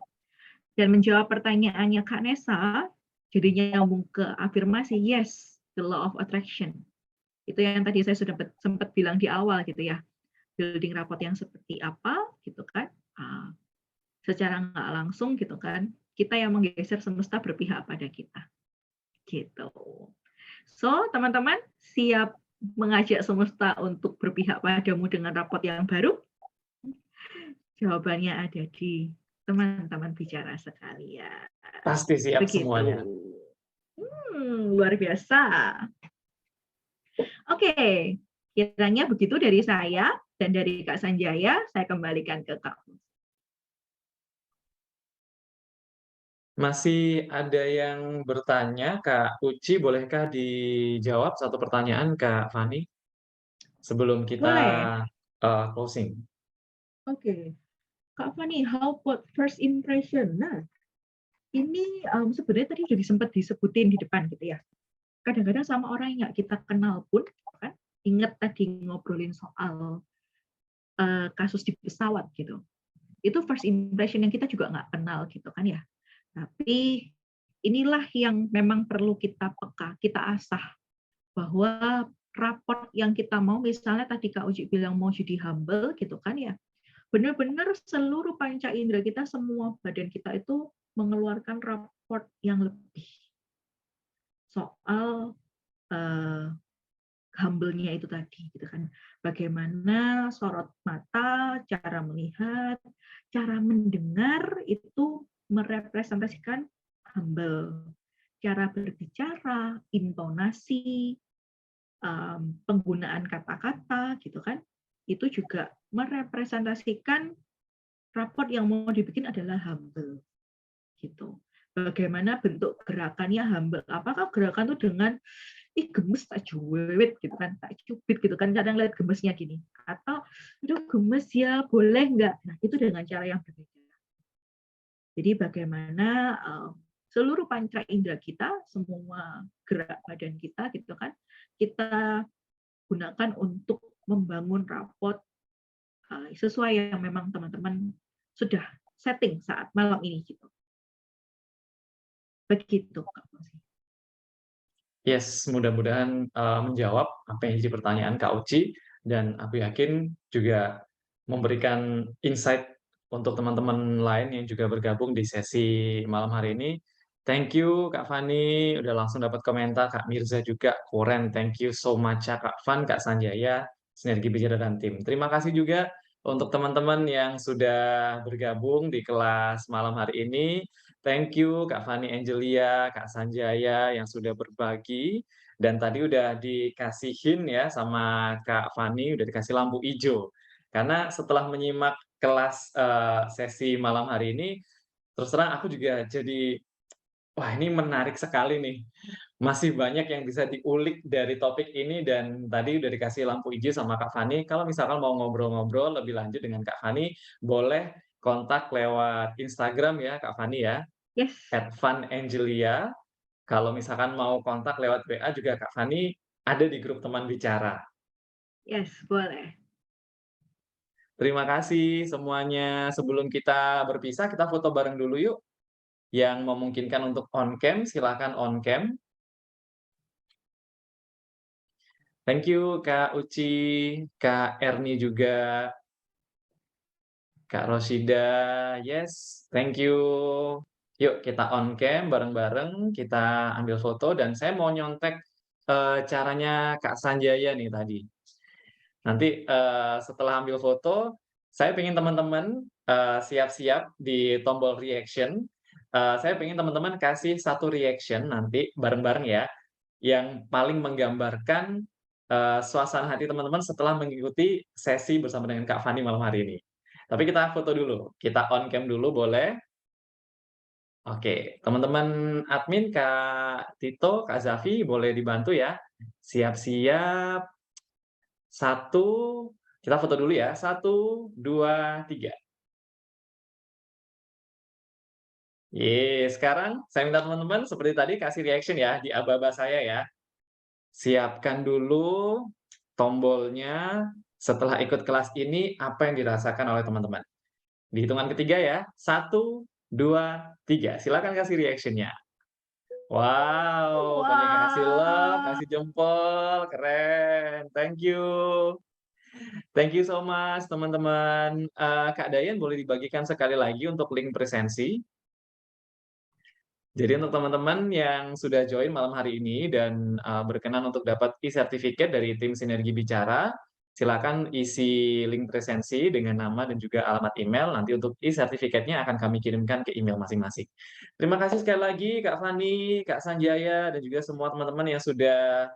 Dan menjawab pertanyaannya Kak Nesa, jadinya nyambung ke afirmasi, yes, the law of attraction. Itu yang tadi saya sudah sempat bilang di awal gitu ya. Building rapport yang seperti apa gitu kan. Secara nggak langsung gitu kan, kita yang menggeser semesta berpihak pada kita. Gitu. So, teman-teman siap mengajak semesta untuk berpihak padamu dengan raport yang baru? Jawabannya ada di teman-teman bicara sekalian. Pasti siap Begitu. semuanya. Luar biasa. Oke, kiranya begitu dari saya dan dari Kak Sanjaya. Saya kembalikan ke Kak. Masih ada yang bertanya, Kak Uci, bolehkah dijawab satu pertanyaan Kak Fani sebelum kita closing? Oke. Kak Fani, how about first impression? Nah, ini sebenarnya tadi sudah sempat disebutin di depan gitu ya. Kadang-kadang sama orang yang nggak kita kenal pun, kan? Ingat tadi ngobrolin soal kasus di pesawat gitu. Itu first impression yang kita juga nggak kenal gitu kan ya. Tapi inilah yang memang perlu kita peka, kita asah. Bahwa raport yang kita mau, misalnya tadi Kak Uci bilang mau jadi humble gitu kan ya. Benar-benar seluruh panca indera kita, semua badan kita itu mengeluarkan raport yang lebih. Soal humble-nya itu tadi gitu kan. Bagaimana sorot mata, cara melihat, cara mendengar itu merepresentasikan humble. Cara berbicara, intonasi, penggunaan kata-kata gitu kan. Itu juga merepresentasikan raport yang mau dibikin adalah humble. Gitu. Bagaimana bentuk gerakannya humble. Apakah gerakan itu dengan gemes tak juwet gitu kan, tak cubit gitu kan, kadang lihat gemesnya gini, atau aduh gemes ya, boleh nggak? Nah itu dengan cara yang berbeda. Jadi bagaimana seluruh panca indera kita, semua gerak badan kita gitu kan, kita gunakan untuk membangun raport sesuai yang memang teman-teman sudah setting saat malam ini gitu. Begitu Kak Fani. Yes, mudah-mudahan menjawab apa yang jadi pertanyaan Kak Uci, dan aku yakin juga memberikan insight untuk teman-teman lain yang juga bergabung di sesi malam hari ini. Thank you Kak Fani, udah langsung dapat komentar. Kak Mirza juga, keren. Thank you so much ya Kak Fan, Kak Sanjaya, Sinergi Bicara dan tim. Terima kasih juga untuk teman-teman yang sudah bergabung di kelas malam hari ini. Thank you Kak Fani Angelia, Kak Sanjaya yang sudah berbagi. Dan tadi udah dikasihin ya sama Kak Fani, udah dikasih lampu hijau. Karena setelah menyimak kelas sesi malam hari ini, terus terang aku juga jadi wah, ini menarik sekali nih. Masih banyak yang bisa diulik dari topik ini dan tadi udah dikasih lampu hijau sama Kak Fani. Kalau misalkan mau ngobrol-ngobrol lebih lanjut dengan Kak Fani, boleh kontak lewat Instagram ya Kak Fani ya, Yes. @fanangelia. Kalau misalkan mau kontak lewat WA juga Kak Fani ada di grup teman bicara. Yes, boleh. Terima kasih semuanya. Sebelum kita berpisah, kita foto bareng dulu yuk. Yang memungkinkan untuk on cam, silakan on cam. Thank you Kak Uci, Kak Erni juga, Kak Rosida, yes, thank you. Yuk kita on cam bareng-bareng, kita ambil foto dan saya mau nyontek caranya Kak Sanjaya nih tadi. Nanti setelah ambil foto, saya pengen teman-teman siap-siap di tombol reaction. Saya pengen teman-teman kasih satu reaction nanti bareng-bareng ya, yang paling menggambarkan suasana hati teman-teman setelah mengikuti sesi bersama dengan Kak Fani malam hari ini. Tapi kita foto dulu, kita on cam dulu boleh? Oke, teman-teman admin Kak Tito, Kak Zafi boleh dibantu ya. Siap-siap. 1, kita foto dulu ya. 1, 2, 3. Sekarang saya minta teman-teman seperti tadi kasih reaction ya di aba-aba saya ya. Siapkan dulu tombolnya. Setelah ikut kelas ini, apa yang dirasakan oleh teman-teman? Di hitungan ketiga ya. 1, 2, 3. Silakan kasih reaction-nya. Wow, banyak yang kasih love, kasih jempol, keren. Thank you. Thank you so much, teman-teman. Kak Dayan boleh dibagikan sekali lagi untuk link presensi. Jadi untuk teman-teman yang sudah join malam hari ini dan berkenan untuk dapat e-sertifikat dari tim Sinergi Bicara, silakan isi link presensi dengan nama dan juga alamat email. Nanti untuk e-sertifikatnya akan kami kirimkan ke email masing-masing. Terima kasih sekali lagi Kak Fani, Kak Sanjaya, dan juga semua teman-teman yang sudah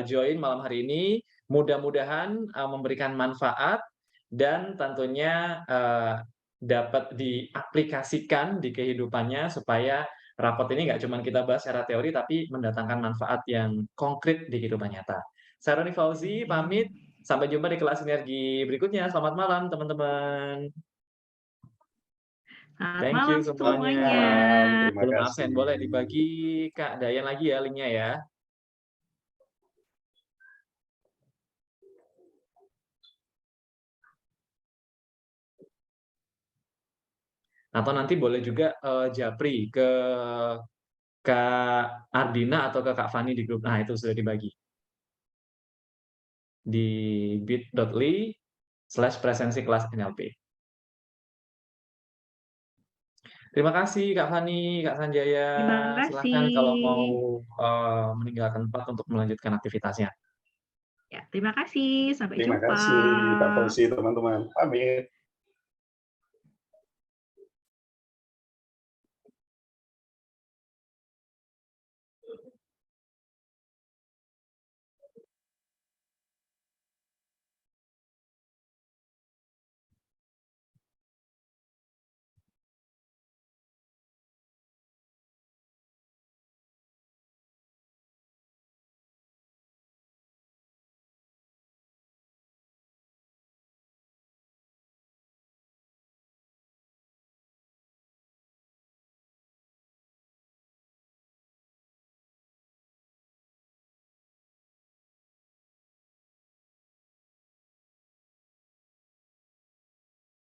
join malam hari ini. Mudah-mudahan memberikan manfaat dan tentunya dapat diaplikasikan di kehidupannya supaya raport ini nggak cuma kita bahas secara teori, tapi mendatangkan manfaat yang konkret di kehidupan nyata. Saya Roni Fauzi, pamit. Sampai jumpa di kelas sinergi berikutnya. Selamat malam, teman-teman. Selamat Thank malam you semuanya. Terima Belum kasih. absen, boleh dibagi Kak Dayan lagi ya linknya ya. Atau nanti boleh juga japri ke Kak Ardina atau ke Kak Fani di grup. Nah, itu sudah dibagi. Di bit.ly/presensi kelas NLP. Terima kasih Kak Fani, Kak Sanjaya. Terima Silakan kalau mau kasih. meninggalkan tempat untuk melanjutkan aktivitasnya. Ya, terima kasih. Sampai Terima jumpa. kasih Kak Fauzi, teman-teman. Pamit.